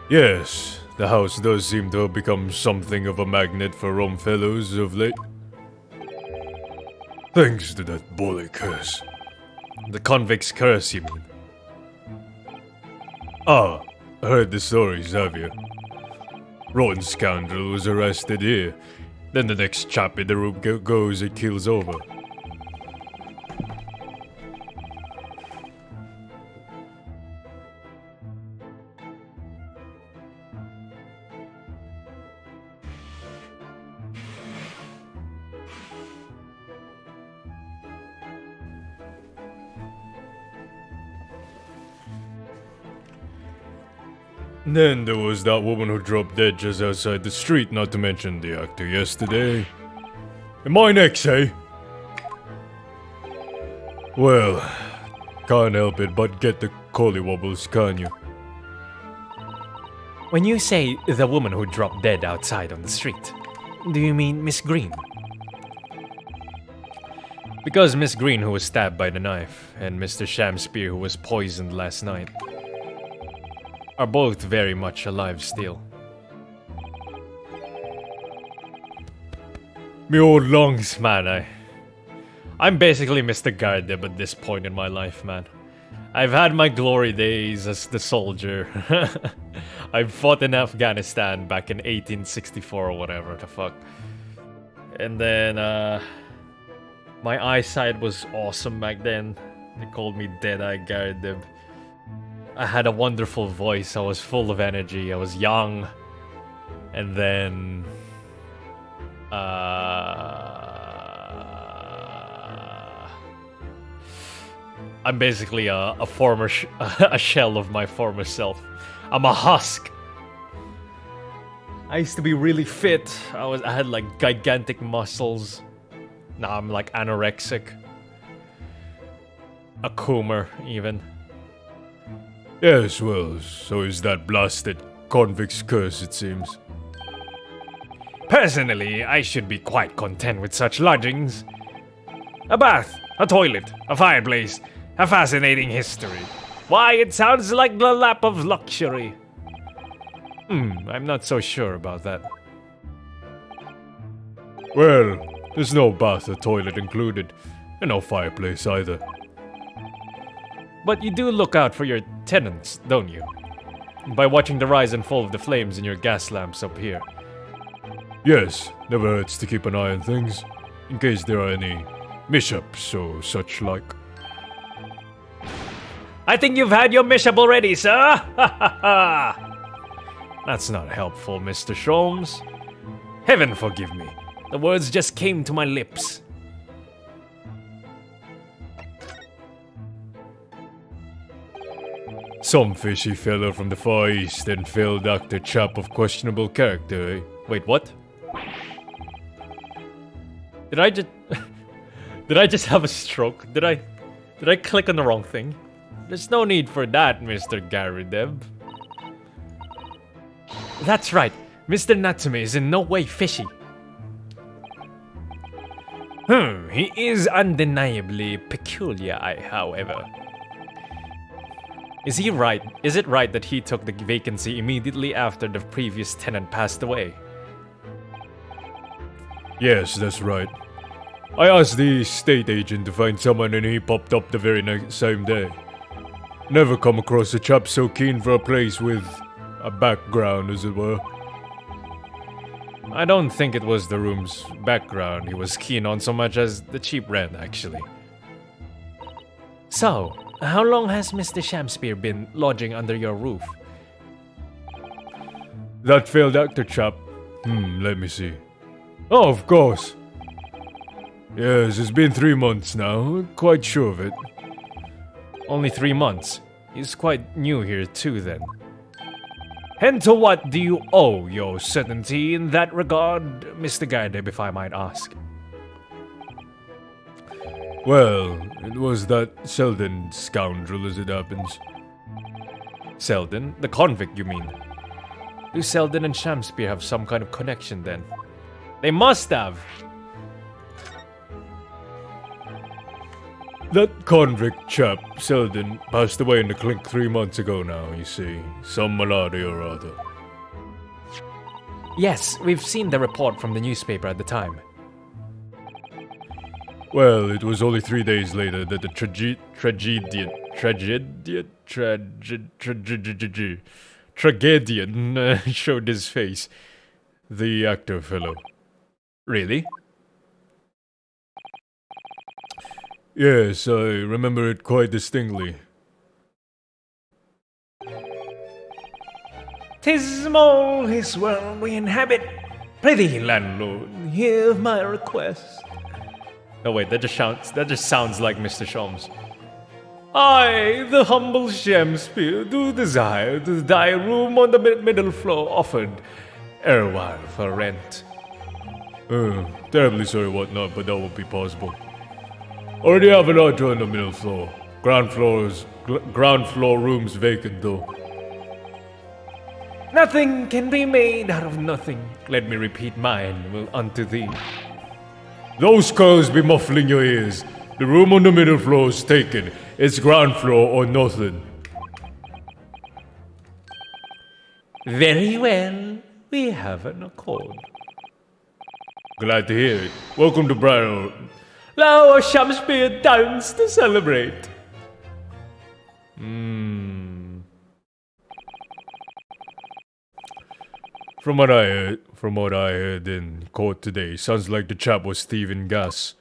Yes, the house does seem to have become something of a magnet for rum fellows of late. Thanks to that bully curse. The convict's curse, you mean? Ah, heard the stories, have you? Rotten scoundrel was arrested here. Then the next chap in the room goes and kills over. Then there was that woman who dropped dead just outside the street, not to mention the actor yesterday. Am I next, eh? Well, can't help it but get the collywobbles, can you? When you say the woman who dropped dead outside on the street, do you mean Miss Green? Because Miss Green, who was stabbed by the knife, and Mr. Shamspear, who was poisoned last night, are both very much alive still. Me old lungs, Man, I'm basically Mr. Gardeb at this point in my life, man. I've had my glory days as the soldier. I've fought in Afghanistan back in 1864 or whatever the fuck. And then, my eyesight was awesome back then. They called me Deadeye Gardeb. I had a wonderful voice, I was full of energy, I was young. And then... I'm basically a former a shell of my former self. I'm a husk. I used to be really fit. I had like gigantic muscles. Now I'm like anorexic. A coomer even. Yes, well, so is that blasted convict's curse, it seems. Personally, I should be quite content with such lodgings. A bath, a toilet, a fireplace, a fascinating history. Why, it sounds like the lap of luxury. I'm not so sure about that. Well, there's no bath or toilet included, and no fireplace either. But you do look out for your tenants, don't you? By watching the rise and fall of the flames in your gas lamps up here. Yes, never hurts to keep an eye on things, in case there are any mishaps or such like. I think you've had your mishap already, sir! Ha ha ha! That's not helpful, Mr. Sholmes. Heaven forgive me. The words just came to my lips. Some fishy fellow from the Far East and failed actor chap of questionable character, eh? Wait, what? Did I just... Did I just have a stroke? Did I click on the wrong thing? There's no need for that, Mr. Garrideb. That's right. Mr. Natsume is in no way fishy. He is undeniably peculiar, however. Is he right? Is it right that he took the vacancy immediately after the previous tenant passed away? Yes, that's right. I asked the estate agent to find someone and he popped up the very same day. Never come across a chap so keen for a place with a background, as it were. I don't think it was the room's background he was keen on so much as the cheap rent, actually. So, how long has Mr. Shamspeare been lodging under your roof? That failed actor chap. Let me see. Oh, of course. Yes, it's been 3 months now. Quite sure of it. Only 3 months. He's quite new here too, then. And to what do you owe your certainty in that regard, Mr. Garrideb, if I might ask? Well, it was that Selden scoundrel, as it happens. Selden? The convict, you mean? Do Selden and Shamspeare have some kind of connection, then? They must have! That convict chap, Selden, passed away in the clink 3 months ago now, you see. Some malady or other. Yes, we've seen the report from the newspaper at the time. Well, it was only 3 days later that the tragedian showed his face. The actor fellow. Really? Yes, I remember it quite distinctly. 'Tis small this world we inhabit. Prithee, landlord, hear my request. Oh wait, that just sounds like Mr. Sholmes. I, the humble Shamspeare, do desire to thy room on the middle floor offered erewhile for rent. Terribly sorry whatnot, but that won't be possible. Already have an order on the middle floor. Ground floor rooms vacant though. Nothing can be made out of nothing. Let me repeat mine unto thee. Those curs be muffling your ears. The room on the middle floor is taken. It's ground floor or nothing. Very well, we have an accord. Glad to hear it. Welcome to Briar. Now Shamspeare dance to celebrate. From what I heard in court today, sounds like the chap was thieving gas.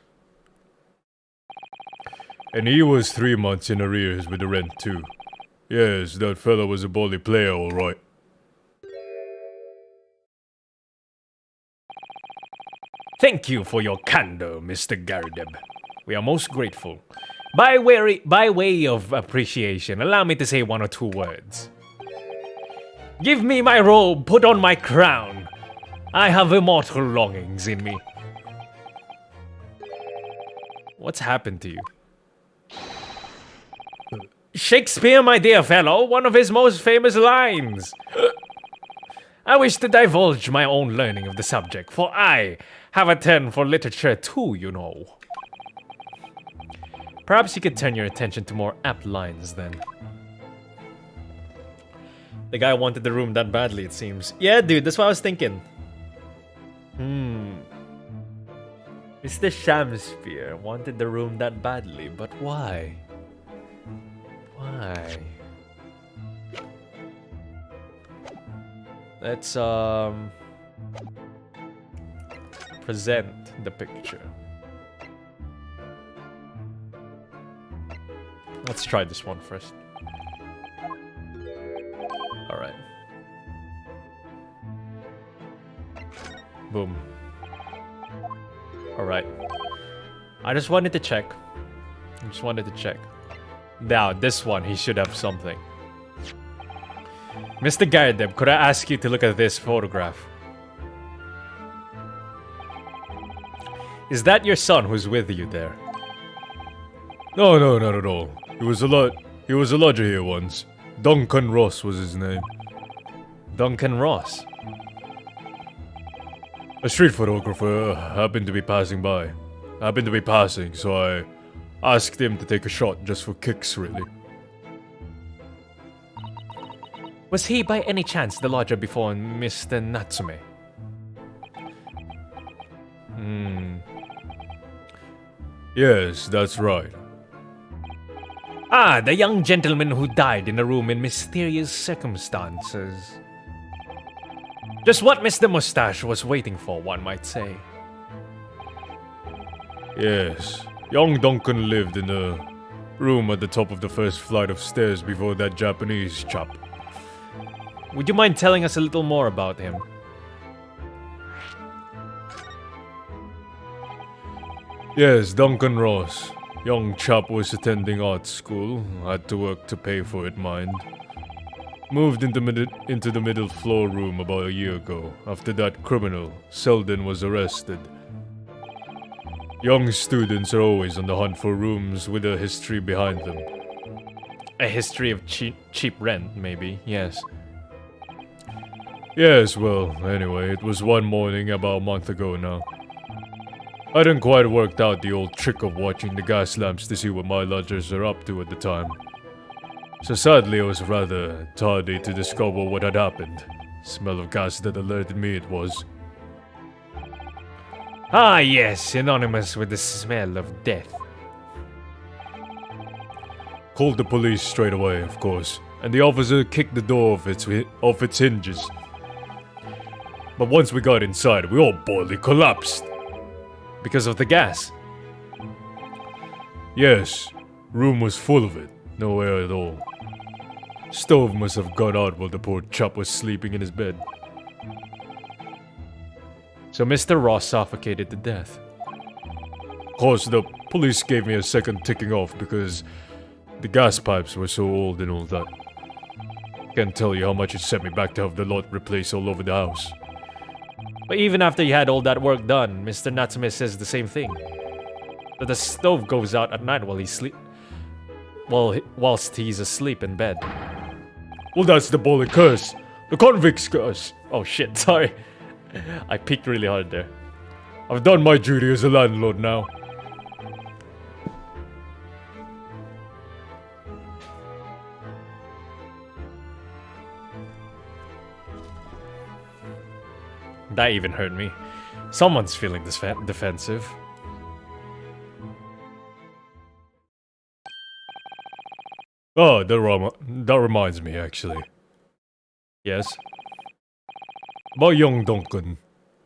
And he was 3 months in arrears with the rent too. Yes, that fella was a bally player, alright. Thank you for your candor, Mr. Garrideb. We are most grateful. By way of appreciation, allow me to say 1 or 2 words. Give me my robe, put on my crown. I have immortal longings in me. What's happened to you? Shakespeare, my dear fellow, one of his most famous lines. I wish to divulge my own learning of the subject, for I have a 10 for literature too, you know. Perhaps you could turn your attention to more apt lines then. The guy wanted the room that badly, it seems. Yeah, dude, that's what I was thinking. Mr. Shamspeare wanted the room that badly, but why? Why? Let's present the picture. Let's try this one first. Alright. Boom. Alright. I just wanted to check. Now, this one, he should have something. Mr. Gardeb, could I ask you to look at this photograph? Is that your son who's with you there? No, not at all. He was a lodger here once. Duncan Ross was his name. Duncan Ross? A street photographer happened to be passing by. So I asked him to take a shot just for kicks, really. Was he by any chance the lodger before Mr. Natsume? Yes, that's right. Ah, the young gentleman who died in a room in mysterious circumstances. Just what Mr. Mustache was waiting for, one might say. Yes. Young Duncan lived in a room at the top of the first flight of stairs before that Japanese chap. Would you mind telling us a little more about him? Yes, Duncan Ross. Young chap was attending art school. Had to work to pay for it, mind. Moved into the middle floor room about a year ago. After that criminal, Selden, was arrested. Young students are always on the hunt for rooms with a history behind them. A history of cheap rent, maybe, yes. Yes, well, anyway, it was one morning about a month ago now. I hadn't quite worked out the old trick of watching the gas lamps to see what my lodgers are up to at the time. So sadly, I was rather tardy to discover what had happened. Smell of gas that alerted me it was. Ah yes, synonymous with the smell of death. Called the police straight away, of course, and the officer kicked the door off its hinges. But once we got inside, we all boldly collapsed. Because of the gas? Yes, room was full of it, no air at all. Stove must have gone out while the poor chap was sleeping in his bed. So Mr. Ross suffocated to death. Of course, the police gave me a second ticking off because the gas pipes were so old and all that. Can't tell you how much it set me back to have the lot replaced all over the house. But even after you had all that work done, Mr. Natsume says the same thing. That the stove goes out at night while whilst he's asleep in bed. Well, that's the bullet curse. The convict's curse. Oh shit, sorry. I peeked really hard there. I've done my duty as a landlord now. That even hurt me. Someone's feeling defensive. Oh, that reminds me, actually. Yes? About young Duncan,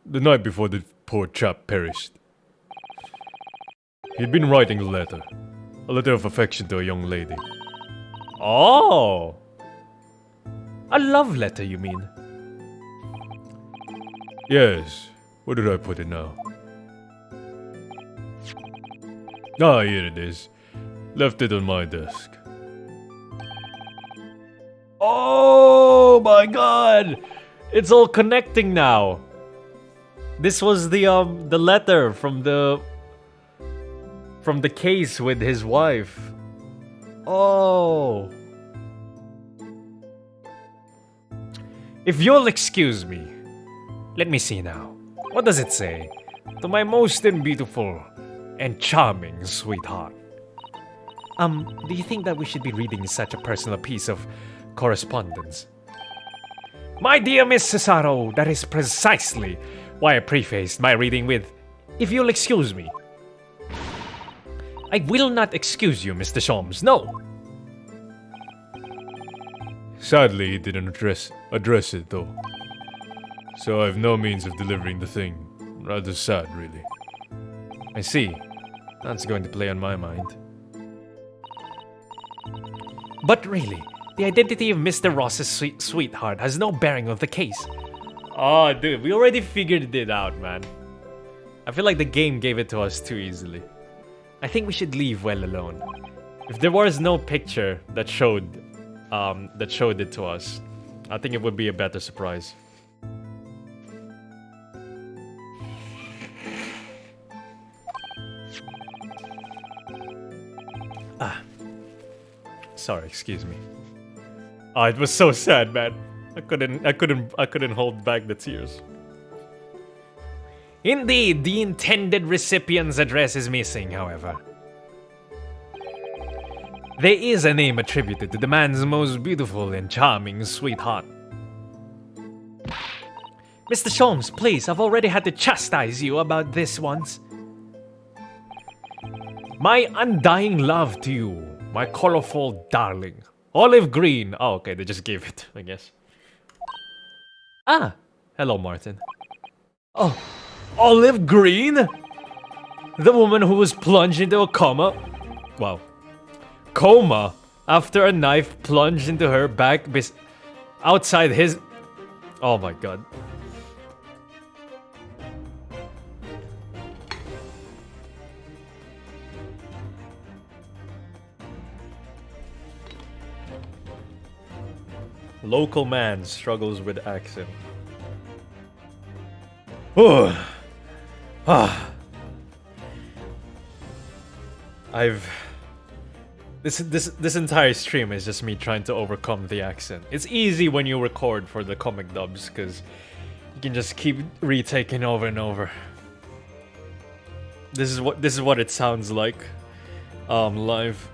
the night before the poor chap perished. He'd been writing a letter of affection to a young lady. Oh! A love letter, you mean? Yes. Where did I put it now? Ah, here it is. Left it on my desk. Oh my god! It's all connecting now. This was the letter from the case with his wife. Oh. If you'll excuse me, let me see now. What does it say? To my most beautiful and charming sweetheart. Do you think that we should be reading such a personal piece of correspondence? My dear Miss Cesaro, that is precisely why I prefaced my reading with, if you'll excuse me. I will not excuse you, Mr. Sholmes, no. Sadly, he didn't address it though. So I have no means of delivering the thing. Rather sad, really. I see. That's going to play on my mind. But really, the identity of Mr. Ross's sweetheart has no bearing on the case. Oh, dude, we already figured it out, man. I feel like the game gave it to us too easily. I think we should leave well alone. If there was no picture that showed it to us, I think it would be a better surprise. Sorry, excuse me. Oh, it was so sad, man. I couldn't hold back the tears. Indeed, the intended recipient's address is missing, however. There is a name attributed to the man's most beautiful and charming sweetheart. Mr. Sholmes, please, I've already had to chastise you about this once. My undying love to you, my colorful darling. Olive green. Oh, okay, they just gave it, I guess. Ah, hello, Martin. Oh, olive green? The woman who was plunged into a coma? Wow. Coma after a knife plunged into her back outside his... Oh my god. Local man struggles with accent. Oh. This entire stream is just me trying to overcome the accent. It's easy when you record for the comic dubs because you can just keep retaking over and over. This is what it sounds like live.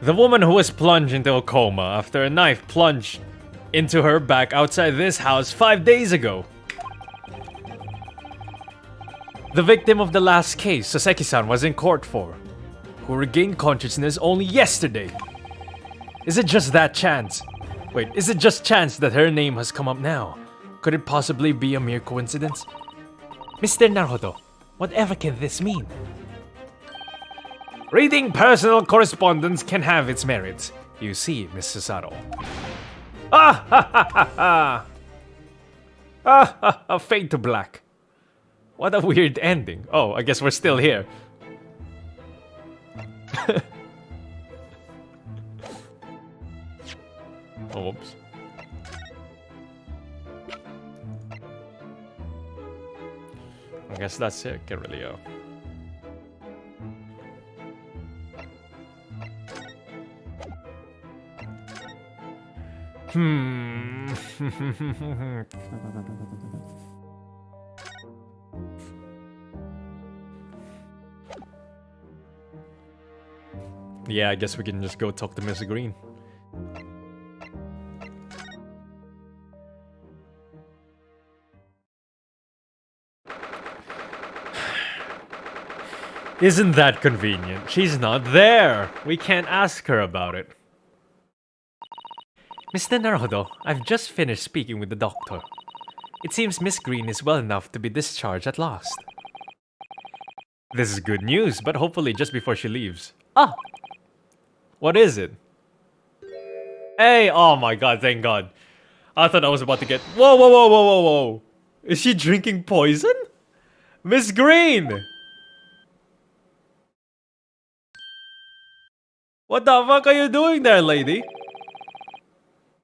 The woman who was plunged into a coma after a knife plunged into her back outside this house 5 days ago. The victim of the last case Soseki-san was in court for, who regained consciousness only yesterday. Is it just that chance? Wait, is it just chance that her name has come up now? Could it possibly be a mere coincidence? Mr. Naruto, whatever can this mean? Reading personal correspondence can have its merits. You see, Miss Cesaro. Ah ha ha ha ha! Ah ha ha! Fade to black. What a weird ending. Oh, I guess we're still here. Oops. I guess that's it, Kirillio. Yeah, I guess we can just go talk to Miss Green. Isn't that convenient? She's not there. We can't ask her about it. Mr. Naruto, I've just finished speaking with the doctor. It seems Miss Green is well enough to be discharged at last. This is good news, but hopefully just before she leaves. Ah! What is it? Hey! Oh my god, thank god. I thought I was about to get... Whoa, whoa, whoa, whoa, whoa, whoa! Is she drinking poison? Miss Green! What the fuck are you doing there, lady?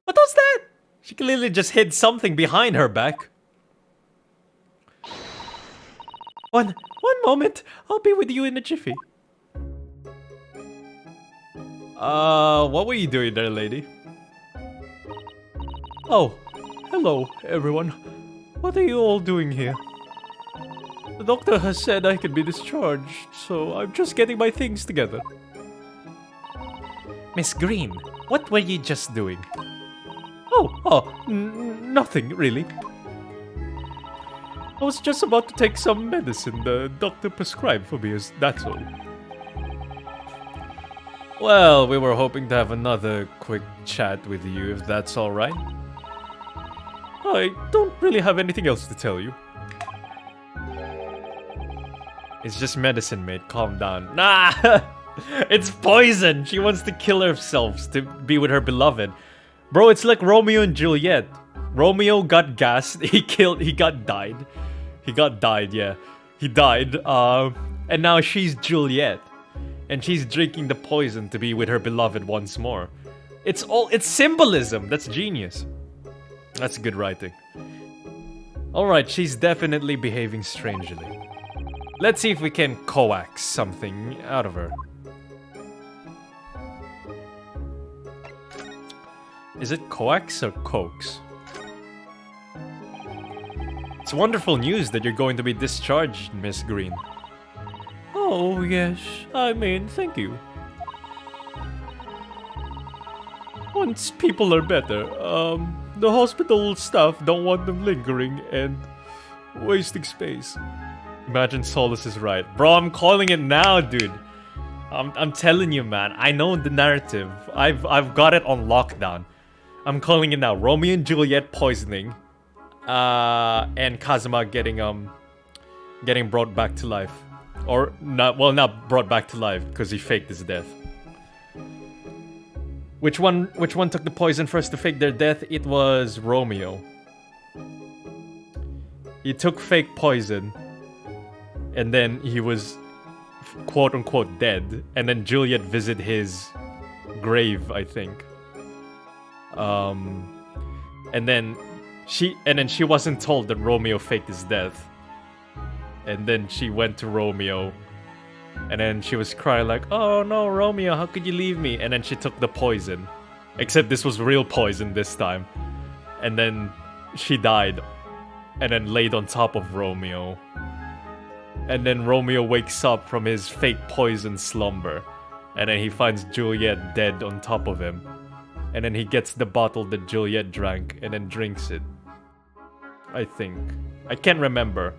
What was that? She clearly just hid something behind her back. One moment. I'll be with you in a jiffy. What were you doing there, lady? Oh, hello, everyone. What are you all doing here? The doctor has said I can be discharged, so I'm just getting my things together. Miss Green, what were you just doing? Nothing, really. I was just about to take some medicine the doctor prescribed for me, that's all. Well, we were hoping to have another quick chat with you, if that's alright. I don't really have anything else to tell you. It's just medicine, mate. Calm down. Nah! It's poison! She wants to kill herself to be with her beloved. Bro, it's like Romeo and Juliet. Romeo got gassed. He died. He died, yeah. He died. And now she's Juliet. And she's drinking the poison to be with her beloved once more. It's symbolism. That's genius. That's good writing. Alright, she's definitely behaving strangely. Let's see if we can coax something out of her. Is it coax or coax? It's wonderful news that you're going to be discharged, Miss Green. Oh, yes. I mean, thank you. Once people are better, the hospital staff don't want them lingering and wasting space. Imagine Solus is right. Bro, I'm calling it now, dude. I'm telling you, man. I know the narrative. I've got it on lockdown. I'm calling it now. Romeo and Juliet poisoning. And Chadzuma getting brought back to life. Or not brought back to life because he faked his death. Which one took the poison first to fake their death? It was Romeo. He took fake poison. And then he was quote unquote dead. And then Juliet visited his grave, I think. And then she wasn't told that Romeo faked his death. And then she went to Romeo. And then she was crying like, "Oh no, Romeo, how could you leave me?" And then she took the poison. Except this was real poison this time. And then she died. And then laid on top of Romeo. And then Romeo wakes up from his fake poison slumber. And then he finds Juliet dead on top of him. And then he gets the bottle that Juliet drank and then drinks it. I think. I can't remember.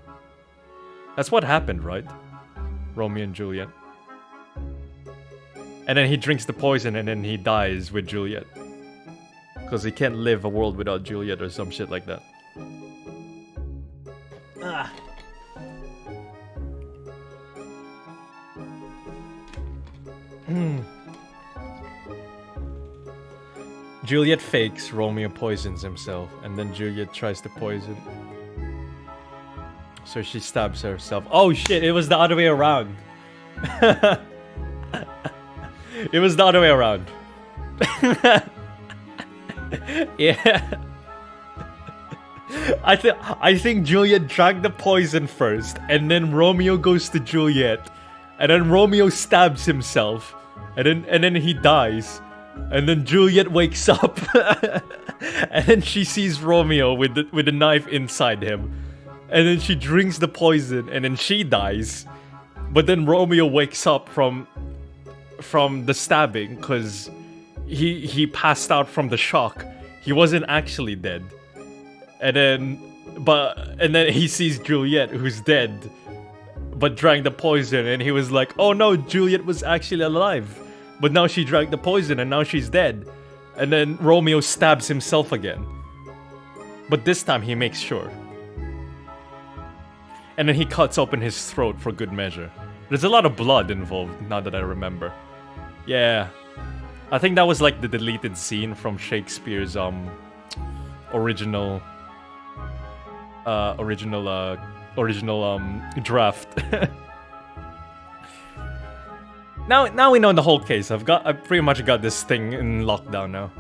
That's what happened, right? Romeo and Juliet. And then he drinks the poison and then he dies with Juliet. Because he can't live a world without Juliet or some shit like that. Ah. Juliet fakes, Romeo poisons himself, and then Juliet tries to poison. So she stabs herself. Oh shit, it was the other way around. It was the other way around. Yeah. I think Juliet drank the poison first, and then Romeo goes to Juliet, and then Romeo stabs himself, and then he dies. And then Juliet wakes up, and then she sees Romeo with the knife inside him, and then she drinks the poison, and then she dies. But then Romeo wakes up from the stabbing because he passed out from the shock. He wasn't actually dead, and then he sees Juliet who's dead, but drank the poison, and he was like, "Oh no, Juliet was actually alive." But now she drank the poison and now she's dead. And then Romeo stabs himself again. But this time he makes sure. And then he cuts open his throat for good measure. There's a lot of blood involved, now that I remember. Yeah. I think that was like the deleted scene from Shakespeare's original draft. Now we know the whole case. I've pretty much got this thing in lockdown now.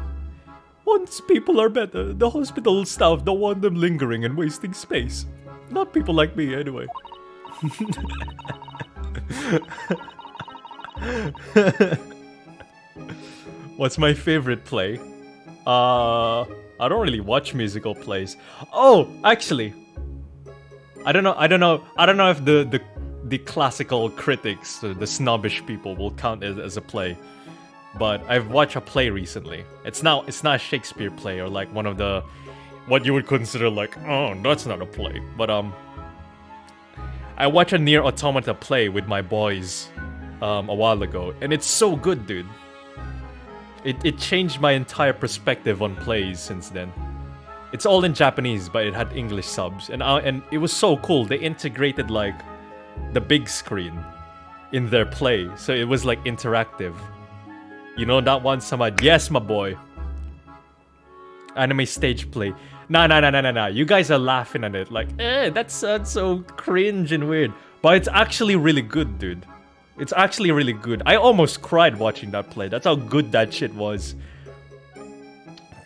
Once people are better, the hospital staff don't want them lingering and wasting space. Not people like me, anyway. What's my favorite play? I don't really watch musical plays. Oh, actually, I don't know if the classical critics, the snobbish people, will count it as a play. But I've watched a play recently. It's not a Shakespeare play or like one of the what you would consider like, oh, that's not a play. But I watched a Nier Automata play with my boys a while ago, and it's so good, dude. It changed my entire perspective on plays since then. It's all in Japanese, but it had English subs, and it was so cool. They integrated like the big screen in their play, so it was like interactive. You know that one, Samad? Yes, my boy. Anime stage play. Nah. You guys are laughing at it like, that's so cringe and weird. But it's actually really good, dude. It's actually really good. I almost cried watching that play. That's how good that shit was.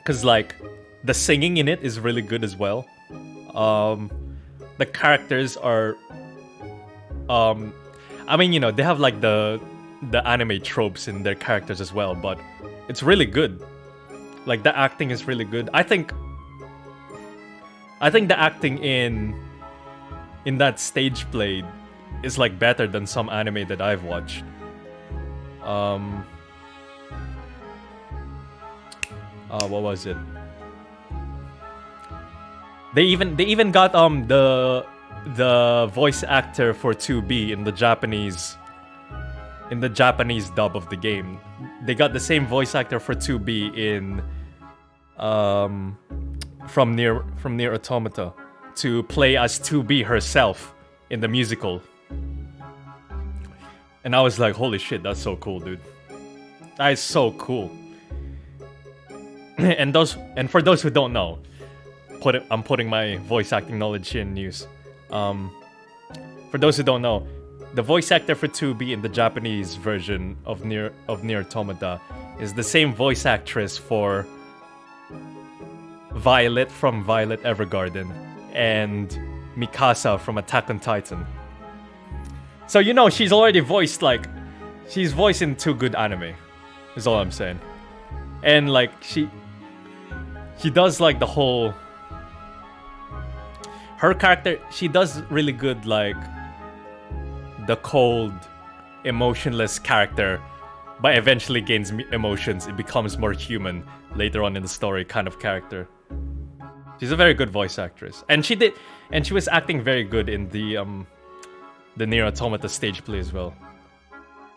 Cause like, the singing in it is really good as well. The characters are... I mean, you know, they have like the anime tropes in their characters as well, but it's really good. Like, the acting is really good. I think the acting in that stage play is like better than some anime that I've watched. What was it? They even got the voice actor for 2B in the Japanese dub of the game. They got the same voice actor for 2B in from Nier Automata to play as 2B herself in the musical. And I was like, holy shit, that's so cool, dude. That is so cool. And for those who don't know, I'm putting my voice acting knowledge here in news. For those who don't know, the voice actor for 2B in the Japanese version of Nier Automata is the same voice actress for Violet from Violet Evergarden and Mikasa from Attack on Titan. So you know she's already voiced she's voiced in 2 good anime. Is all I'm saying. And like she does like the whole her character, she does really good like the cold, emotionless character, but eventually gains emotions. It becomes more human later on in the story kind of character. She's a very good voice actress, and she was acting very good in the Nier Automata stage play as well.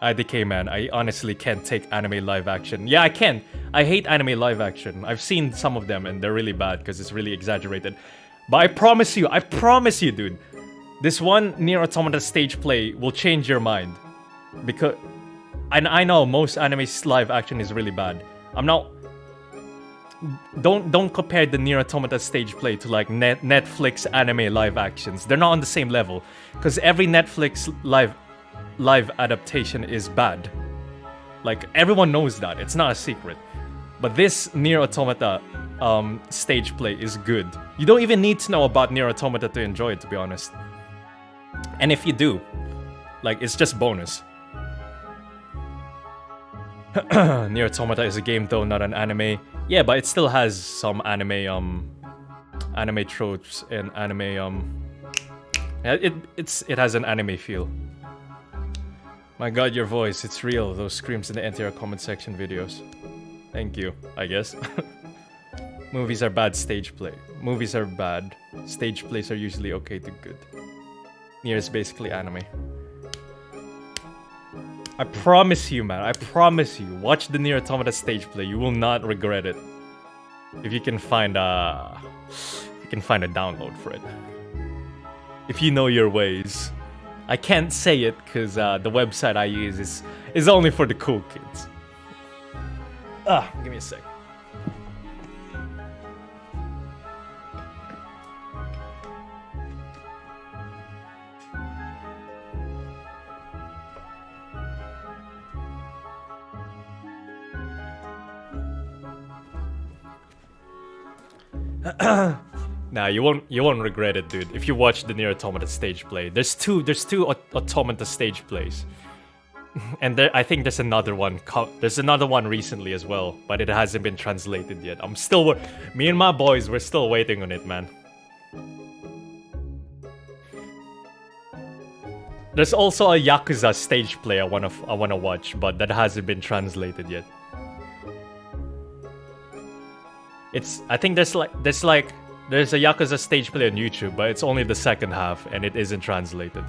IDK man, I honestly can't take anime live action. Yeah, I can. I hate anime live action. I've seen some of them and they're really bad because it's really exaggerated. But I promise you, dude, this one Nier Automata stage play will change your mind. Because, and I know most anime live action is really bad. I'm not... Don't compare the Nier Automata stage play to like Netflix anime live actions. They're not on the same level. Because every Netflix live adaptation is bad. Like, everyone knows that. It's not a secret. But this Nier Automata stage play is good. You don't even need to know about Nier Automata to enjoy it, to be honest. And if you do, like, it's just bonus. Nier Automata is a game though, not an anime. Yeah, but it still has some anime tropes and anime it has an anime feel. My god, your voice, it's real. Those screams in the entire comment section videos. Thank you, I guess. Movies are bad stage play. Movies are bad. Stage plays are usually okay to good. Nier is basically anime. I promise you, man. I promise you. Watch the Nier Automata stage play. You will not regret it. If you can find a download for it. If you know your ways. I can't say it because the website I use is only for the cool kids. Give me a sec. Nah, you won't regret it, dude. If you watch the Nier Automata stage play, there's two Automata stage plays. And I think there's another one. There's another one recently as well, but it hasn't been translated yet. Me and my boys, we're still waiting on it, man. There's also a Yakuza stage play I wanna watch, but that hasn't been translated yet. I think there's a Yakuza stage play on YouTube, but it's only the second half and it isn't translated.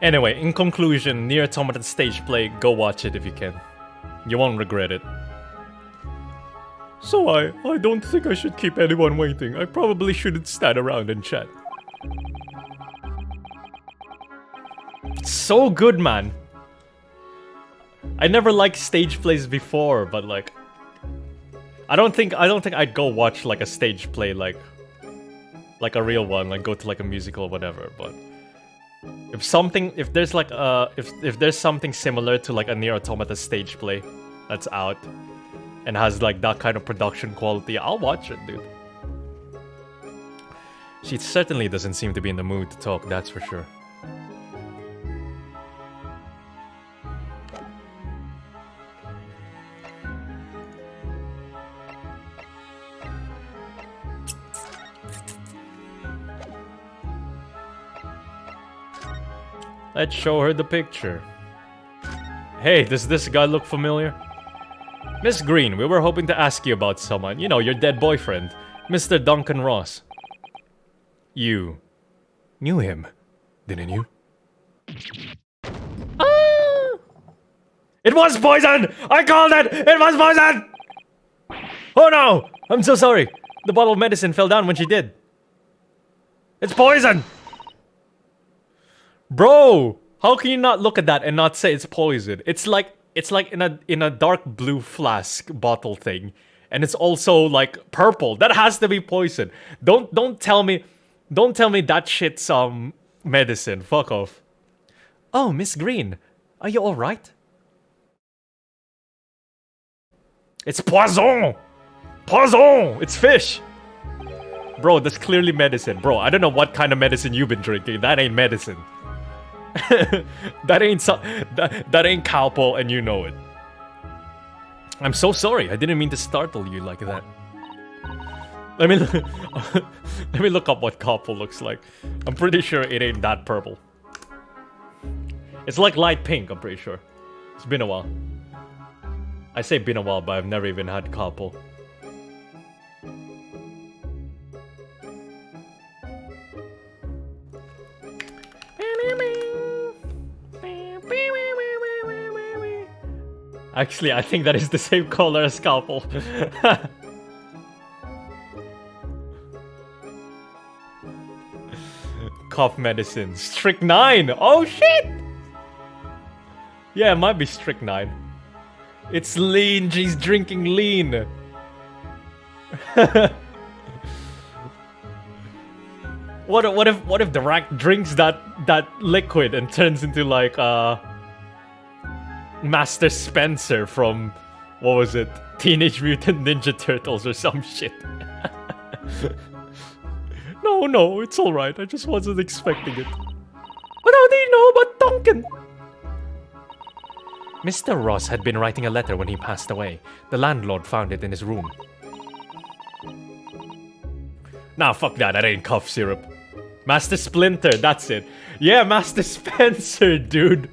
Anyway, in conclusion, Nier Automata stage play, go watch it if you can. You won't regret it. So I don't think I should keep anyone waiting. I probably shouldn't stand around and chat. It's so good, man. I never liked stage plays before, but like I don't think I'd go watch like a stage play like a real one, like go to like a musical or whatever, but if there's something similar to like a Nier Automata stage play that's out and has like that kind of production quality, I'll watch it, dude. She certainly doesn't seem to be in the mood to talk, that's for sure. Let's show her the picture. Hey, does this guy look familiar? Miss Green, we were hoping to ask you about someone. You know, your dead boyfriend, Mr. Duncan Ross. You knew him, didn't you? Ah! It was poison! I called it! It was poison! Oh no! I'm so sorry. The bottle of medicine fell down when she did. It's poison! Bro, how can you not look at that and not say it's poison? It's like in a dark blue flask bottle thing, and it's also like purple. That has to be poison. Don't tell me that shit's medicine. Fuck off. Oh, Miss Green, are you all right? It's poison. Poison. It's fish. Bro, that's clearly medicine. Bro, I don't know what kind of medicine you've been drinking. That ain't medicine. that ain't cowpole, and you know it. I'm so sorry. I didn't mean to startle you like that. Let me look up what cowpole looks like. I'm pretty sure it ain't that purple. It's like light pink, I'm pretty sure. It's been a while. I say been a while, but I've never even had cowpole. Actually, I think that is the same color as scalpel. Cough medicine. Strychnine! Oh shit! Yeah, it might be strychnine. It's lean, she's drinking lean. What if the rat drinks that liquid and turns into like Master Spencer from, what was it? Teenage Mutant Ninja Turtles or some shit. No, it's alright. I just wasn't expecting it. What do they know about Duncan? Mr. Ross had been writing a letter when he passed away. The landlord found it in his room. Nah, fuck that. That ain't cough syrup. Master Splinter, that's it. Yeah, Master Spencer, dude.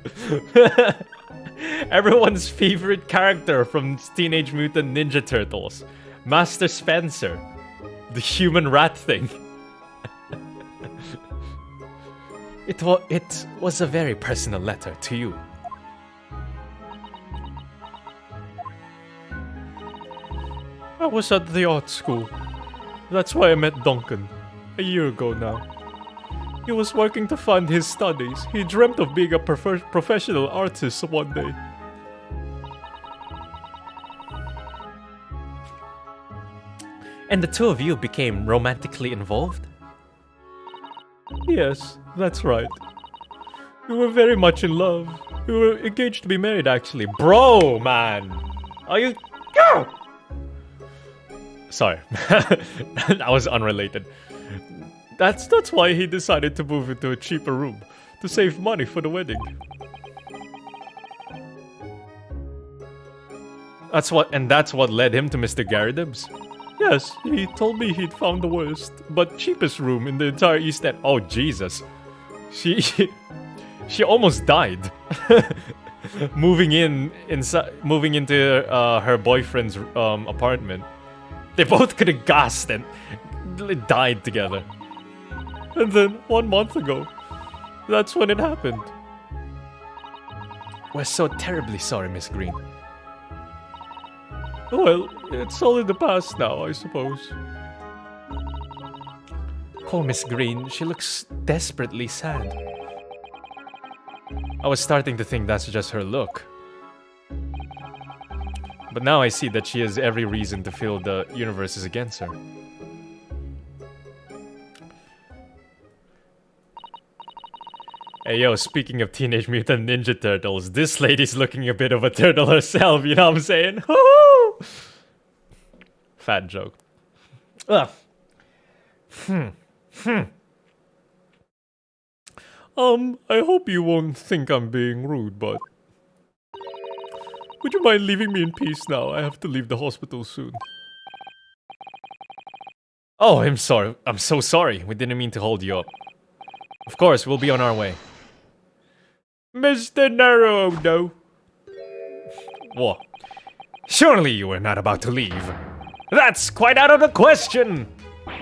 Everyone's favorite character from Teenage Mutant Ninja Turtles. Master Spencer. The human rat thing. It was a very personal letter to you. I was at the art school. That's why I met Duncan. A year ago now. He was working to fund his studies. He dreamt of being a professional artist one day. And the two of you became romantically involved? Yes, that's right. We were very much in love. We were engaged to be married, actually. Bro, man! Are you Sorry. That was unrelated. That's why he decided to move into a cheaper room. To save money for the wedding. That's what led him to Mr. Garridibs. Yes, he told me he'd found the worst, but cheapest room in the entire East End. Oh, Jesus. She almost died. moving into her boyfriend's apartment. They both could have gasped and died together. And then 1 month ago, that's when it happened. We're so terribly sorry, Miss Green. Well, it's all in the past now, I suppose. Poor Miss Green, she looks desperately sad. I was starting to think that's just her look. But now I see that she has every reason to feel the universe is against her. Hey yo, speaking of Teenage Mutant Ninja Turtles, this lady's looking a bit of a turtle herself, you know what I'm saying? Woo! Fat joke. Ugh. I hope you won't think I'm being rude, but... would you mind leaving me in peace now? I have to leave the hospital soon. Oh, I'm sorry. I'm so sorry. We didn't mean to hold you up. Of course, we'll be on our way. Mr. Naruto. What? Surely you were not about to leave. That's quite out of the question.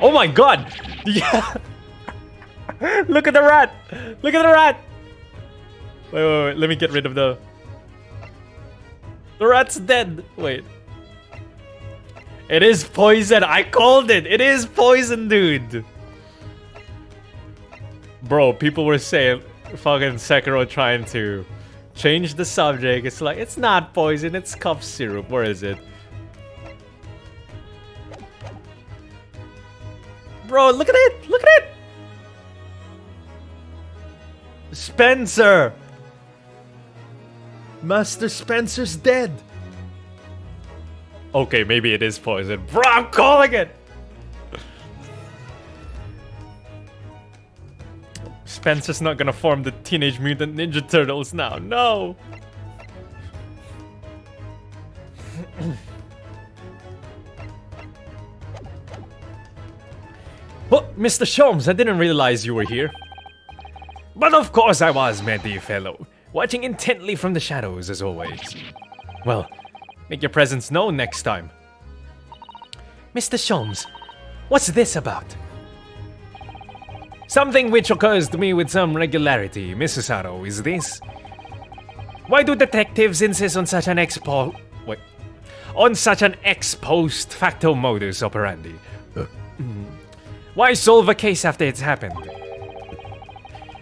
Oh my god. Yeah. Look at the rat. Look at the rat. Wait. Let me get rid of the... The rat's dead. Wait. It is poison. I called it. It is poison, dude. Bro, people were saying fucking Sekiro trying to change the subject. It's like, it's not poison, it's cough syrup. Where is it? Bro, look at it! Look at it! Spencer! Master Spencer's dead. Okay, maybe it is poison. Bro, I'm calling it! Spencer's not gonna form the Teenage Mutant Ninja Turtles now. No! Well, Mr. Sholmes, I didn't realize you were here. But of course I was, my dear fellow. Watching intently from the shadows, as always. Well, make your presence known next time. Mr. Sholmes, what's this about? Something which occurs to me with some regularity, Mrs. Harrow, is this. Why do detectives insist on such an ex post facto modus operandi? Why solve a case after it's happened?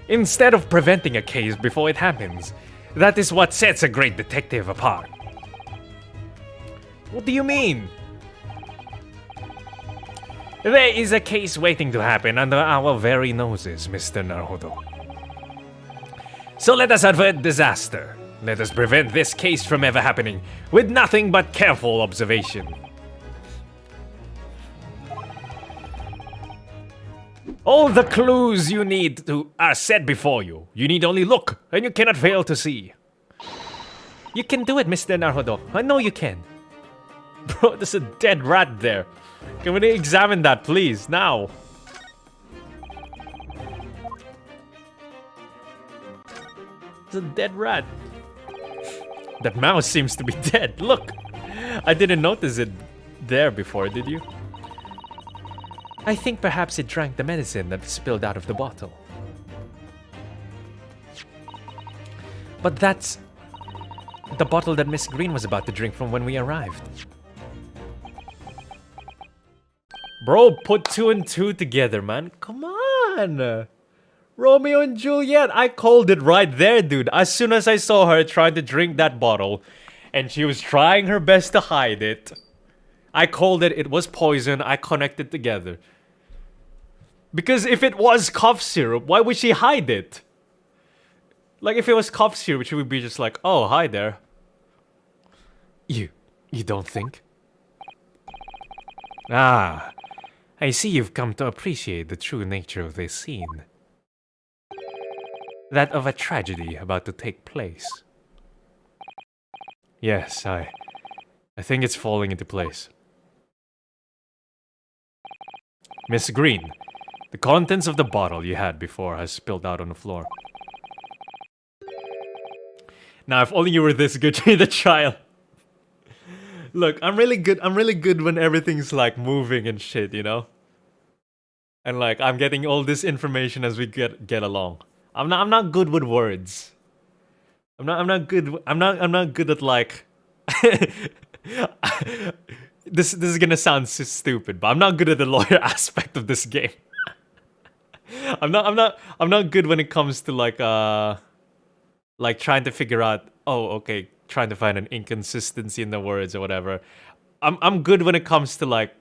Instead of preventing a case before it happens. That is what sets a great detective apart. What do you mean? There is a case waiting to happen under our very noses, Mr. Naruto. So let us avert disaster. Let us prevent this case from ever happening with nothing but careful observation. All the clues you need are set before you. You need only look, and you cannot fail to see. You can do it, Mr. Naruto. I know you can. Bro, there's a dead rat there. Can we examine that, please? Now. It's a dead rat. That mouse seems to be dead. Look. I didn't notice it there before, did you? I think perhaps it drank the medicine that spilled out of the bottle. But that's the bottle that Miss Green was about to drink from when we arrived. Bro, put 2 and 2 together, man. Come on. Romeo and Juliet. I called it right there, dude. As soon as I saw her trying to drink that bottle, and she was trying her best to hide it, I called it. It was poison. I connected together. Because if it was cough syrup, why would she hide it? Like, if it was cough syrup, she would be just like, oh, hi there. You don't think? Ah, I see you've come to appreciate the true nature of this scene. That of a tragedy about to take place. Yes, I think it's falling into place. Miss Green, the contents of the bottle you had before has spilled out on the floor. Now, if only you were this good during the trial. Look, I'm really good when everything's like moving and shit, you know? And like I'm getting all this information as we get along. I'm not good with words. I'm not good at like this is gonna sound so stupid, but I'm not good at the lawyer aspect of this game. I'm not good when it comes to like trying to figure out, oh, okay, trying to find an inconsistency in the words or whatever. I'm good when it comes to like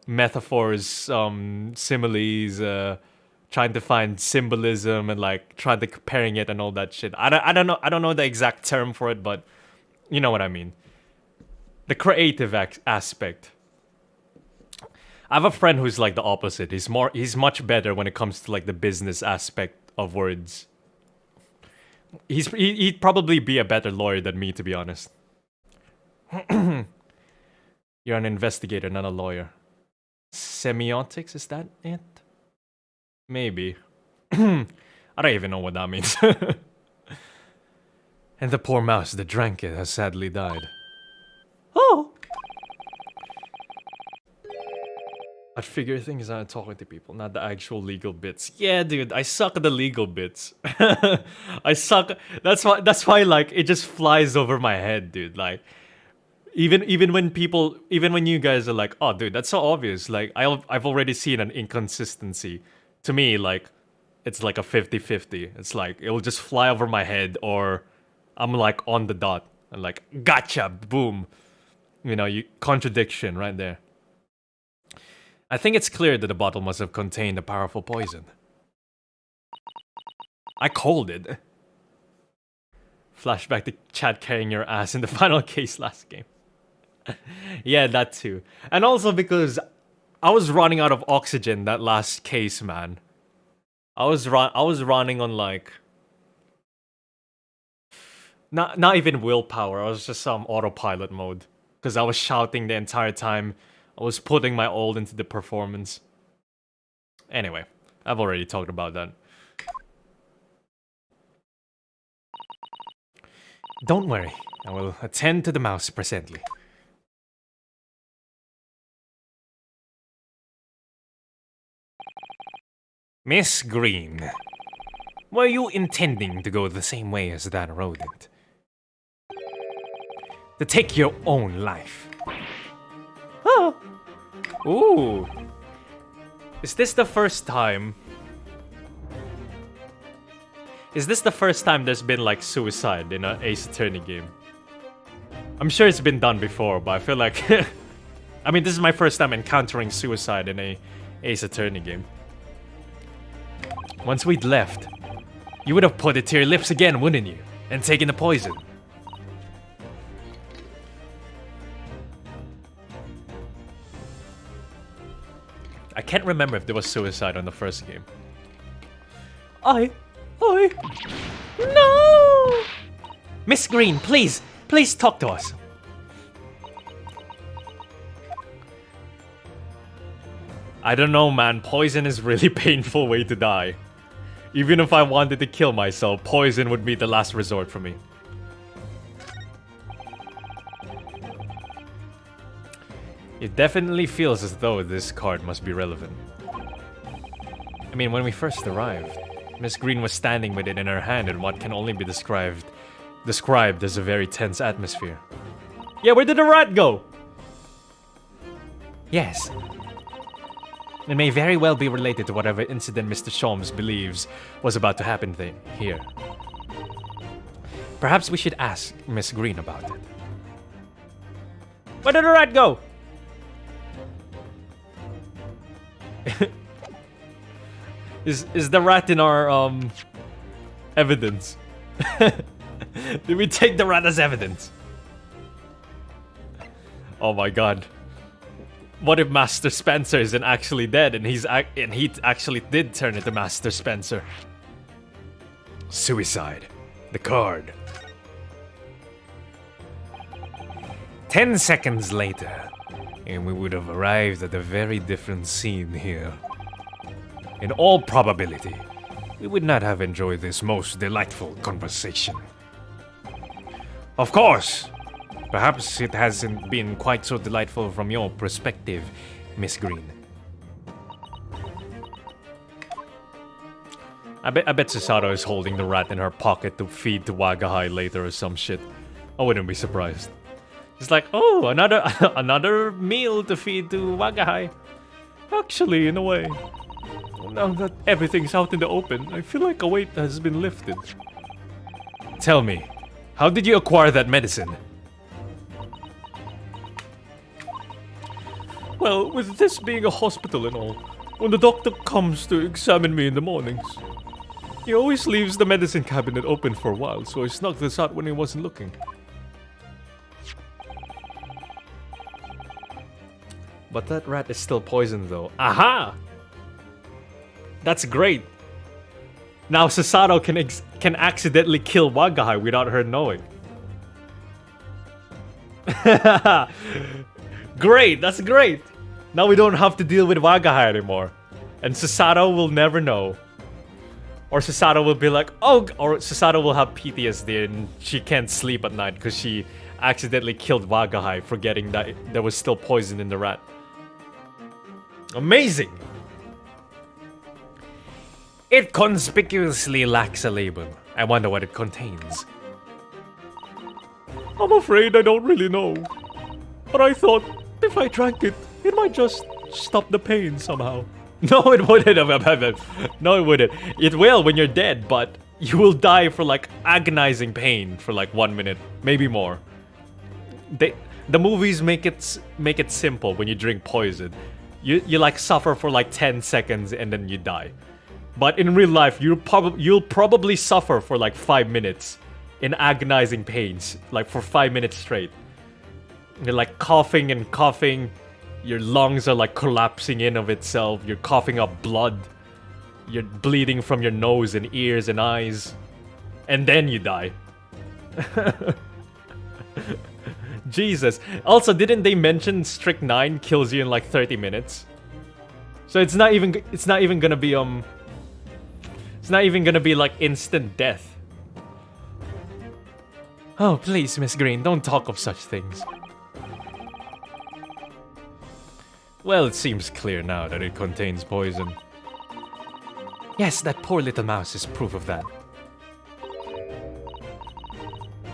metaphors, similes, trying to find symbolism and like trying to comparing it and all that shit. I don't know the exact term for it, but you know what I mean. The creative aspect. I have a friend who's like the opposite. He's much better when it comes to like the business aspect of words. He'd probably be a better lawyer than me, to be honest. You're an investigator, not a lawyer. Semiotics, is that it? Maybe. I don't even know what that means. And the poor mouse that drank it has sadly died. Oh! I'd figure things out talking to people, not the actual legal bits. Yeah, dude, I suck at the legal bits. I suck. That's why like it just flies over my head, dude. Like even when you guys are like, "Oh, dude, that's so obvious." Like I've already seen an inconsistency. To me, like it's like a 50-50. It's like it'll just fly over my head, or I'm like on the dot and like, "Gotcha, boom." You know, contradiction right there. I think it's clear that the bottle must have contained a powerful poison. I called it. Flashback to Chad carrying your ass in the final case last game. Yeah, that too. And also because I was running out of oxygen that last case, man. I was running on like not even willpower. I was just some autopilot mode because I was shouting the entire time. I was putting my all into the performance. Anyway, I've already talked about that. Don't worry, I will attend to the mouse presently. Miss Green, were you intending to go the same way as that rodent? To take your own life? Oh. Ooh. Is this the first time? Is this the first time there's been like suicide in an Ace Attorney game? I'm sure it's been done before, but I feel like I mean, this is my first time encountering suicide in a Ace Attorney game. Once we'd left, you would have put it to your lips again, wouldn't you? And taken the poison. I can't remember if there was suicide on the first game. No! Miss Green, please talk to us. I don't know, man. Poison is really painful way to die. Even if I wanted to kill myself, poison would be the last resort for me. It definitely feels as though this card must be relevant. I mean, when we first arrived, Miss Green was standing with it in her hand in what can only be described as a very tense atmosphere. Yeah, where did the rat go? Yes. It may very well be related to whatever incident Mr. Sholmes believes was about to happen here. Perhaps we should ask Miss Green about it. Where did the rat go? Is the rat in our evidence? Did we take the rat as evidence? Oh my god. what if Master Spencer isn't actually dead and he actually did turn into Master Spencer? Suicide. The card. 10 seconds later, and we would have arrived at a very different scene here. In all probability, we would not have enjoyed this most delightful conversation. Of course, perhaps it hasn't been quite so delightful from your perspective, Miss Green. I bet Susato is holding the rat in her pocket to feed to Wagahai later or some shit. I wouldn't be surprised. It's like, oh, another meal to feed to Wagahai. Actually, in a way, now that everything's out in the open, I feel like a weight has been lifted. Tell me, how did you acquire that medicine? Well, with this being a hospital and all, when the doctor comes to examine me in the mornings, he always leaves the medicine cabinet open for a while, so I snuck this out when he wasn't looking. But that rat is still poisoned though. Aha! That's great. Now Susato can accidentally kill Wagahai without her knowing. Great, that's great. Now we don't have to deal with Wagahai anymore. And Susato will never know. Or Susato will be like, oh, or Susato will have PTSD and she can't sleep at night because she accidentally killed Wagahai, forgetting that there was still poison in the rat. Amazing! It conspicuously lacks a label. I wonder what it contains. I'm afraid I don't really know. But I thought, if I drank it, it might just stop the pain somehow. No, it wouldn't. No, it wouldn't. It will when you're dead, but you will die for like agonizing pain for like 1 minute, maybe more. The movies make it simple when you drink poison. You like suffer for like 10 seconds and then you die. But in real life, you'll probably suffer for like 5 minutes in agonizing pains, like for 5 minutes straight. You're like coughing and coughing. Your lungs are like collapsing in of itself. You're coughing up blood. You're bleeding from your nose and ears and eyes. And then you die. Jesus. Also, didn't they mention Strychnine kills you in like 30 minutes? So it's not even gonna be it's not even gonna be like instant death. Oh, please, Miss Green, don't talk of such things. Well, it seems clear now that it contains poison. Yes, that poor little mouse is proof of that.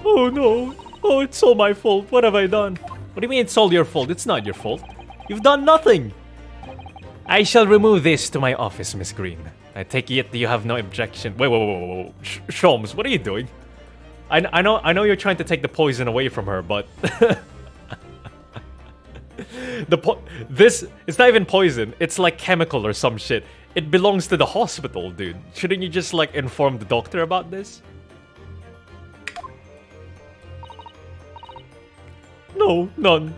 Oh no! Oh, it's all my fault. What have I done? What do you mean it's all your fault? It's not your fault. You've done nothing! I shall remove this to my office, Miss Green. I take it you have no objection. Wait. Sholmes, what are you doing? I know you're trying to take the poison away from her, but... it's not even poison. It's like chemical or some shit. It belongs to the hospital, dude. Shouldn't you just like inform the doctor about this? No, none.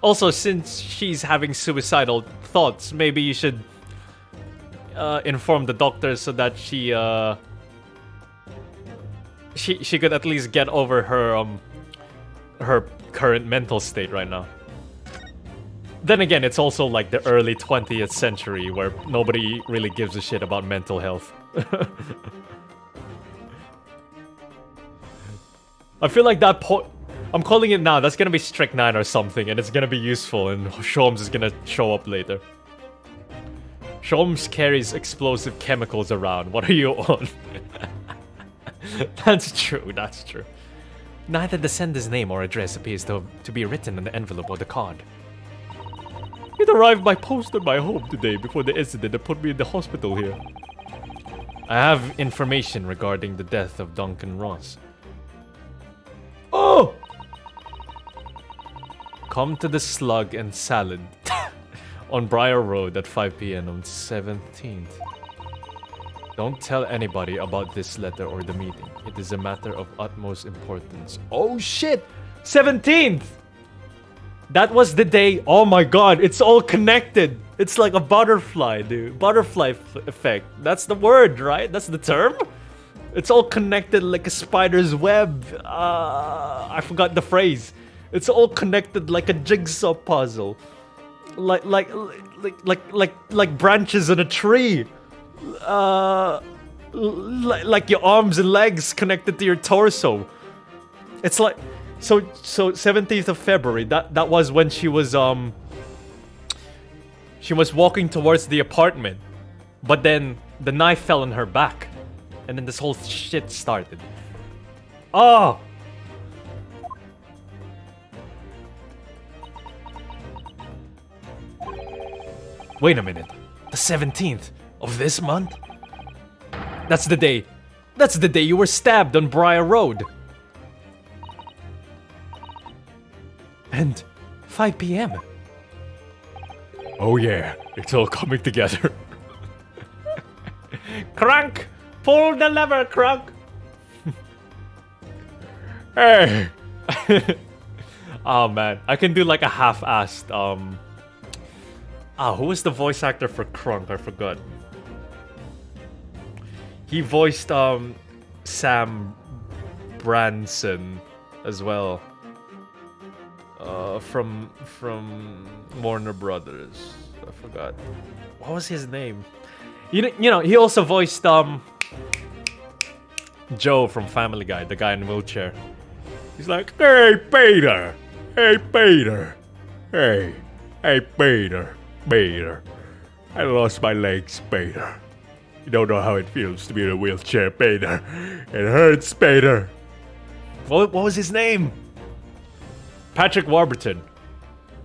Also, since she's having suicidal thoughts, maybe you should inform the doctor so that she could at least get over her current mental state right now. Then again, it's also like the early 20th century where nobody really gives a shit about mental health. I feel like that I'm calling it now. That's gonna be Strychnine or something, and it's gonna be useful, and Sholmes is gonna show up later. Sholmes carries explosive chemicals around. What are you on? That's true, that's true. Neither the sender's name or address appears to be written on the envelope or the card. It arrived by post at my home today before the incident that put me in the hospital here. I have information regarding the death of Duncan Ross. Oh! Come to the Slug and Salad on Briar Road at 5 p.m. on 17th. Don't tell anybody about this letter or the meeting. It is a matter of utmost importance. Oh shit! 17th! That was the day. Oh my god, it's all connected. It's like a butterfly, dude. Butterfly effect. That's the word, right? That's the term? It's all connected like a spider's web. I forgot the phrase. It's all connected like a jigsaw puzzle. Like branches on a tree. Like your arms and legs connected to your torso. It's like so 17th of February. That was when she was walking towards the apartment, but then the knife fell on her back, and then this whole shit started. Oh. Wait a minute. The 17th of this month? That's the day. That's the day you were stabbed on Briar Road. And 5 p.m. Oh yeah, it's all coming together. Crunk! Pull the lever, Crunk! Hey! Oh man, I can do like a half-assed, who was the voice actor for Crunk? I forgot. He voiced, Sam Branson as well. From Warner Brothers. I forgot. What was his name? You know, he also voiced Joe from Family Guy, the guy in the wheelchair. He's like, Hey Peter! Hey Peter! Hey Peter! Peter! I lost my legs, Peter. You don't know how it feels to be in a wheelchair, Peter. It hurts, Peter. what was his name? Patrick Warburton.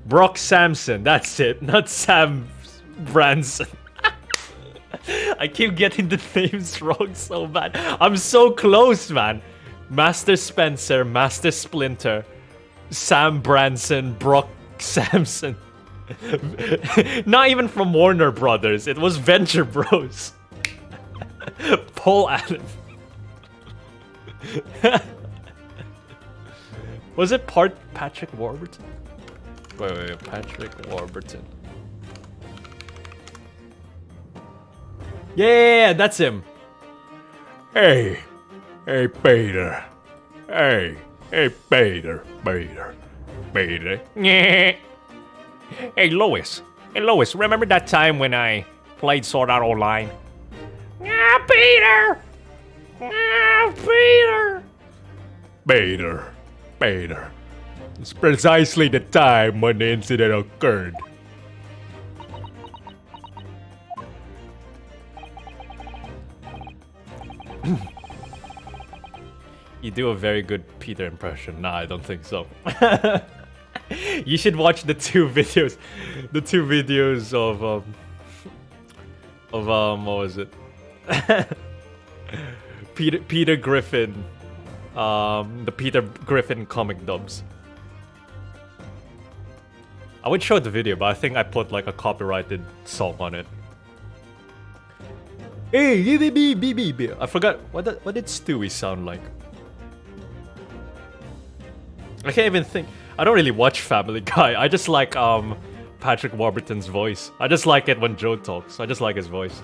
Brock Samson, that's it, not Sam Branson. I keep getting the names wrong so bad. I'm so close, man. Master Spencer, Master Splinter, Sam Branson, Brock Samson. Not even from Warner Brothers, it was Venture Bros. Paul Allen. Was it part Patrick Warburton? Wait, Patrick Warburton. Yeah, that's him. Hey Peter. Hey Peter. Peter. Hey, Lois. Remember that time when I played Sword Art Online? Peter! Peter. It's precisely the time when the incident occurred. You do a very good Peter impression. Nah, I don't think so. You should watch the two videos. The two videos of what was it? Peter Griffin. The Peter Griffin comic dubs. I would show the video, but I think I put like a copyrighted song on it. Hey, I forgot what did Stewie sound like. I can't even think. I don't really watch Family Guy. I just like Patrick Warburton's voice. I just like it when Joe talks. I just like his voice.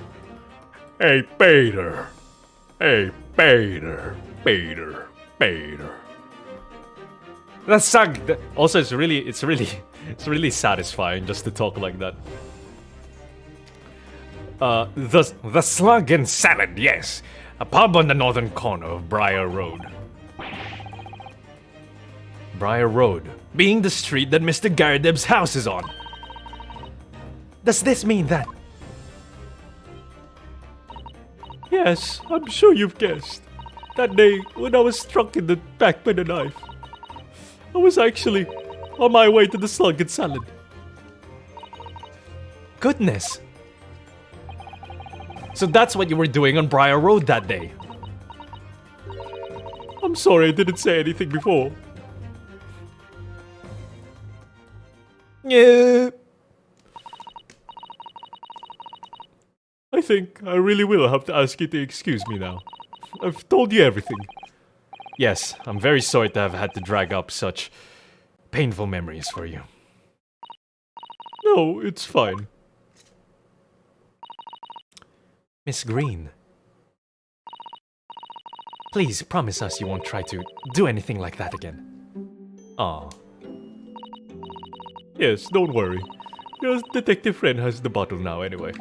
Hey Peter. Peter. That song. Also, it's really satisfying just to talk like that. The Slug and Salad, yes. A pub on the northern corner of Briar Road. Briar Road, being the street that Mr. Garadeb's house is on. Does this mean that? Yes, I'm sure you've guessed. That day, when I was struck in the back by the knife, I was actually on my way to the Slug and Salad. Goodness. So that's what you were doing on Briar Road that day. I'm sorry I didn't say anything before. Yeah. I think I really will have to ask you to excuse me now. I've told you everything. Yes, I'm very sorry to have had to drag up such painful memories for you. No, it's fine. Miss Green. Please promise us you won't try to do anything like that again. Aw. Yes, don't worry. Your detective friend has the bottle now anyway.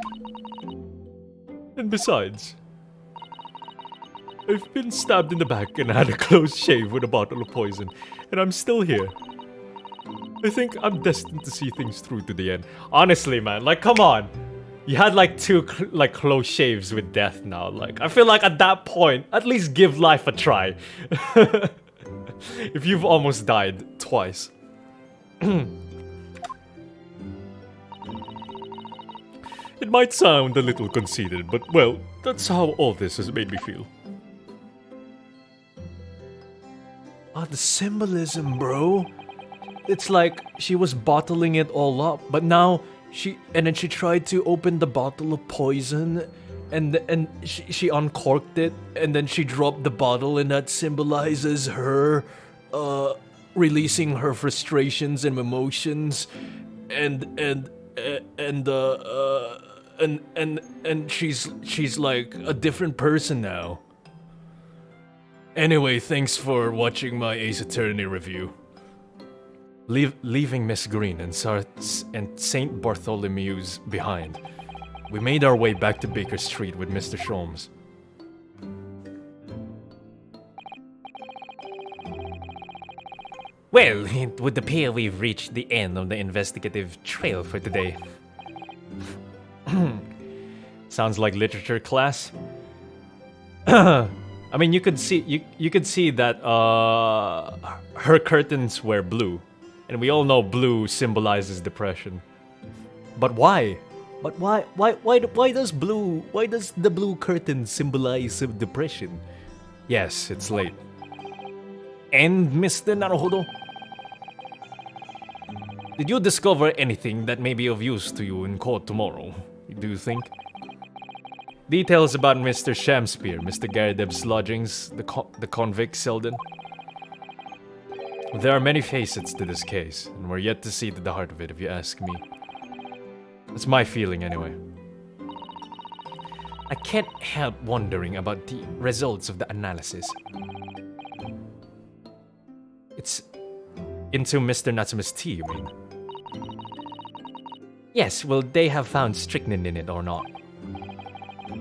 And besides, I've been stabbed in the back and had a close shave with a bottle of poison, and I'm still here. I think I'm destined to see things through to the end. Honestly, man, like, come on. You had like two close shaves with death now. Like, I feel like at that point, at least give life a try. If you've almost died twice. It might sound a little conceited, but well, that's how all this has made me feel. Oh, the symbolism, bro. It's like she was bottling it all up, but now she tried to open the bottle of poison, and she uncorked it, and then she dropped the bottle, and that symbolizes her releasing her frustrations and emotions, and she's like a different person now. Anyway, thanks for watching my Ace Attorney review. Leaving Miss Green and St. Bartholomew's behind, we made our way back to Baker Street with Mr. Sholmes. Well, it would appear we've reached the end of the investigative trail for today. Sounds like literature class. I mean, you could see that her curtains were blue, and we all know blue symbolizes depression. But why? But why does the blue curtain symbolize depression? Yes, it's late. And Mr. Naruhodo, did you discover anything that may be of use to you in court tomorrow? Do you think? Details about Mr. Shamspear, Mr. Garadeb's lodgings, the convict Selden. There are many facets to this case, and we're yet to see to the heart of it, if you ask me. That's my feeling, anyway. I can't help wondering about the results of the analysis. It's into Mr. Natsuma's tea, you mean? Yes, will they have found strychnine in it or not?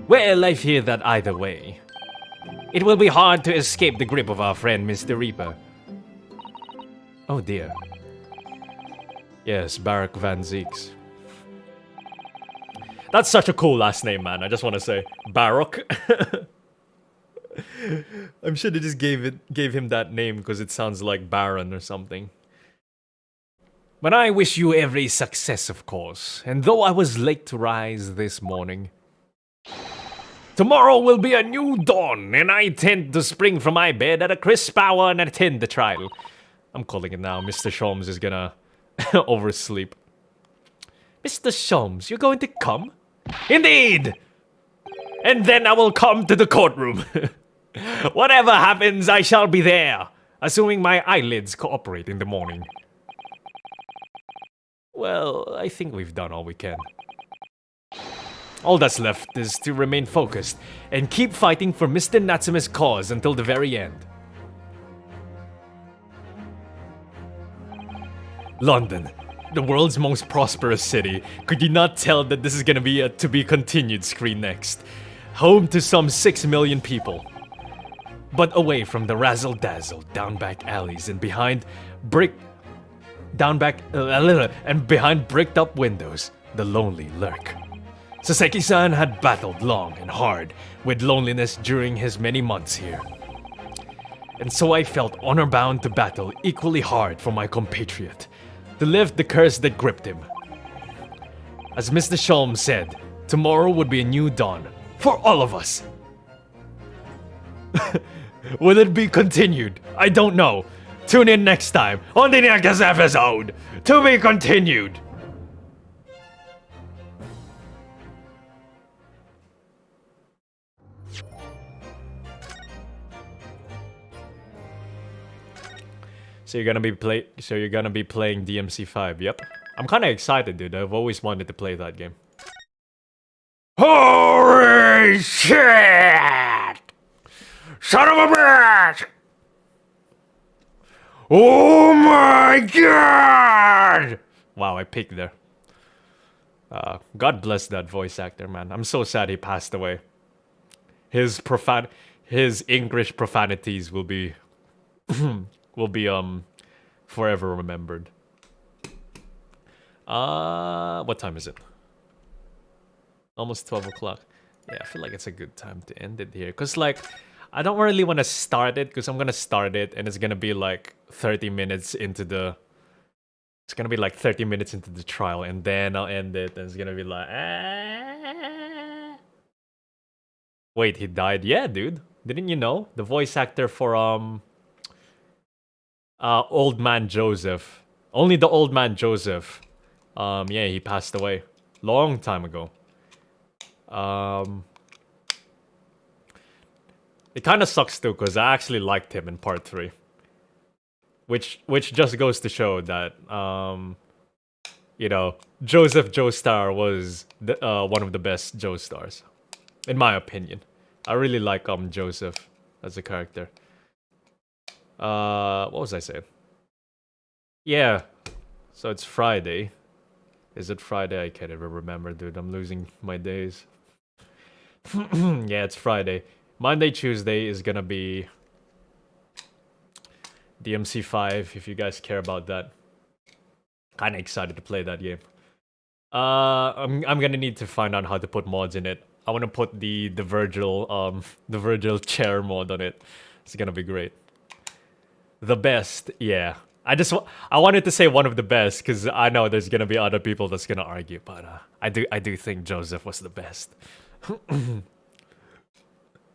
Well, I fear that either way. It will be hard to escape the grip of our friend Mr. Reaper. Oh dear. Yes, Barak Van Zeeks. That's such a cool last name, man. I just want to say. Barak. I'm sure they just gave him that name because it sounds like Baron or something. But I wish you every success, of course. And though I was late to rise this morning, tomorrow will be a new dawn, and I intend to spring from my bed at a crisp hour and attend the trial. I'm calling it now. Mr. Sholmes is gonna oversleep. Mr. Sholmes, you're going to come? Indeed! And then I will come to the courtroom. Whatever happens, I shall be there, assuming my eyelids cooperate in the morning. Well, I think we've done all we can. All that's left is to remain focused and keep fighting for Mr. Natsume's cause until the very end. London, the world's most prosperous city. Could you not tell that this is gonna be a to be continued screen next? Home to some 6 million people. But away from the razzle-dazzle, down-back alleys and behind bricked up windows, the lonely lurk. Saseki-san had battled long and hard with loneliness during his many months here. And so I felt honor-bound to battle equally hard for my compatriot, to lift the curse that gripped him. As Mr. Sholmes said, tomorrow would be a new dawn for all of us. Will it be continued? I don't know. Tune in next time on the next episode. To be continued. So you're gonna be playing DMC5, yep. I'm kind of excited, dude. I've always wanted to play that game. Holy shit! Son of a bitch! Oh my god! Wow, I peaked there. God bless that voice actor, man. I'm so sad he passed away. His English profanities will be forever remembered. What time is it? Almost 12 o'clock. Yeah, I feel like it's a good time to end it here. Because, like, I don't really want to start it. Because I'm going to start it and it's going to be like 30 minutes into the... It's going to be like 30 minutes into the trial. And then I'll end it. And it's going to be like... Wait, he died? Yeah, dude. Didn't you know? The voice actor for, Old Man Joseph. Only the Old Man Joseph. Yeah, he passed away. Long time ago. It kind of sucks too, because I actually liked him in part 3. Which just goes to show that, you know, Joseph Joestar was one of the best Joestars. In my opinion. I really like Joseph as a character. What was I saying? Yeah. So it's Friday. Is it Friday? I can't even remember, dude. I'm losing my days. Yeah, it's Friday. Monday, Tuesday is gonna be DMC5, if you guys care about that. Kinda excited to play that game. I'm gonna need to find out how to put mods in it. I wanna put the Virgil chair mod on it. It's gonna be great. The best, yeah. I wanted to say one of the best because I know there's gonna be other people that's gonna argue, but I do think Joseph was the best.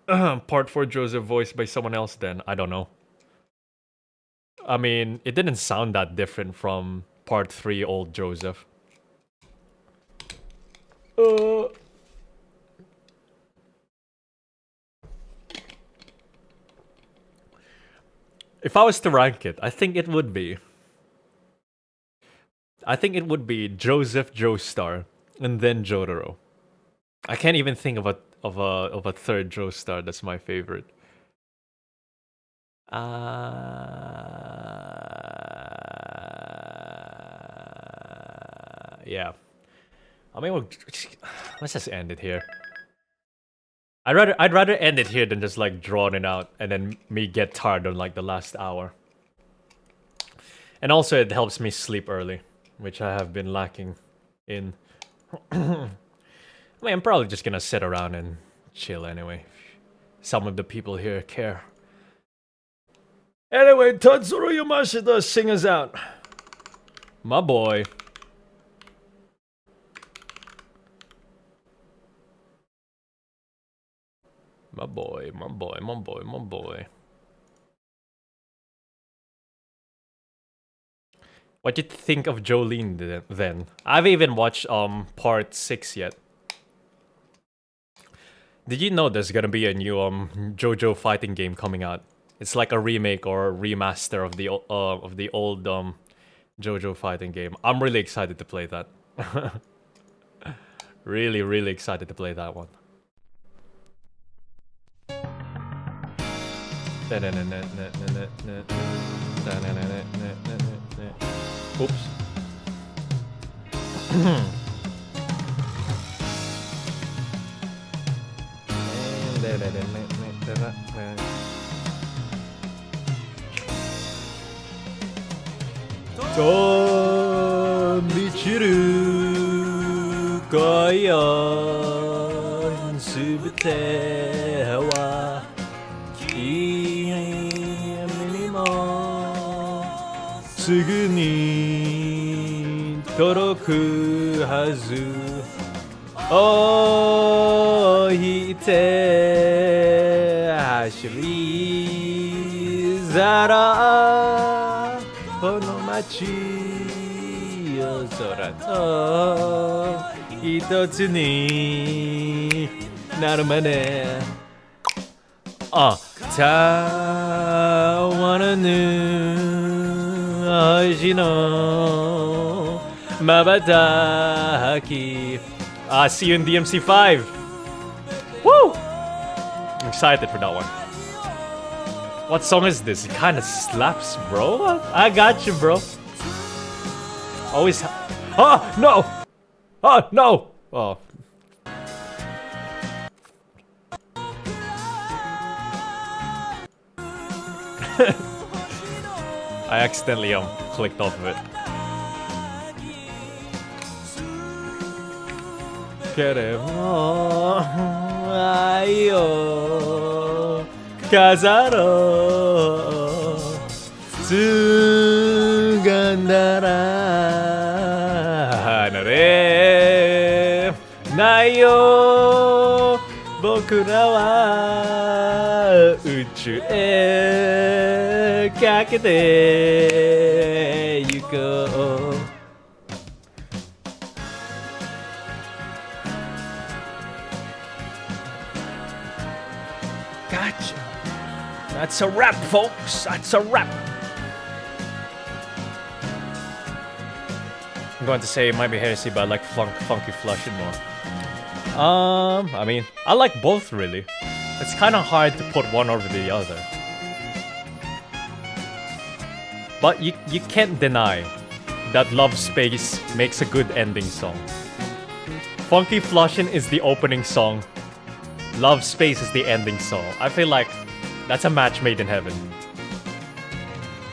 Part 4 Joseph voiced by someone else then, I don't know. I mean, it didn't sound that different from part 3 old Joseph. If I was to rank it, I think it would be Joseph Joestar and then Jotaro. I can't even think of a third Joestar that's my favorite. Yeah. I mean, let's just end it here. I'd rather end it here than just like drawing it out and then me get tired on like the last hour. And also it helps me sleep early, which I have been lacking in. I mean, I'm probably just gonna sit around and chill anyway. Some of the people here care. Anyway, Tatsuro Yamashita, sing us out. My boy. My boy. What do you think of Jolene then? I've even watched part 6 yet. Did you know there's gonna be a new JoJo fighting game coming out? It's like a remake or a remaster of the old JoJo fighting game. I'm really excited to play that. Really excited to play that one. Oops. 미치루 거연 수부테와 이미모 수근이 도로쿠 하즈 오히테 하시리 자라 포노마치 요소라토 이토츠니 나름만에 타와나는 아시노 Mabadaki. See you in DMC5. Woo! I'm excited for that one. What song is this? It kind of slaps, bro. I got you, bro. Always. Oh no! Oh no! Oh. I accidentally clicked off of it. Queremos ayo Kazaro Tsugandara Hanare Nayo Bokura wa Uchu e Kakete Yuko. Gotcha. That's a wrap, folks. That's a wrap. I'm going to say it might be heresy, but I like Funky Flushing more. I mean, I like both really. It's kind of hard to put one over the other. But you can't deny that Love Space makes a good ending song. Funky Flushing is the opening song. Love Space is the ending song. I feel like that's a match made in heaven.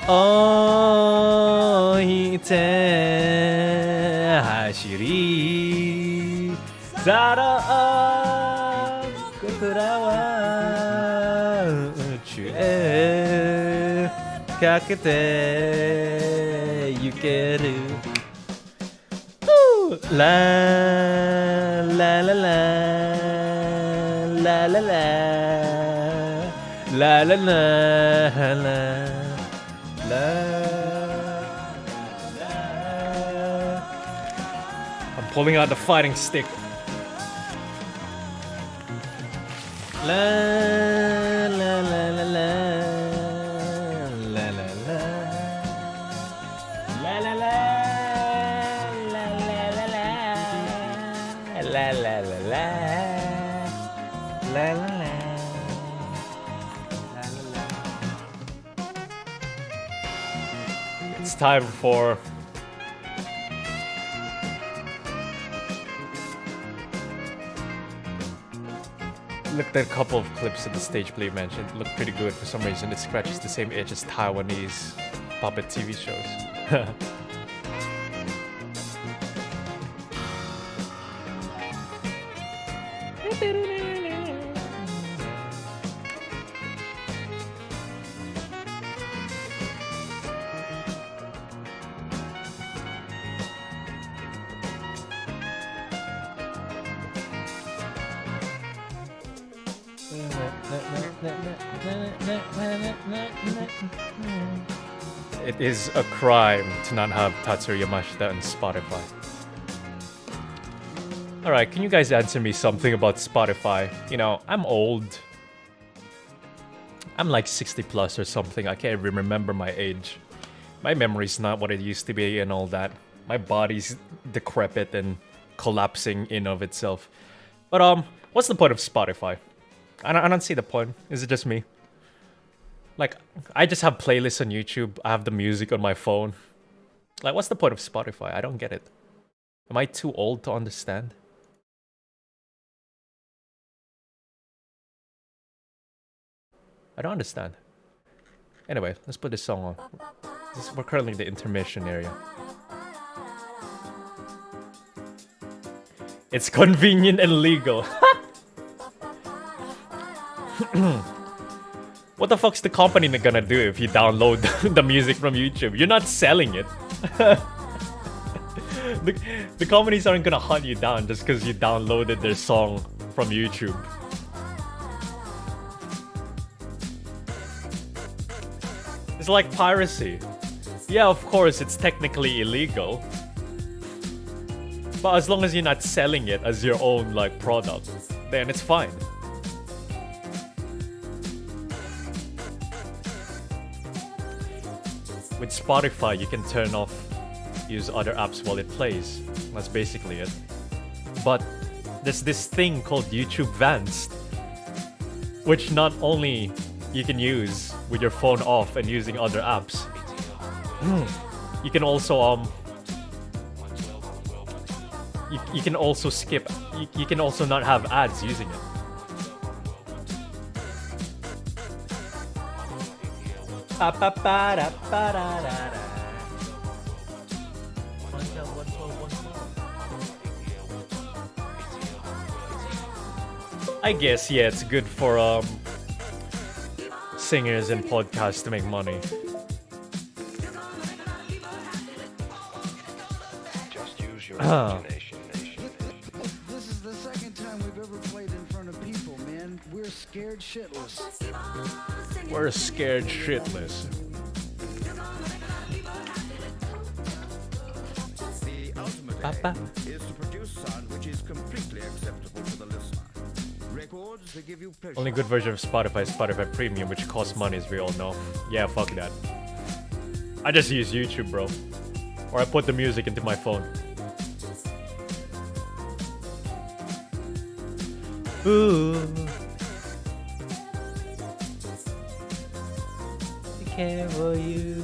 Oh, hite hashiri zara kokura wa uchu e kakete yukeru. La la la la. La la la la la la la la. I'm pulling out the fighting stick. La la la la la la la la la la la la la la la la. La la la. La la la. It's time for looked at a couple of clips of the stage play mentioned. It looked pretty good for some reason. It scratches the same itch as Taiwanese puppet TV shows. It is a crime to not have Tatsuro Yamashita on Spotify. Alright, can you guys answer me something about Spotify? You know, I'm old. I'm like 60 plus or something. I can't even remember my age. My memory's not what it used to be and all that. My body's decrepit and collapsing in of itself. But what's the point of Spotify? I don't see the point. Is it just me? Like, I just have playlists on YouTube. I have the music on my phone. Like, what's the point of Spotify? I don't get it. Am I too old to understand? I don't understand. Anyway, let's put this song on. We're currently in the intermission area. It's convenient and legal. What the fuck's the company gonna do if you download the music from YouTube? You're not selling it. The companies aren't gonna hunt you down just because you downloaded their song from YouTube. It's like piracy. Yeah, of course, it's technically illegal. But as long as you're not selling it as your own, like, product, then it's fine. With Spotify, you can turn off use other apps while it plays. That's basically it. But there's this thing called YouTube Vanced, which not only you can use with your phone off and using other apps, you can also you can also skip. You can also not have ads using it. I guess, yeah, it's good for singers and podcasts to make money. Just use your imagination. This is the second time we've ever played in front of people, man. We're scared shitless. We're scared shitless. The ultimate aim is to produce sound which is completely acceptable to the listener. Records that give you pleasure. Only good version of Spotify is Spotify Premium, which costs money, as we all know. Yeah, fuck that. I just use YouTube, bro. Or I put the music into my phone. Ooh. I care for you.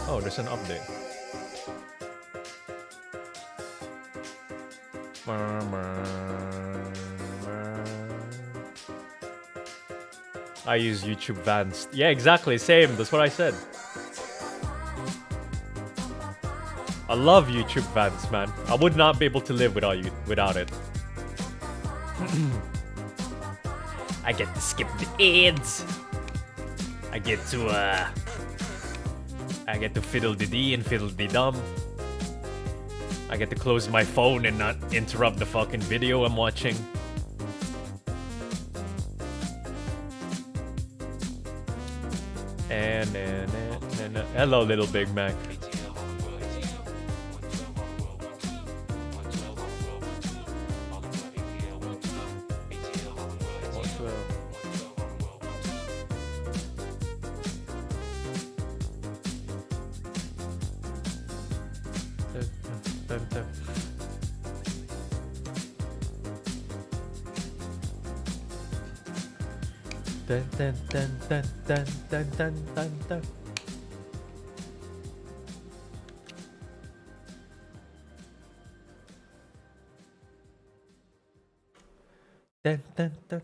Oh, there's an update. I use YouTube Vanced. Yeah, exactly, same. That's what I said. I love YouTube Vanced, man. I would not be able to live without it. I get to skip the ads. I get to fiddle the dee and fiddle the dum. I get to close my phone and not interrupt the fucking video I'm watching. And hello, little Big Mac. Dun dun dun dun dun dun dun dun dun. Dun dun dun.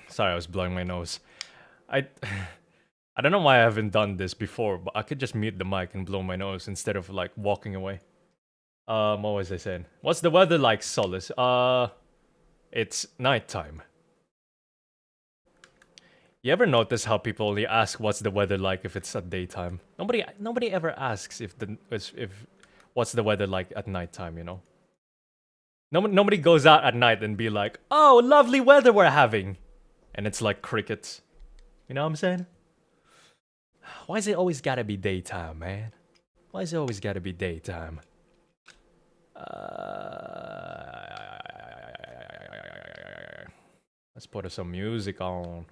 Sorry, I was blowing my nose. I don't know why I haven't done this before, but I could just mute the mic and blow my nose instead of like walking away. What was I saying? What's the weather like, Solus? It's nighttime. You ever notice how people only ask what's the weather like if it's at daytime? Nobody ever asks if what's the weather like at nighttime, you know? Nobody goes out at night and be like, oh, lovely weather we're having. And it's like crickets. You know what I'm saying? Why is it always gotta be daytime, man? Why is it always gotta be daytime? Let's put some music on.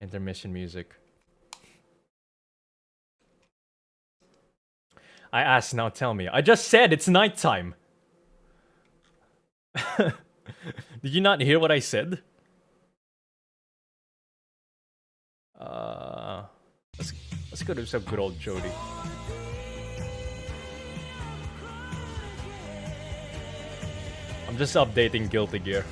Intermission music. I asked, now tell me. I just said it's nighttime. Did you not hear what I said? Let's go to some good old Jody. I'm just updating Guilty Gear.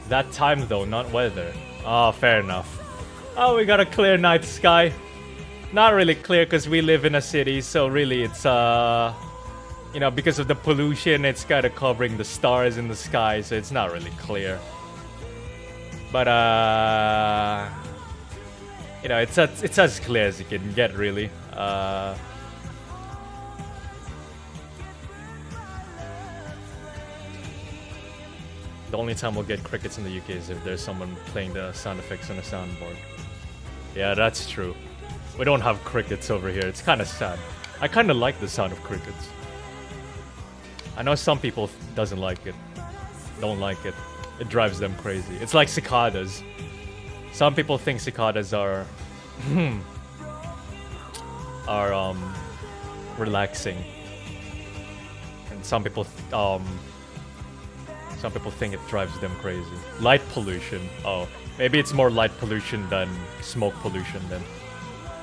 That time though, not weather. Oh, fair enough. Oh, we got a clear night sky. Not really clear because we live in a city, so really it's you know, because of the pollution, it's kind of covering the stars in the sky, so it's not really clear. But you know, it's as clear as you can get, really. The only time we'll get crickets in the UK is if there's someone playing the sound effects on a soundboard. Yeah, that's true. We don't have crickets over here. It's kind of sad. I kind of like the sound of crickets. I know some people don't like it. It drives them crazy. It's like cicadas. Some people think cicadas are relaxing, and some people think it drives them crazy. Light pollution. Oh, maybe it's more light pollution than smoke pollution then.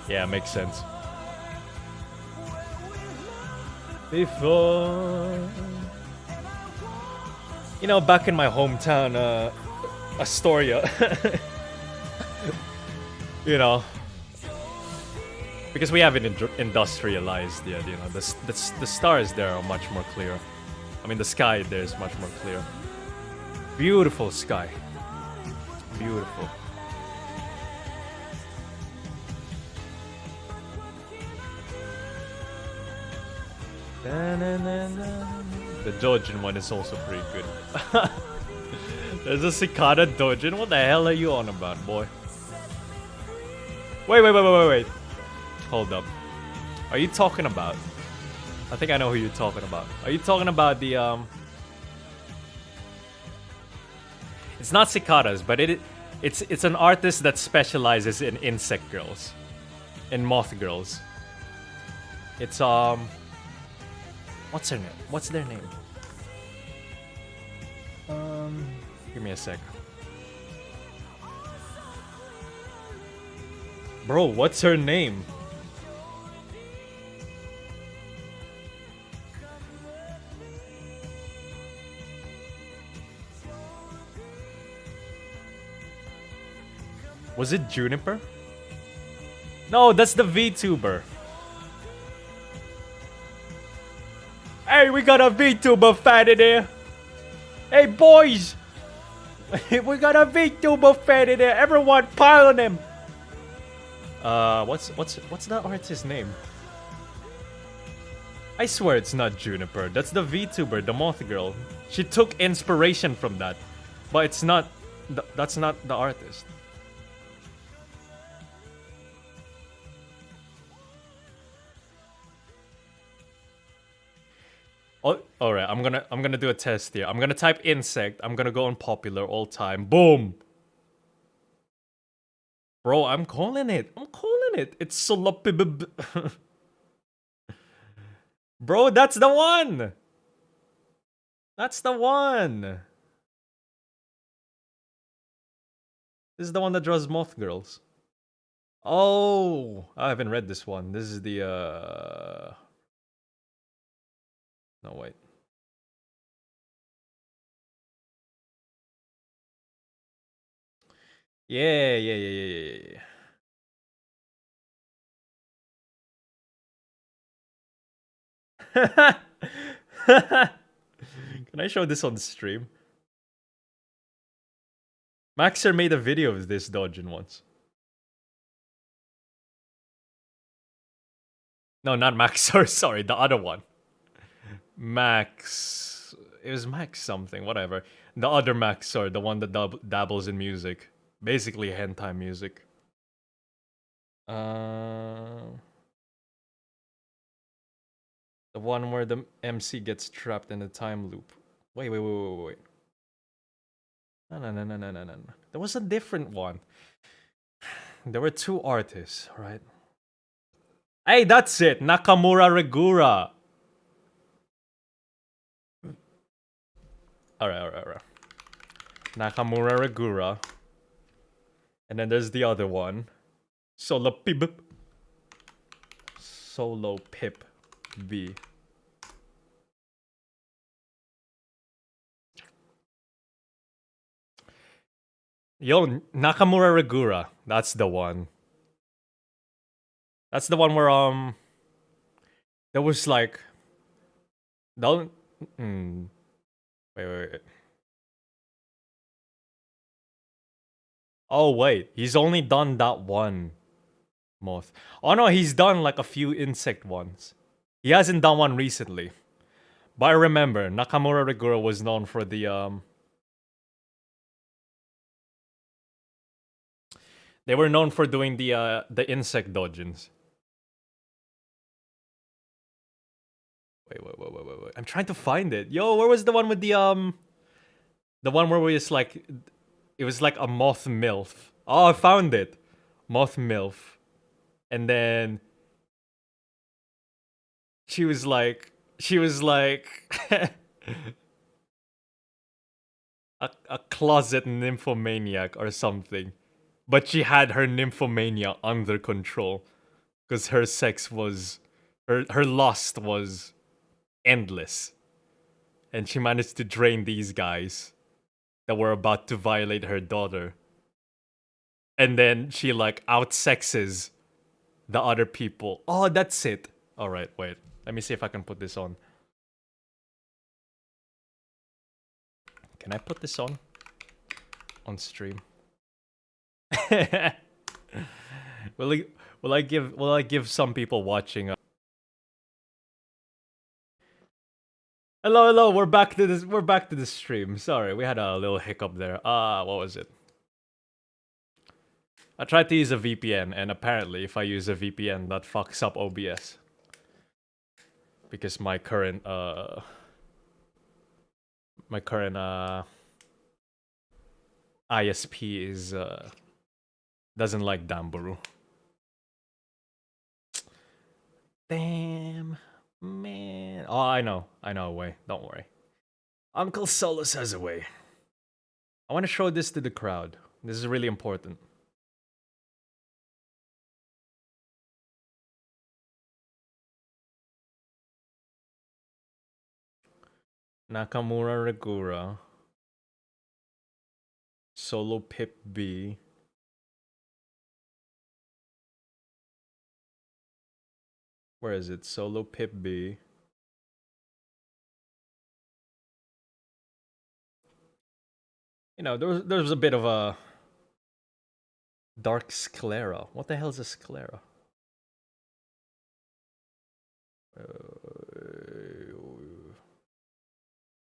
Yeah, makes sense. Before, you know, back in my hometown, Astoria, you know, because we haven't industrialized yet, you know, the stars there are much more clear. I mean, the sky there is much more clear. Beautiful sky. Beautiful. The Dojin one is also pretty good. There's a cicada Dojin? What the hell are you on about, boy? Wait. Hold up. Are you talking about... I think I know who you're talking about. Are you talking about the, It's not cicadas, but it's an artist that specializes in insect girls. In moth girls. It's, what's her name? What's their name? Give me a sec. Bro, what's her name? Was it Juniper? No, that's the VTuber. Hey, we got a VTuber fan in here. Hey, boys. We got a VTuber fan in there. Everyone pile on him. What's that artist's name? I swear it's not Juniper. That's the VTuber, the moth girl. She took inspiration from that, but it's not. That's not the artist. Oh, all right. I'm gonna do a test here. I'm gonna type insect. I'm gonna go on popular all time. Boom. Bro, I'm calling it. It's Solopibib. Bro, that's the one. That's the one. This is the one that draws moth girls. Oh, I haven't read this one. This is the No, wait. Yeah. Can I show this on stream? Maxer made a video of this Dojin once. No, not Maxer, sorry, the other one. Max... It was Max something, whatever. The other Maxer, the one that dabbles in music. Basically hentai music. The one where the MC gets trapped in a time loop. Wait. No. There was a different one. There were two artists, right? Hey, that's it! Nakamura Regura! Alright. Nakamura Regura. And then there's the other one. Solo Pip V. Yo, Nakamura Regura. That's the one. That's the one where there was like Don't. Mm, wait. Oh wait, he's only done that one moth. Oh no, he's done like a few insect ones. He hasn't done one recently. But I remember Nakamura Regura was known for the They were known for doing the insect dodgens. Wait. I'm trying to find it. Yo, where was the one with the one where we just like it was like a moth MILF. Oh, I found it. Moth MILF. And then she was like a closet nymphomaniac or something. But she had her nymphomania under control. Because her sex was her lust was endless. And she managed to drain these guys that were about to violate her daughter. And then she like outsexes the other people. Oh, that's it. Alright, wait. Let me see if I can put this on. Can I put this on? On stream. Will I give some people watching Hello, we're back to the stream. Sorry, we had a little hiccup there. What was it? I tried to use a VPN, and apparently if I use a VPN that fucks up OBS. Because my current ISP is doesn't like Damburu. Damn, man. Oh, I know a way. Don't worry. Uncle Solus has a way. I want to show this to the crowd. This is really important. Nakamura Regura. Solo Pip B. Where is it? Solo Pip B. You know, there was a bit of a dark sclera. What the hell is a sclera?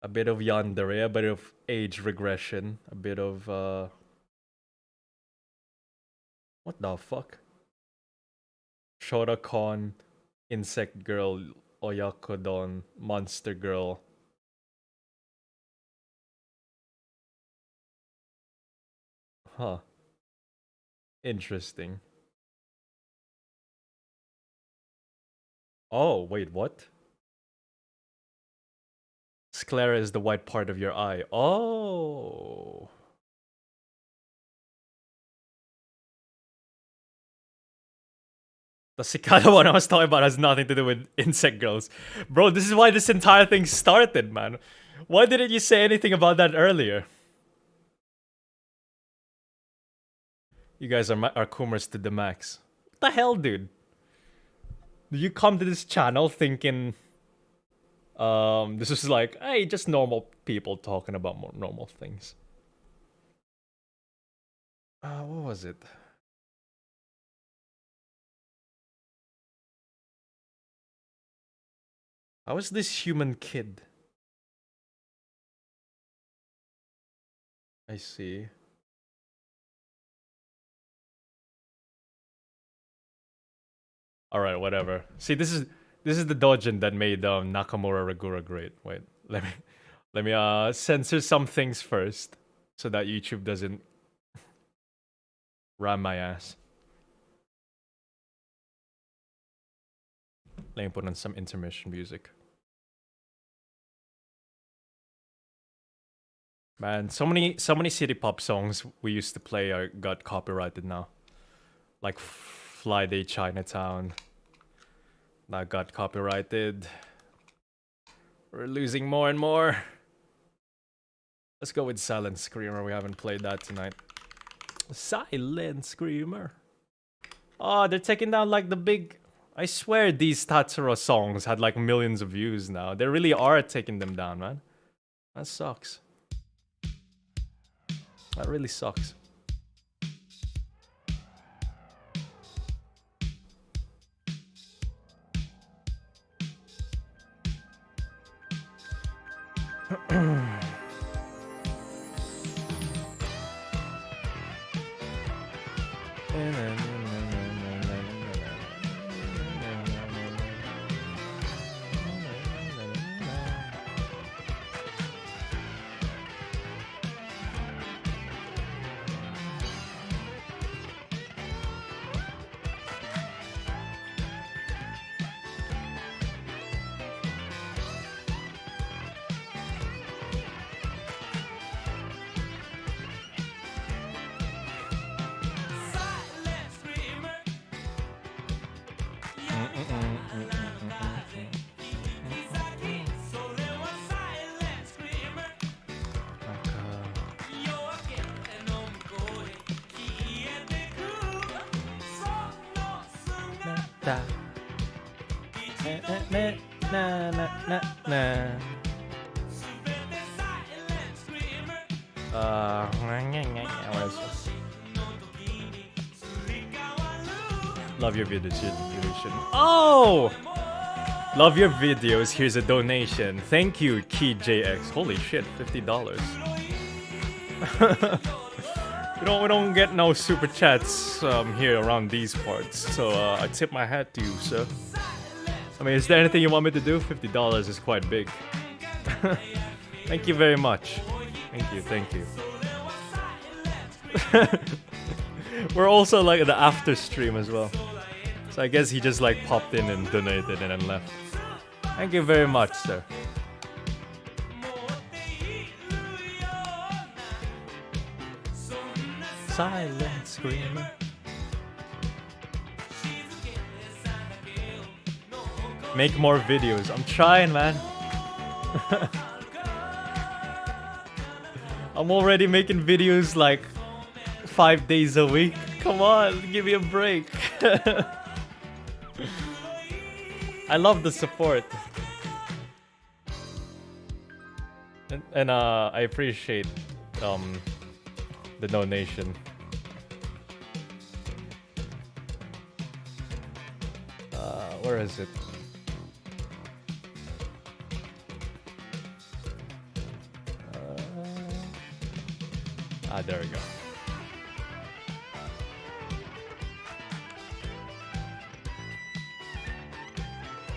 A bit of yandere, a bit of age regression, a bit of what the fuck? Shorakon, Insect Girl, Oyakodon, Monster Girl. Huh. Interesting. Oh, wait, what? Sclera is the white part of your eye. Oh. The cicada one I was talking about has nothing to do with insect girls. Bro, this is why this entire thing started, man. Why didn't you say anything about that earlier? You guys are Kumers to the max. What the hell, dude? Did you come to this channel thinking this is like, hey, just normal people talking about more normal things? What was it? How is this human kid? I see. Alright, whatever. See, this is the dojin that made Nakamura Regura great. Wait, let me censor some things first so that YouTube doesn't ram my ass. Let me put on some intermission music. Man, so many city pop songs we used to play got copyrighted now. Like Fly Day Chinatown. That got copyrighted. We're losing more and more. Let's go with Silent Screamer. We haven't played that tonight. Silent Screamer. Oh, they're taking down like the big I swear these Tatsuro songs had like millions of views now. They really are taking them down, man. That sucks. That really sucks. Love your videos, here's a donation. Oh! Love your videos, here's a donation. Thank you, KeyJX. Holy shit, $50. we don't get no super chats here around these parts, so I tip my hat to you, sir. I mean, is there anything you want me to do? $50 is quite big. Thank you very much. Thank you. We're also like the after stream as well. So I guess he just like popped in and donated and then left. Thank you very much, sir. Silent screaming. Make more videos. I'm trying, man. I'm already making videos like 5 days a week. Come on, give me a break. I love the support. And I appreciate the donation. Where is it? There we go.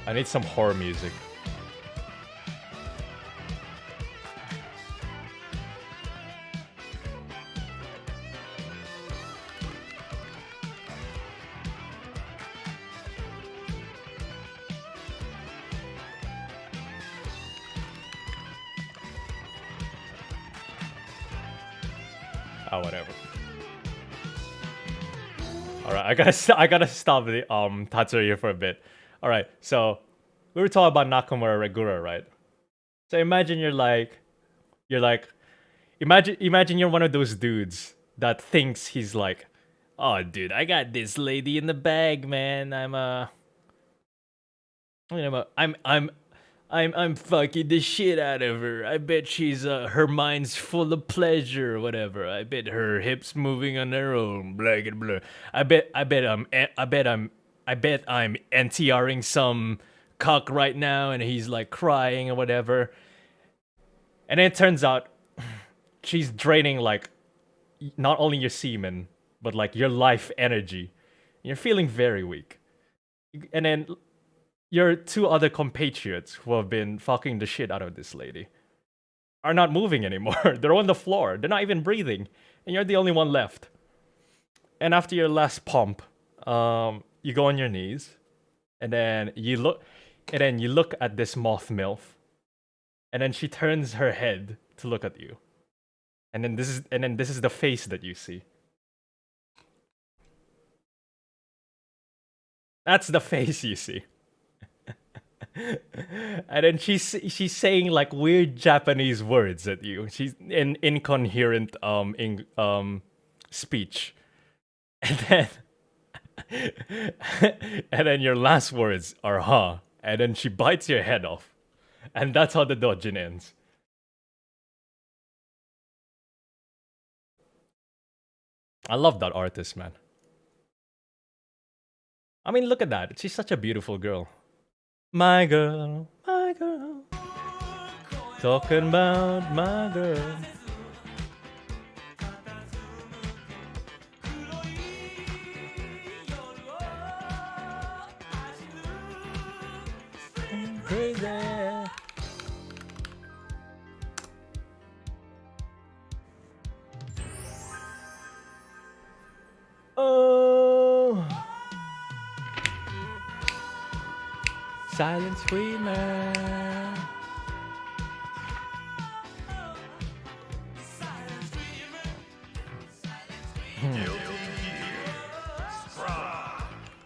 I need some horror music. Whatever. All right, I gotta stop the Tatsuri for a bit. All right, so we were talking about Nakamura Regura, right? So imagine imagine you're one of those dudes that thinks he's like, oh dude, I got this lady in the bag, man. I'm fucking the shit out of her. I bet she's her mind's full of pleasure or whatever. I bet her hips moving on their own. Blah blah blah. I bet I'm NTRing some cock right now, and he's like crying or whatever. And then it turns out she's draining like not only your semen but like your life energy. You're feeling very weak, and then your two other compatriots who have been fucking the shit out of this lady are not moving anymore. They're on the floor. They're not even breathing. And you're the only one left. And after your last pump, you go on your knees. And then you look at this moth MILF. And then she turns her head to look at you. And then this is the face that you see. That's the face you see. And then she's saying like weird Japanese words at you. She's in incoherent speech. And And then your last words are huh. And then she bites your head off. And that's how the dojin ends. I love that artist, man. I mean, look at that. She's such a beautiful girl. My girl, my girl. Talking about my girl. Crazy. Oh, silent screamer.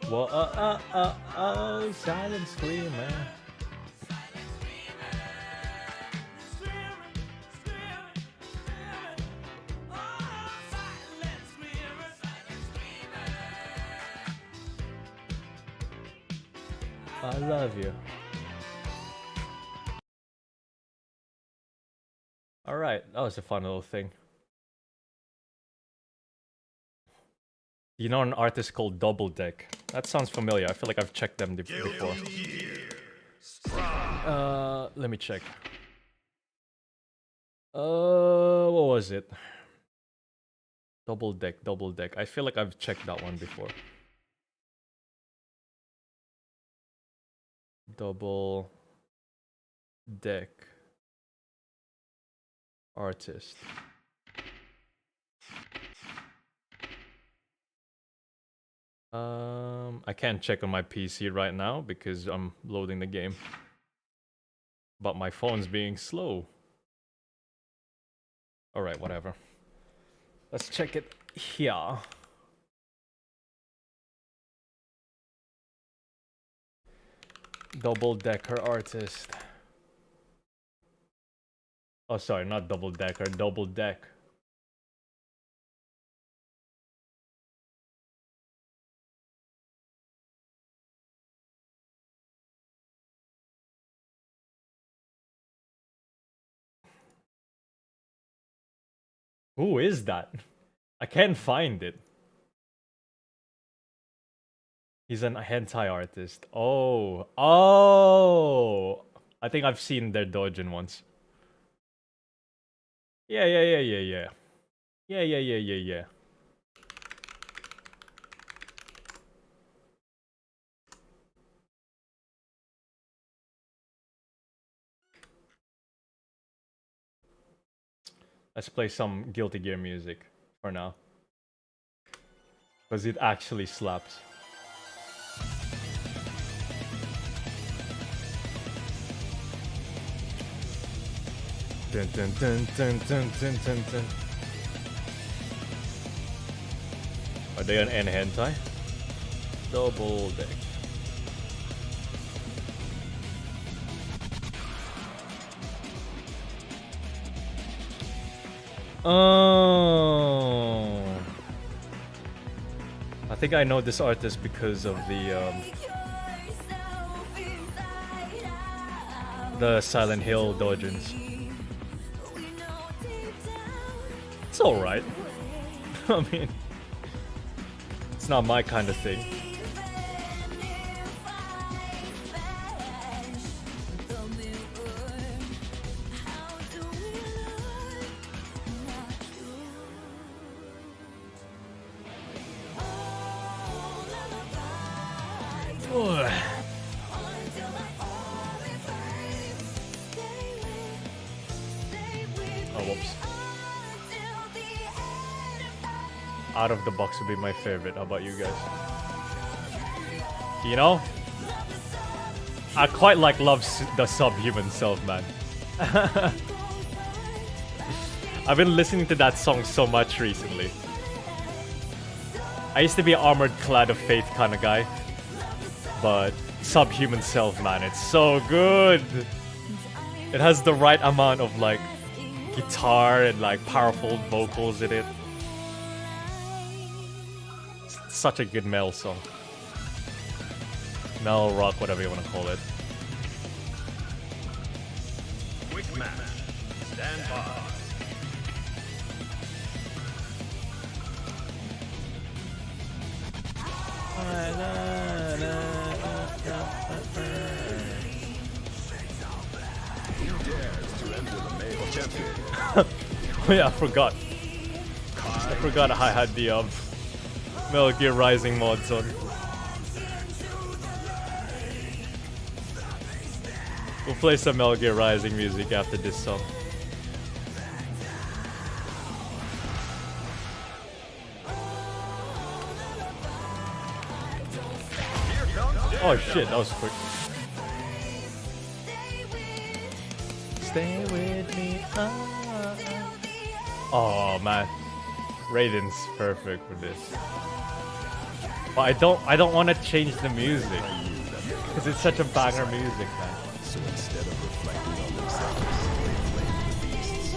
Whoa, oh, silent screamer. I love you. Alright, that was a fun little thing. You know an artist called Double Deck? That sounds familiar. I feel like I've checked them before. Let me check. What was it? Double Deck, Double Deck. I feel like I've checked that one before. Double Deck artist. I can't check on my PC right now because I'm loading the game. But my phone's being slow. Alright, whatever. Let's check it here. Double Decker artist. Oh, sorry, not Double Decker, Double Deck. Who is that? I can't find it. He's an hentai artist. Oh. Oh! I think I've seen their doujin once. Yeah. Yeah. Let's play some Guilty Gear music for now. Because it actually slaps. Dun, dun, dun, dun, dun, dun, dun, dun. Are they an hentai? Double Deck. Oh, I think I know this artist because of the Silent Hill doujins. It's alright. I mean, it's not my kind of thing. Out of the box would be my favorite. How about you guys? You know, I quite like the Subhuman Self, man. I've been listening to that song so much recently. I used to be an Armored Clad of Faith kind of guy, but Subhuman Self, man, it's so good. It has the right amount of like guitar and like powerful vocals in it. such a good metal song. Metal rock, whatever you want to call it. Quick match. Stand by. Oh yeah, I forgot. I forgot I had the Metal Gear Rising mods on. We'll play some Metal Gear Rising music after this song. Oh shit, that was quick. Stay with me. Oh man, Raiden's perfect for this. But I don't want to change the music because it's such a banger music, man. So instead of reflecting on themselves, they blame the beasts.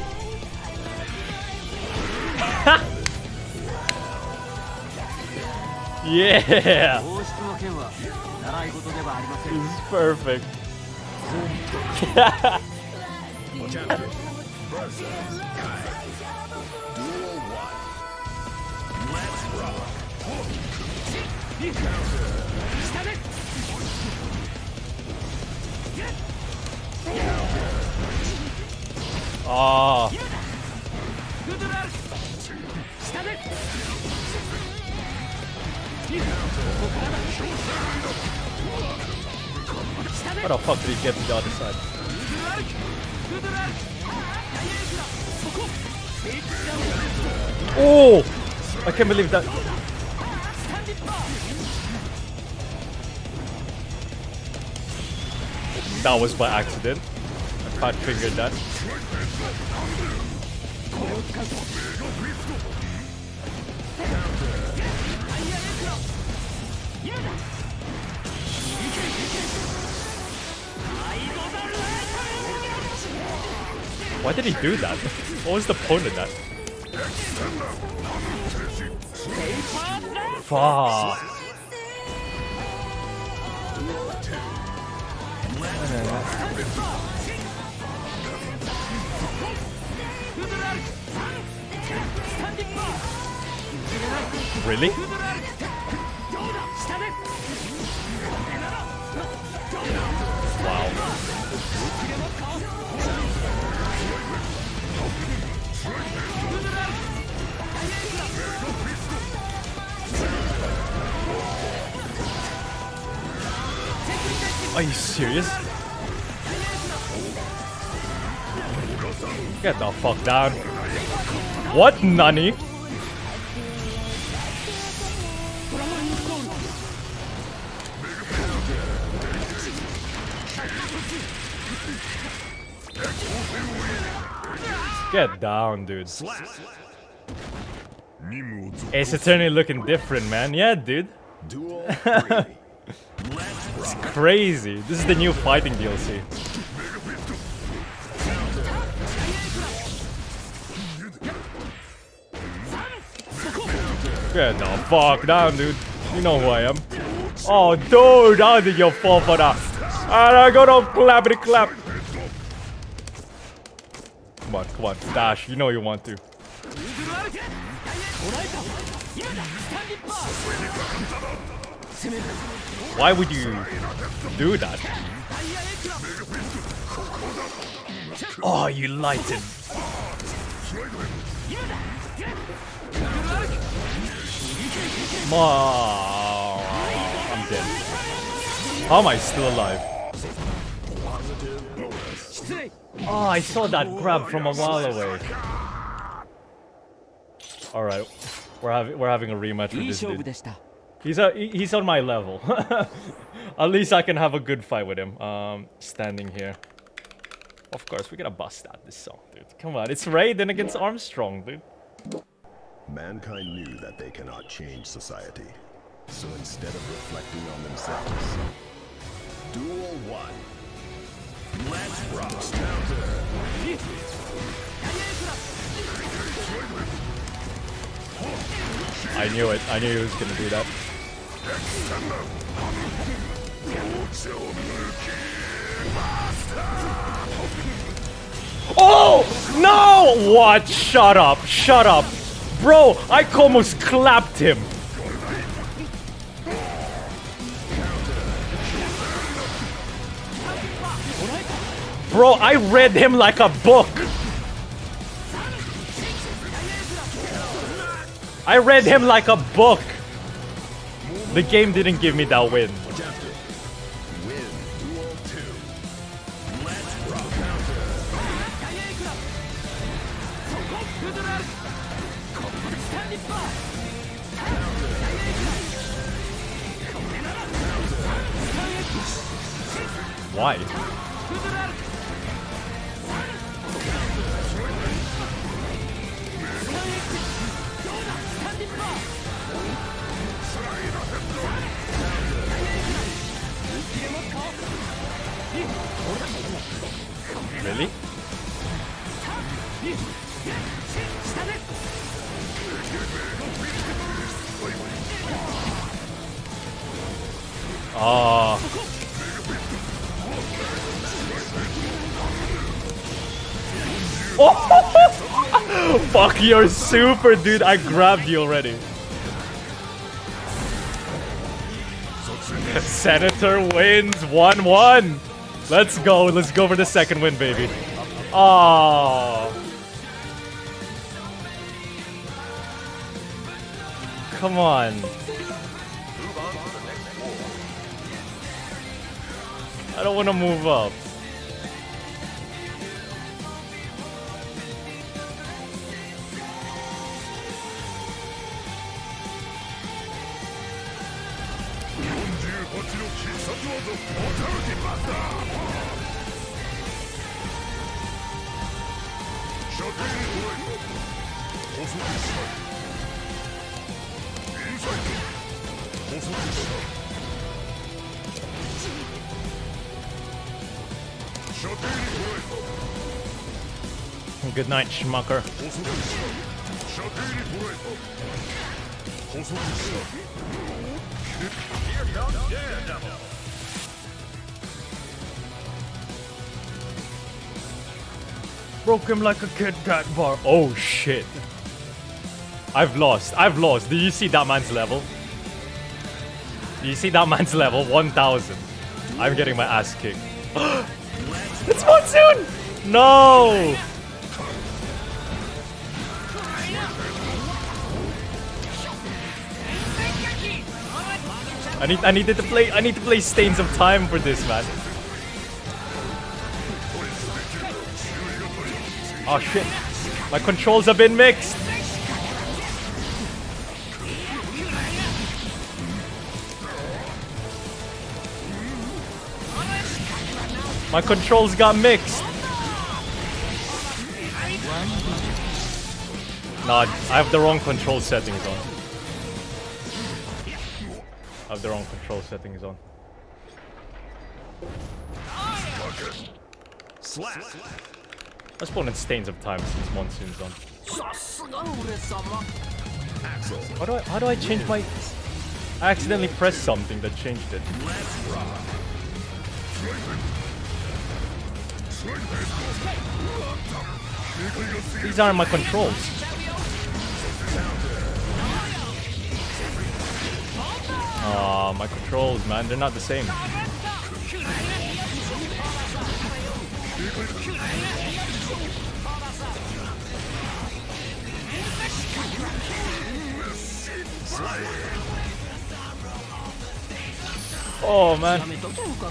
Yeah, this is perfect. Champion versus Kai. Duel 1. Let's rock. Oh. How the fuck did he get to the other side? Oh! I can't believe that. That was by accident. I fat fingered that. Why did he do that? What was the point of that? Fuck. Really? Wow. Are you serious? Get the fuck down. What, Nani? Get down, dude. Ace Attorney looking different, man. Yeah, dude. Duel 3. It's crazy. This is the new fighting DLC. Get the fuck down, dude. You know who I am. Oh, dude, how did you fall for that? And I got a clappity clap. Come on, dash. You know you want to. Why would you do that? Oh, you lighted. I'm dead. How am I still alive? Oh, I saw that grab from a while away. All right, we're having a rematch with this dude. He's on my level. At least I can have a good fight with him. Standing here. Of course, we're gonna bust out this song, dude. Come on, it's Raiden against Armstrong, dude. Mankind knew that they cannot change society. So instead of reflecting on themselves, Duel 1. Let's rock. I knew it. I knew he was gonna do that. Oh no! What? Shut up! Shut up, bro! I almost clapped him. Bro, I read him like a book. I read him like a book. The game didn't give me that win. Win duel 2. Let's rock. Why? Really? Oh. Oh! Fuck your super, dude. I grabbed you already. Senator wins 1-1. Let's go. Let's go for the second win, baby. Oh. Come on. I don't want to move up. Good night, schmucker. Broke him like a Kit Kat bar. Oh shit. I've lost. I've lost. Do you see that man's level? Do you see that man's level? 1000. I'm getting my ass kicked. It's Monsoon! No! I need to play Stains of Time for this, man. Oh shit. My controls have been mixed. My controls got mixed. Nah, I have the wrong control settings on. I have the wrong control settings on. Slap. I spawned in Stains of Time since Monsoon's on. How do I change my... I accidentally pressed something that changed it. These aren't my controls. Aw, my controls, man, they're not the same. Oh man,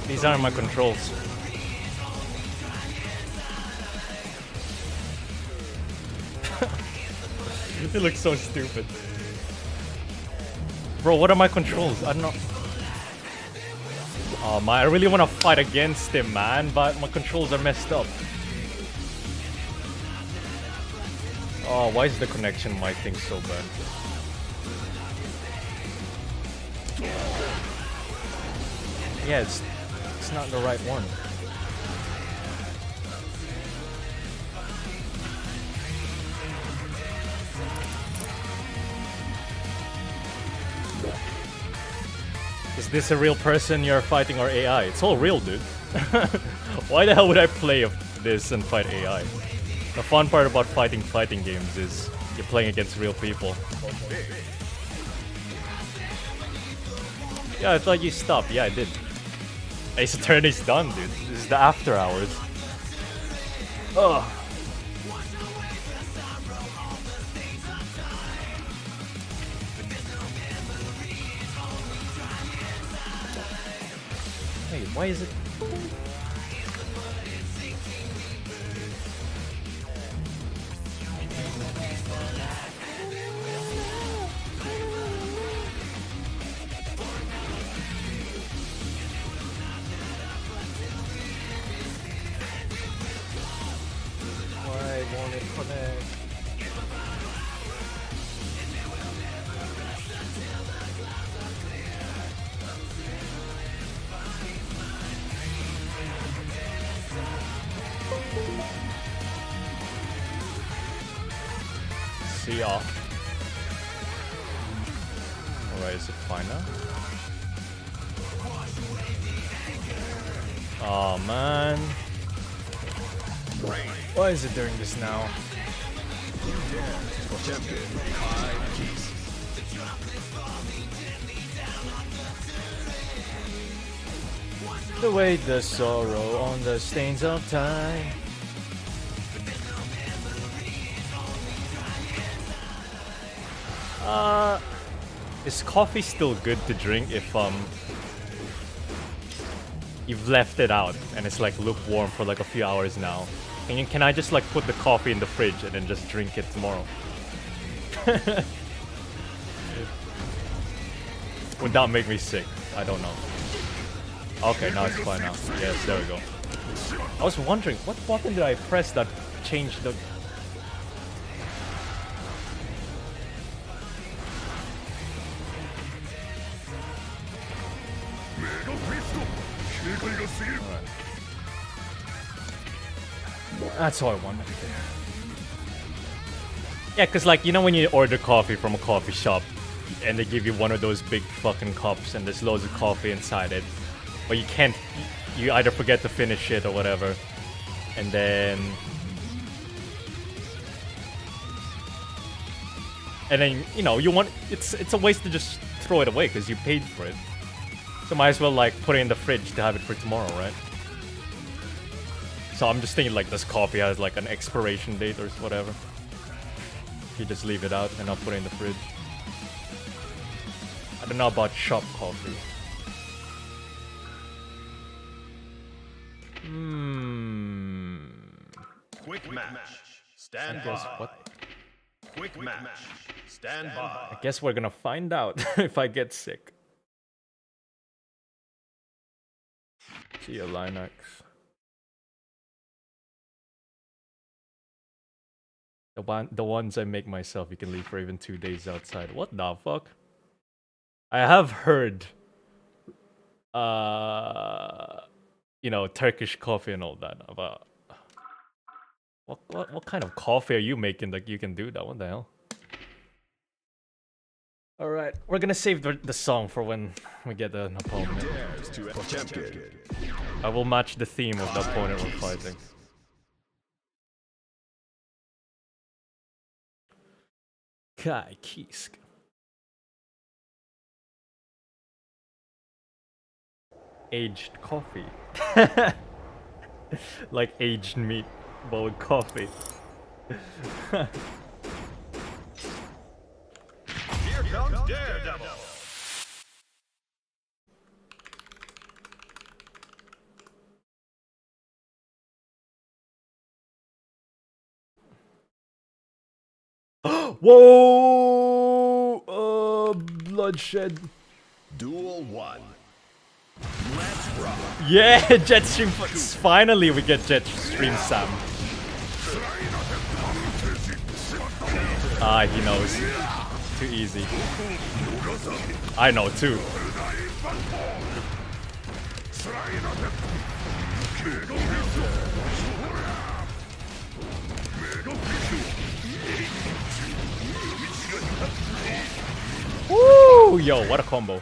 these aren't my controls. It looks so stupid. Bro, what are my controls? I don't know. Oh man, I really want to fight against him, man, but my controls are messed up. Oh, why is the connection on my thing so bad? Yeah, it's not the right one. Is this a real person you're fighting or AI? It's all real, dude. Why the hell would I play this and fight AI? The fun part about fighting games is you're playing against real people. Yeah, I thought you stopped. Yeah, I did. Ace Attorney's done, dude. This is the after hours. Ugh. Wait, why is it? Why won't it connect? See ya. Alright, is it fine now? Oh man. Why is it doing this now? The weight, the sorrow on the stains of time. Is coffee still good to drink if you've left it out and it's like lukewarm for like a few hours now? Can I just like put the coffee in the fridge and then just drink it tomorrow? Would that make me sick? I don't know. Okay, now it's fine now. Yes, there we go. I was wondering, what button did I press that changed the... Alright. That's all I wanted. Yeah, cause like, you know when you order coffee from a coffee shop and they give you one of those big fucking cups and there's loads of coffee inside it, but you can't, you either forget to finish it or whatever, and then you know you want, it's a waste to just throw it away because you paid for it, so might as well like put it in the fridge to have it for tomorrow, right? So I'm just thinking like this coffee has like an expiration date or whatever. You just leave it out and I'll put it in the fridge. I don't know about shop coffee. Quick match. Stand by. What? Quick match. Stand by. I guess we're gonna find out if I get sick. See ya, Linux. The ones I make myself, you can leave for even 2 days outside. What the fuck? I have heard, you know, Turkish coffee and all that. About what kind of coffee are you making that you can do that? What the hell? All right, we're gonna save the song for when we get an opponent. I will match the theme of the opponent we're fighting. Kai Kisk. Aged coffee. Like aged meat, but with coffee. Here comes Daredevil. Whoa! Bloodshed. Duel 1. Let's rock. Yeah, Jetstream. Finally, we get Jetstream Sam. Ah, he knows. Too easy. I know too. Woo! Yo, what a combo.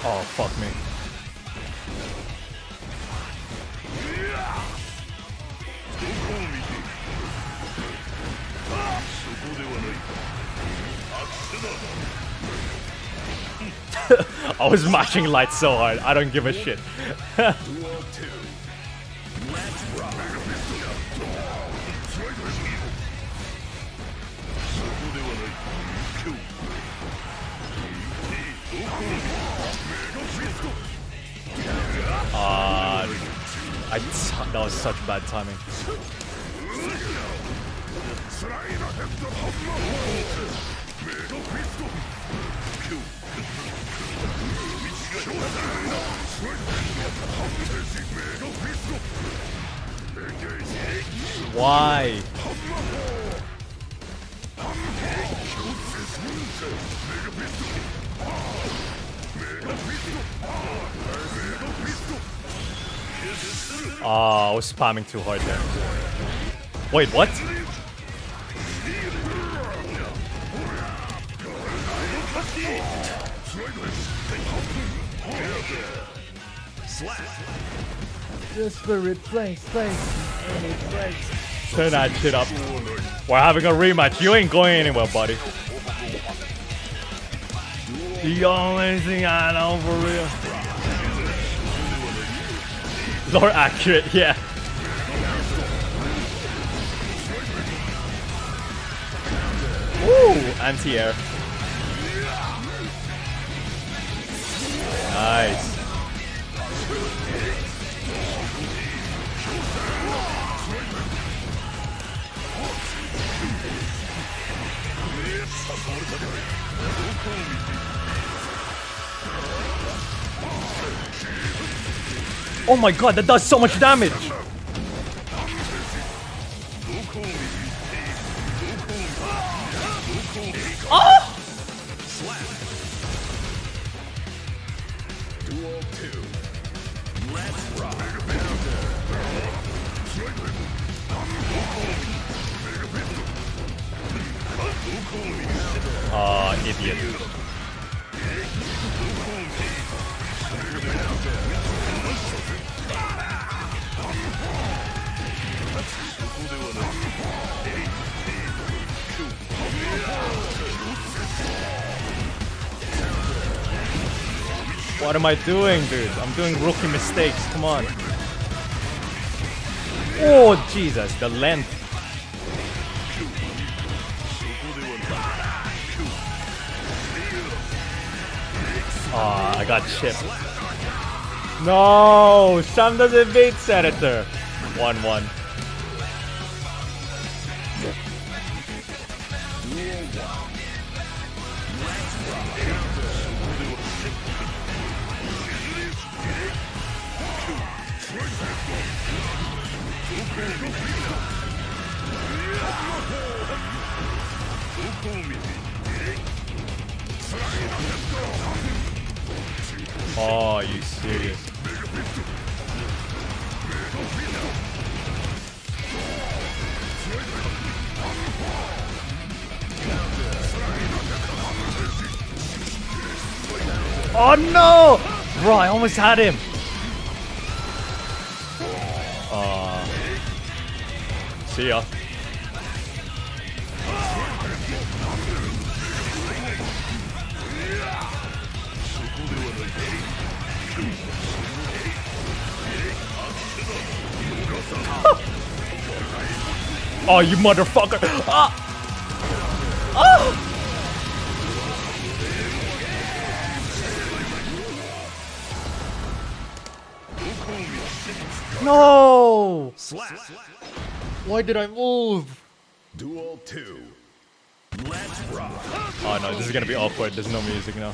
Oh, fuck me. I was mashing light so hard, I don't give a shit. That was such bad timing. Why? I was spamming too hard there. Wait, what? The spirit place. Turn that shit up. We're having a rematch. You ain't going anywhere, buddy. The only thing I know for real. Lore accurate, yeah. Woo! Anti-air. Nice. Oh my god, that does so much damage! Oh! Idiot. What am I doing, dude? I'm doing rookie mistakes. Come on. Oh, Jesus. The length. I got chipped. No! Sam doesn't beat Senator. 1-1. Oh, are you serious? Oh no! Bro, I almost had him. See ya. Oh, you motherfucker! Ah! Ah! No! Why did I move? Duel 2. Let's rock. Oh no, this is gonna be awkward. There's no music now.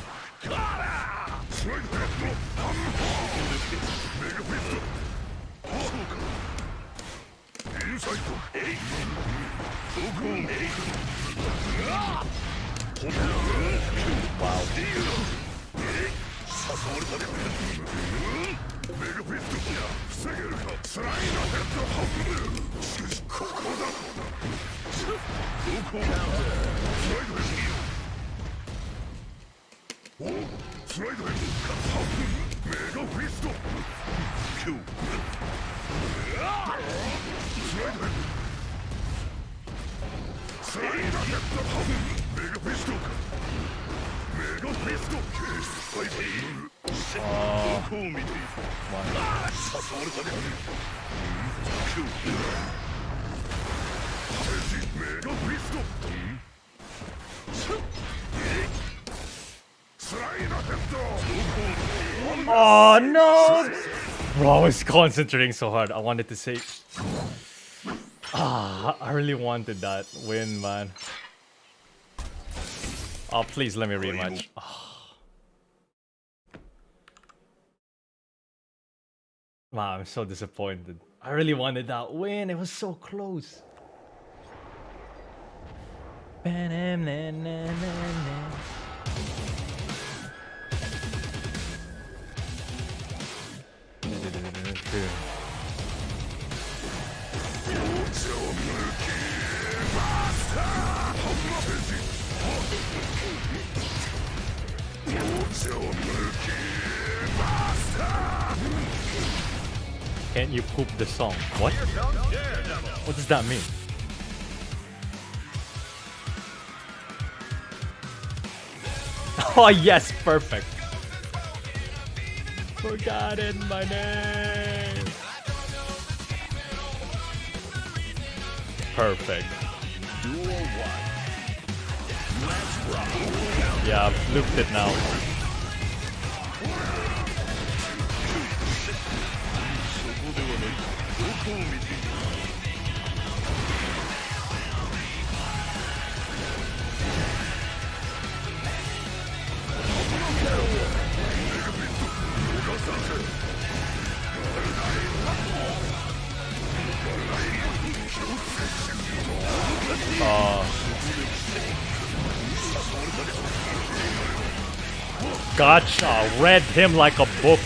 Oh no! Bro, I was concentrating so hard. I wanted to say. I really wanted that win, man. Oh, please let me rematch. Wow, I'm so disappointed. I really wanted that win. It was so close. Can't you poop the song? What? What does that mean? Oh yes, perfect. Forgotten my name. Perfect. Yeah, I've looped it now. Gotcha, read him like a book.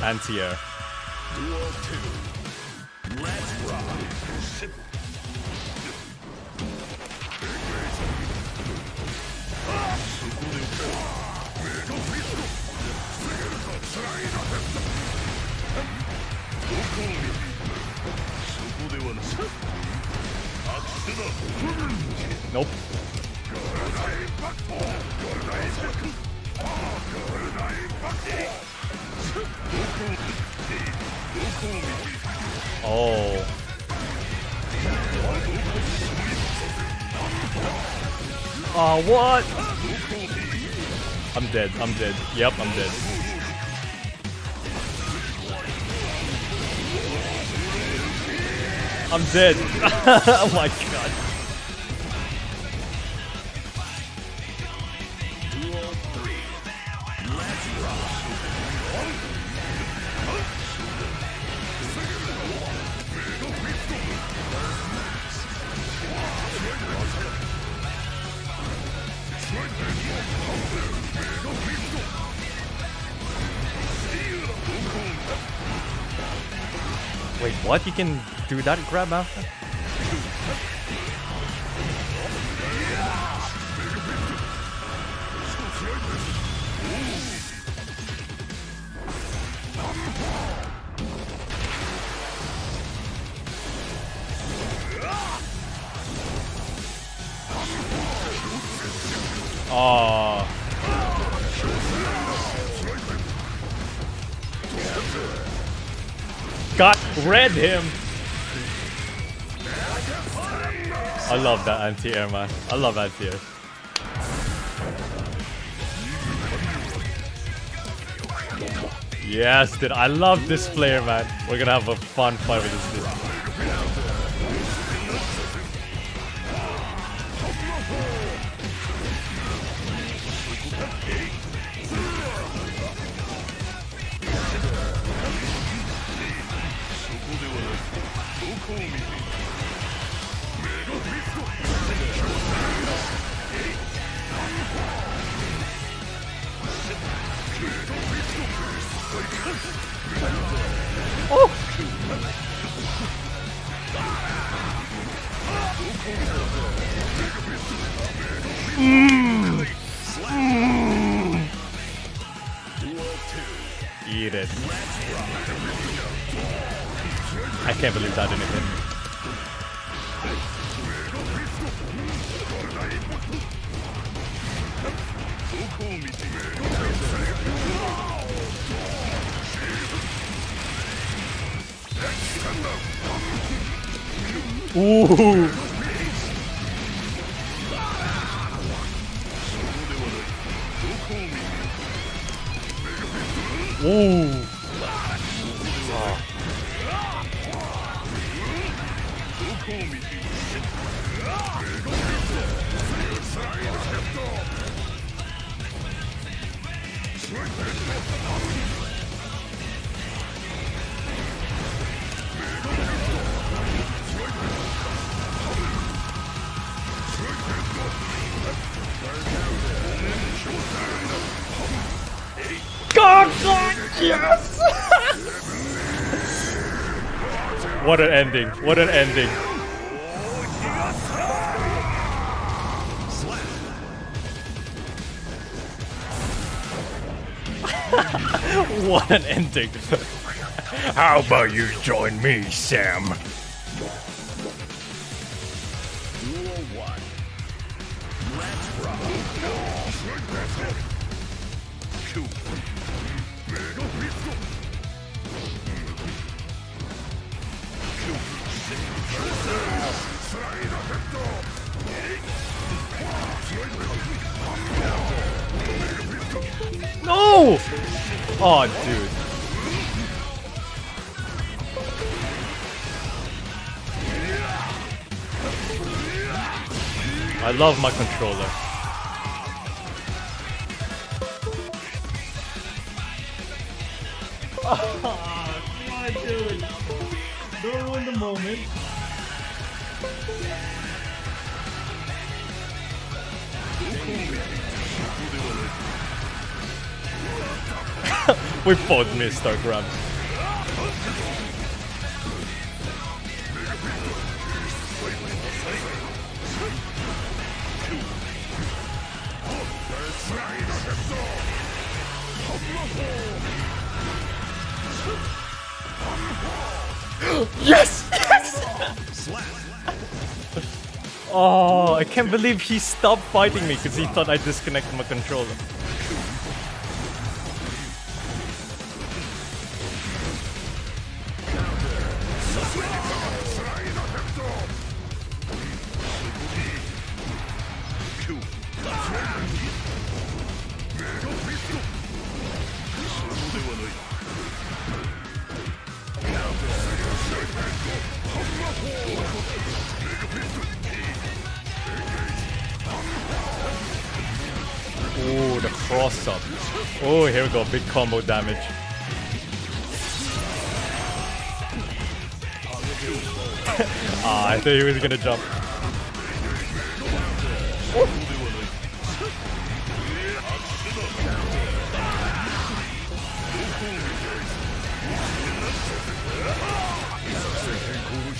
Anti-air. Nope. Oh. Oh, what? I'm dead. I'm dead. Yep, I'm dead. I'm dead. Oh my god. Wait, what? You can do that grab after? Oh. God, read him. I love that anti-air, man. I love anti-air. Yes, dude. I love this player, man. We're gonna have a fun fight with this dude. Eat it. I can't believe that didn't hit me. Ooh. Ooh. God, yes! What an ending. What an ending. What an ending. How about you join me, Sam? Duel 1. Let's rock. No! Oh, dude. I love my controller. Oh, come on, dude. Don't ruin the moment. We both missed our grab. Yes! Yes! Oh, I can't believe he stopped fighting me because he thought I disconnected my controller. Ooh, the cross up. Oh, here we go. Big combo damage. I thought he was gonna jump.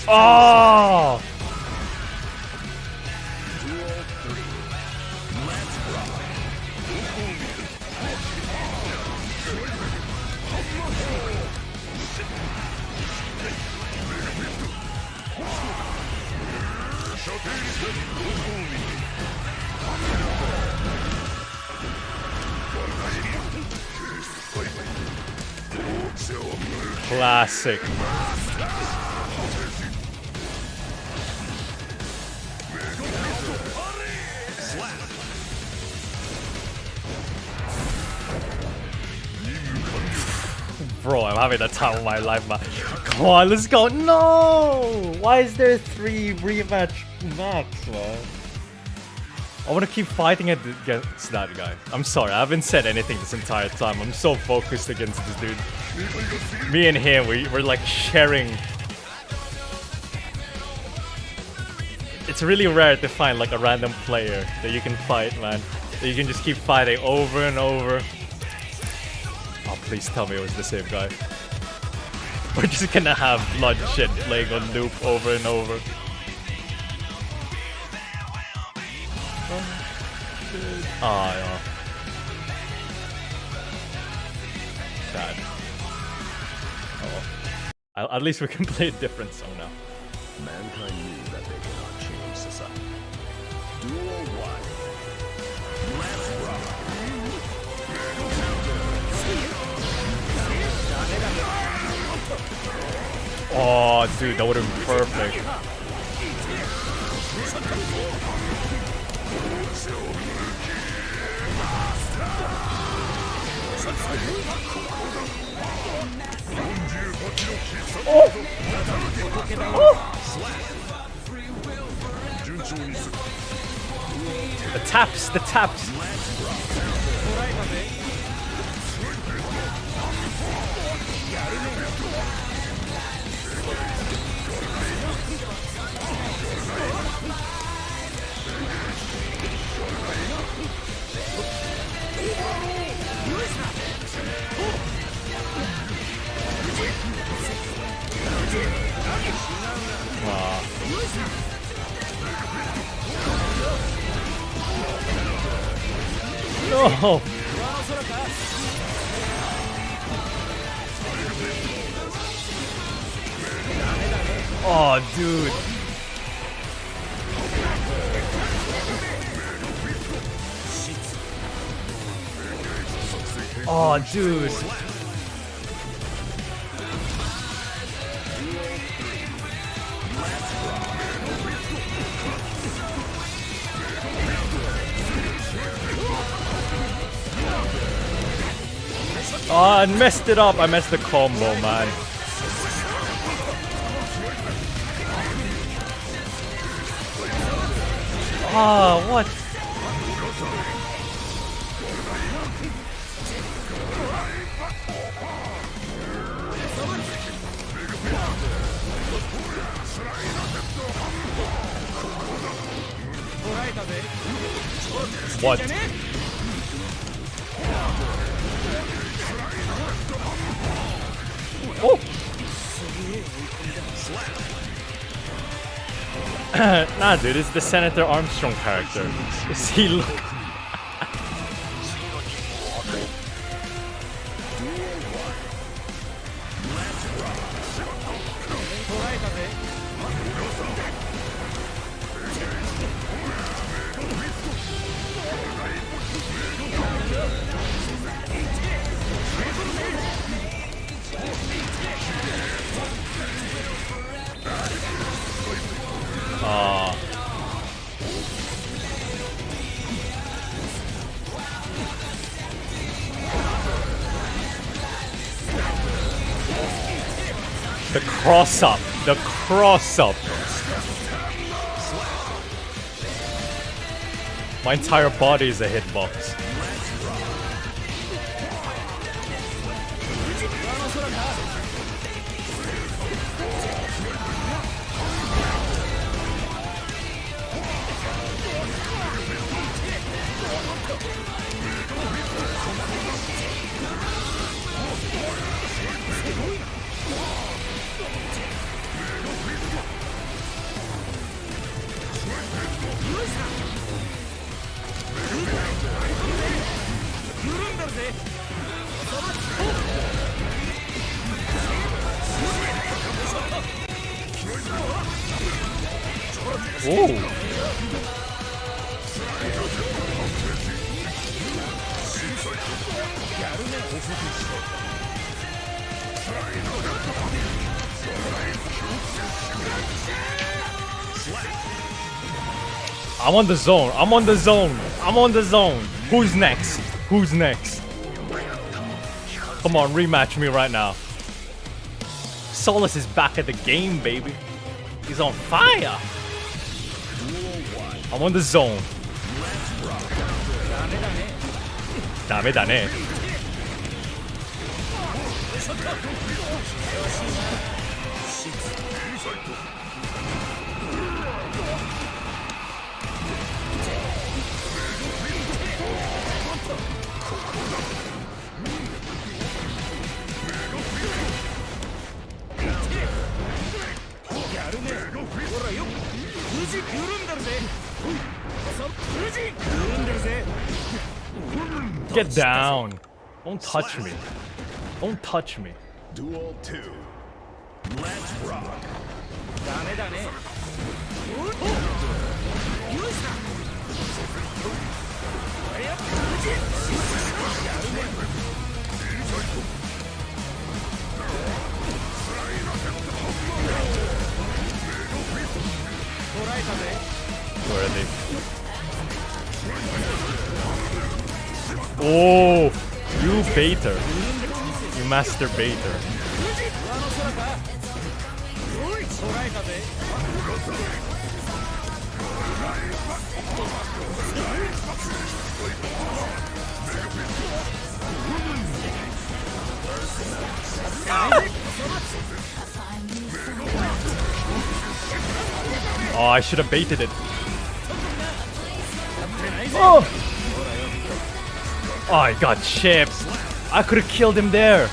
Oh! Classic. Bro, I'm having the time of my life, man. Come on, let's go. No! Why is there 3 rematch max, man? I want to keep fighting against that guy. I'm sorry, I haven't said anything this entire time. I'm so focused against this dude. Me and him, we're like sharing it's really rare to find like a random player that you can fight, man. That you can just keep fighting over and over. Oh, please tell me it was the same guy. We're just gonna have bloodshed playing on loop over and over. Oh, yeah. Sad. Oh well. At least we can play a different song now. Mankind knew that they cannot change society. Duel 1. Let's rock. Oh, dude, that would have been perfect. The taps, the taps. No! Oh, dude. Oh, dude. Oh, I messed it up. I messed the combo, man. Oh, what? What? Oh! Nah, dude, it's the Senator Armstrong character. See, look. The cross up. The cross up. My entire body is a hitbox. Ooh. I'm on the zone. I'm on the zone. I'm on the zone. Who's next? Who's next? Come on, rematch me right now. Solus is back at the game, baby. He's on fire. I'm on the zone. Dame, dame. Get down! Don't touch me. Don't touch me. Duel 2. Let's rock. Where are they? Oh! You baiter. You master baiter. Oh, I should have baited it. Oh! Oh, I got chipped. I could have killed him there.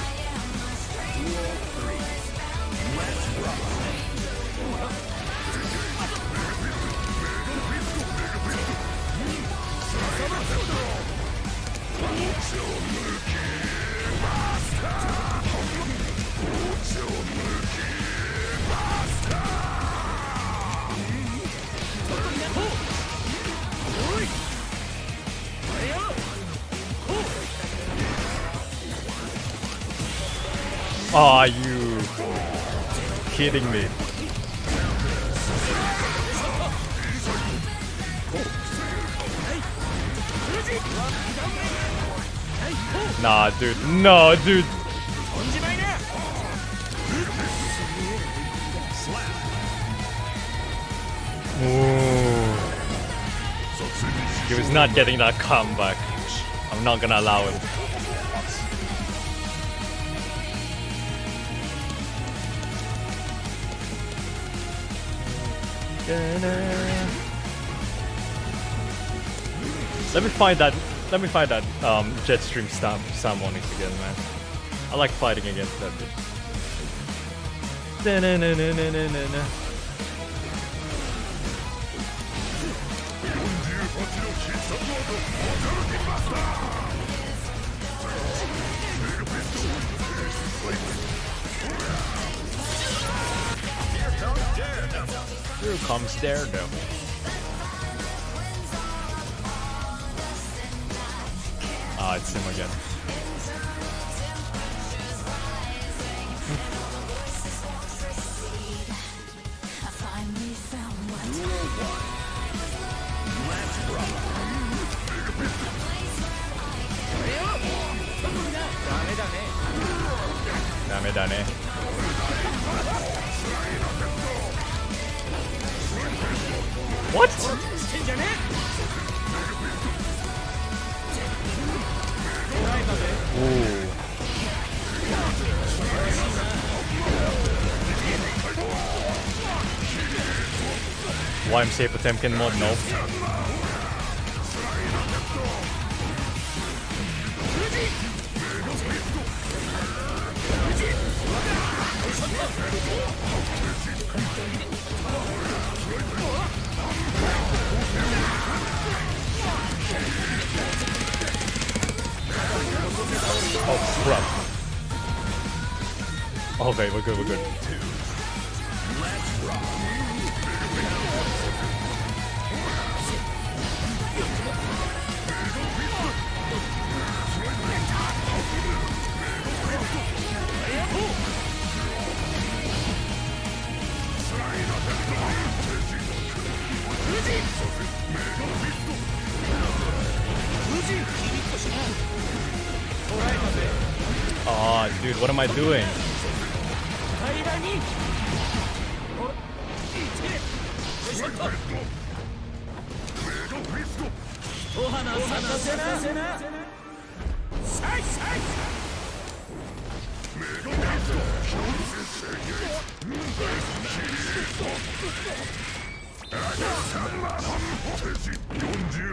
Are you kidding me? Nah, dude. No, dude. Ooh. He was not getting that comeback. I'm not gonna allow him. Let me find that Jetstream Salmonix again, man. I like fighting against that bitch. Here comes Daredevil. Ah, it's him again. Dame. What? Ooh. YMCA Potemkin mod, no. Oh crap. Okay, we're good. Oh, dude, what am I doing?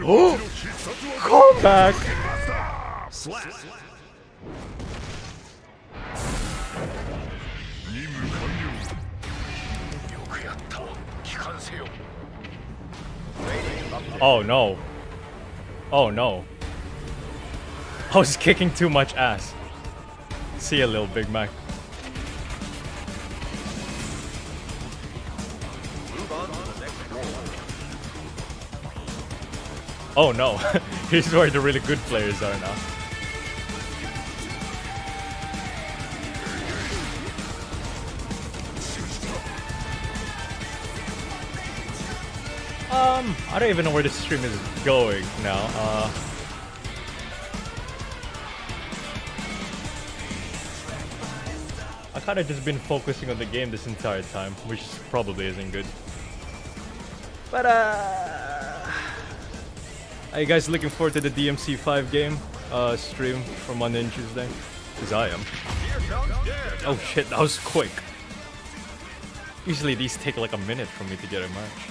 Oh! Come back! Oh no. Oh no. I was kicking too much ass. See ya, little Big Mac. Oh no. Here's where the really good players are now. I don't even know where the stream is going now. I kind of just been focusing on the game this entire time, which probably isn't good. But are you guys looking forward to the DMC5 game stream from Monday and Tuesday? Because I am. Oh shit, that was quick. Usually these take like a minute for me to get a match.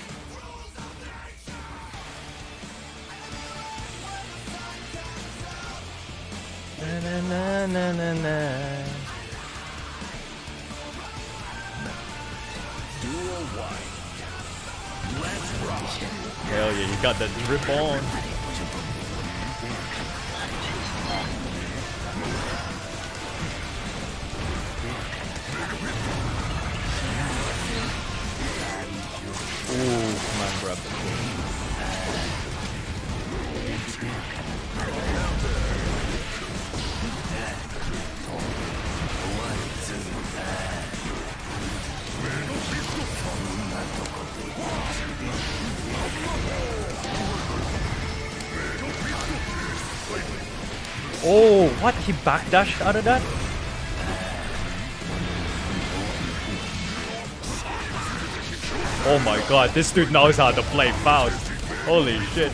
Na na na na na. Duel 1. Let's rock. Hell yeah, you got that drip on. Ooh, come on, grab the thing. Oh, what? He backdashed out of that? Oh my god, this dude knows how to play fast. Holy shit.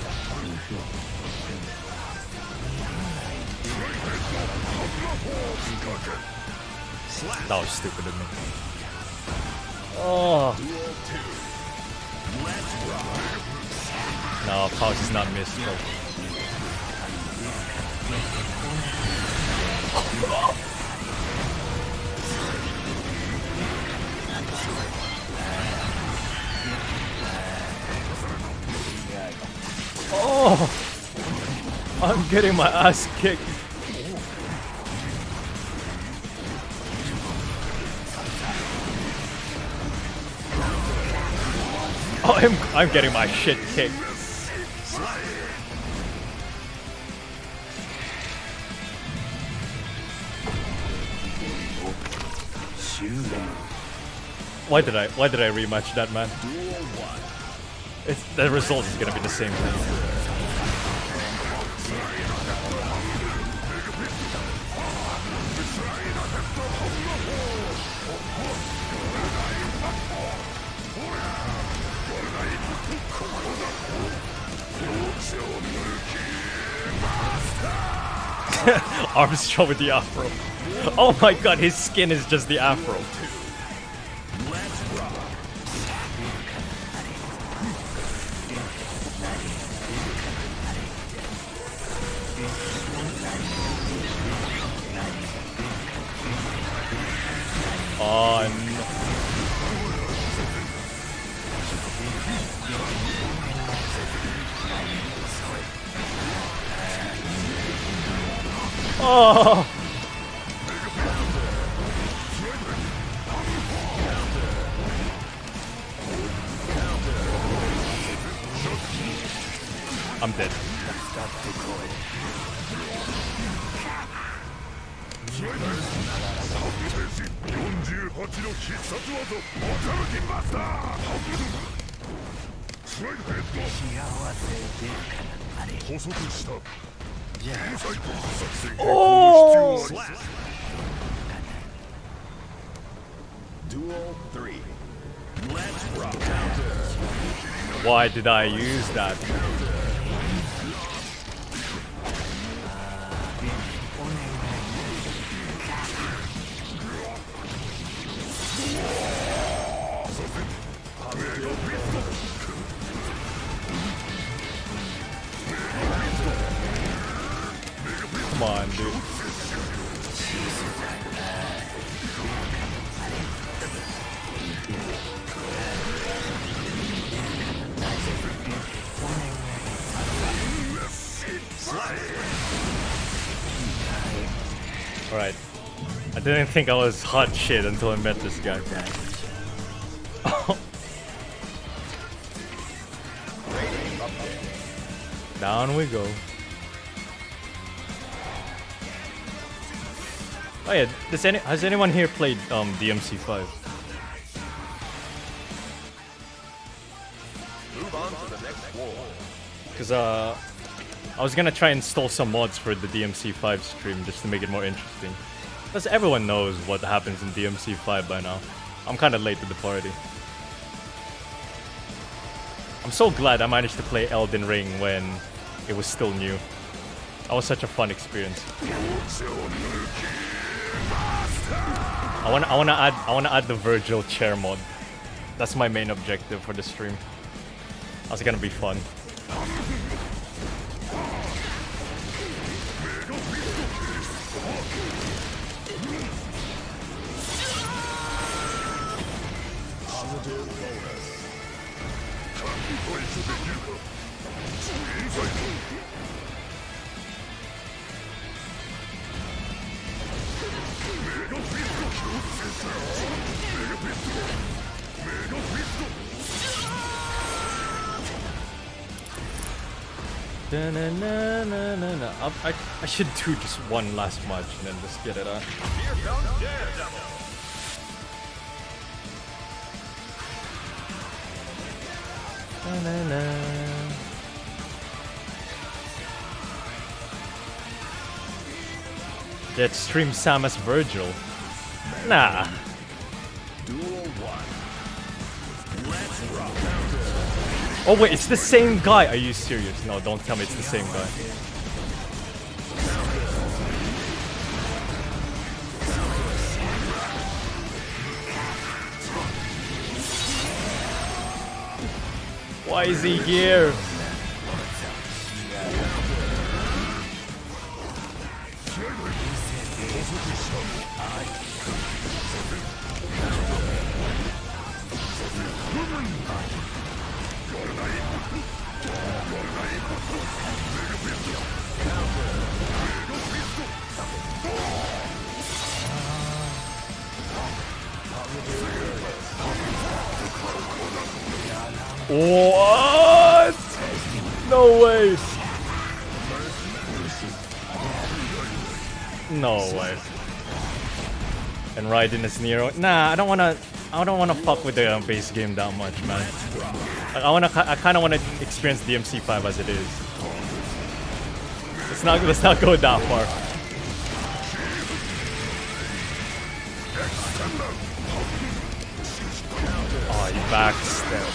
That was stupid of me. Oh. No, Faust is not missed, bro. Oh! I'm getting my ass kicked. Oh, I'm getting my shit kicked. Why did I rematch that, man? The result is gonna be the same thing. Armstrong with the afro. Oh my god, his skin is just the afro. Oh no. Oh. I'm dead. Oh! Duel 3. Let's rock. Why did I use that? Come on, dude. Right. I didn't think I was hot shit until I met this guy. Down we go. Oh yeah, has anyone here played DMC5? Because I was gonna try and install some mods for the DMC5 stream just to make it more interesting. Because everyone knows what happens in DMC5 by now. I'm kinda late to the party. I'm so glad I managed to play Elden Ring when it was still new. That was such a fun experience. I wanna add the Virgil chair mod. That's my main objective for the stream. That's gonna be fun. I should do just one last match and then just get it out. That stream Samus Virgil. Nah. Oh wait, it's the same guy. Are you serious? No, don't tell me it's the same guy. Why is he here? What? No way. No way. And Raiden is Nero. Nah, I don't wanna fuck with the base game that much, man. I kinda wanna experience DMC5 as it is. Let's not go that far. Oh, you backstep.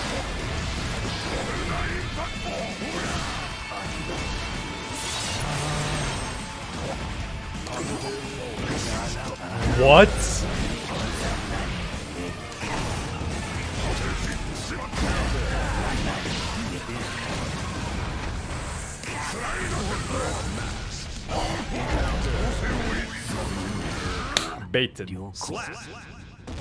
What? Baited.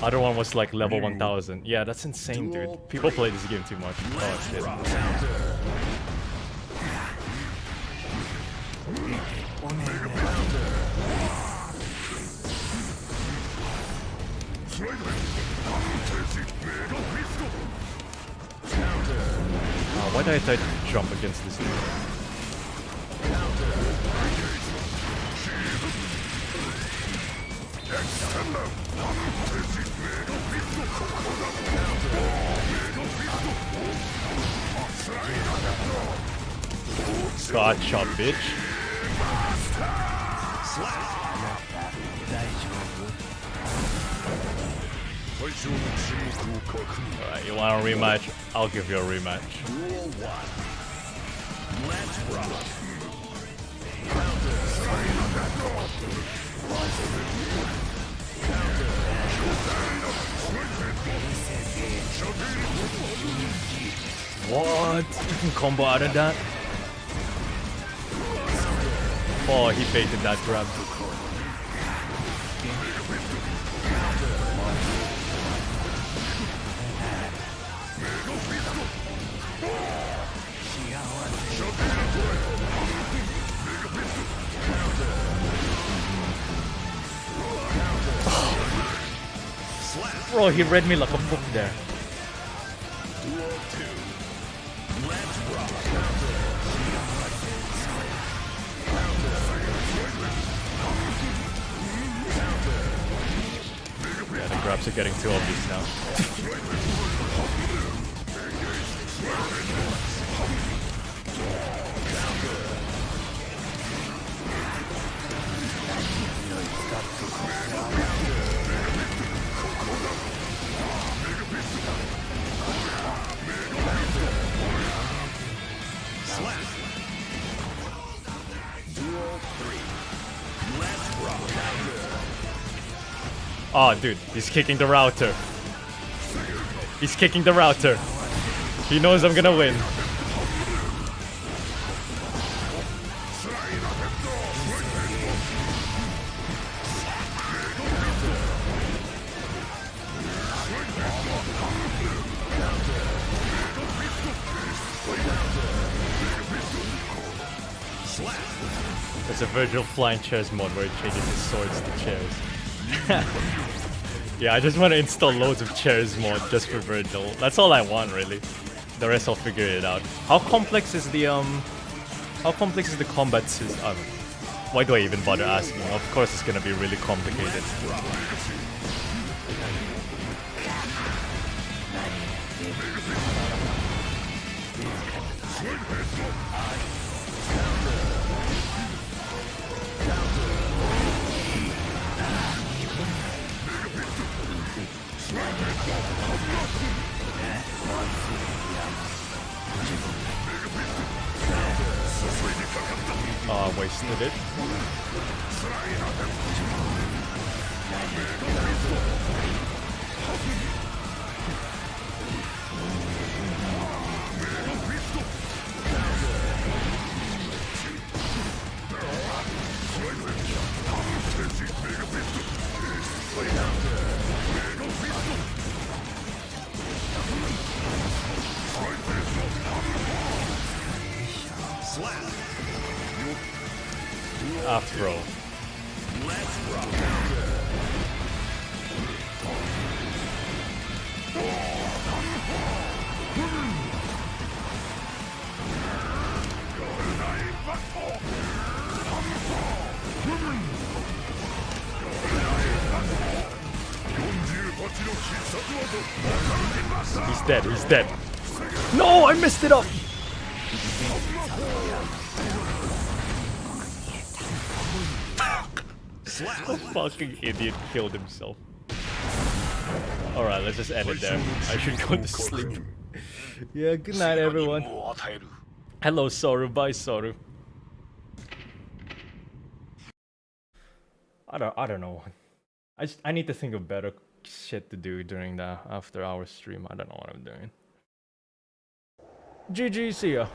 Other one was like level 1000. Yeah, that's insane, dude. People play this game too much. Oh shit. Why did I try to jump against this dude? Gotcha, bitch. Alright, you want a rematch? I'll give you a rematch. Let's rock. What? You can combo out of that? Oh, he baited that grab. Bro, he read me like a book there. Duel 2. Let's rock. Yeah, the grabs are getting too obvious now. Oh, dude, he's kicking the router. He's kicking the router. He knows I'm gonna win. There's a Virgil flying chairs mode where it changes his swords to chairs. Yeah, I just want to install loads of chairs mod just for Virgil. That's all I want, really. The rest I'll figure it out. How complex is the combat system? Why do I even bother asking? Of course it's gonna be really complicated. Oh, I wasted it. Afro. He's dead, he's dead. No, I messed it up! A fucking idiot killed himself. Alright, let's just end it there. I should go to sleep. Yeah, good night everyone. Hello Soru, bye Soru. I don't know. I need to think of better shit to do during the after hour stream. I don't know what I'm doing. GG, see ya.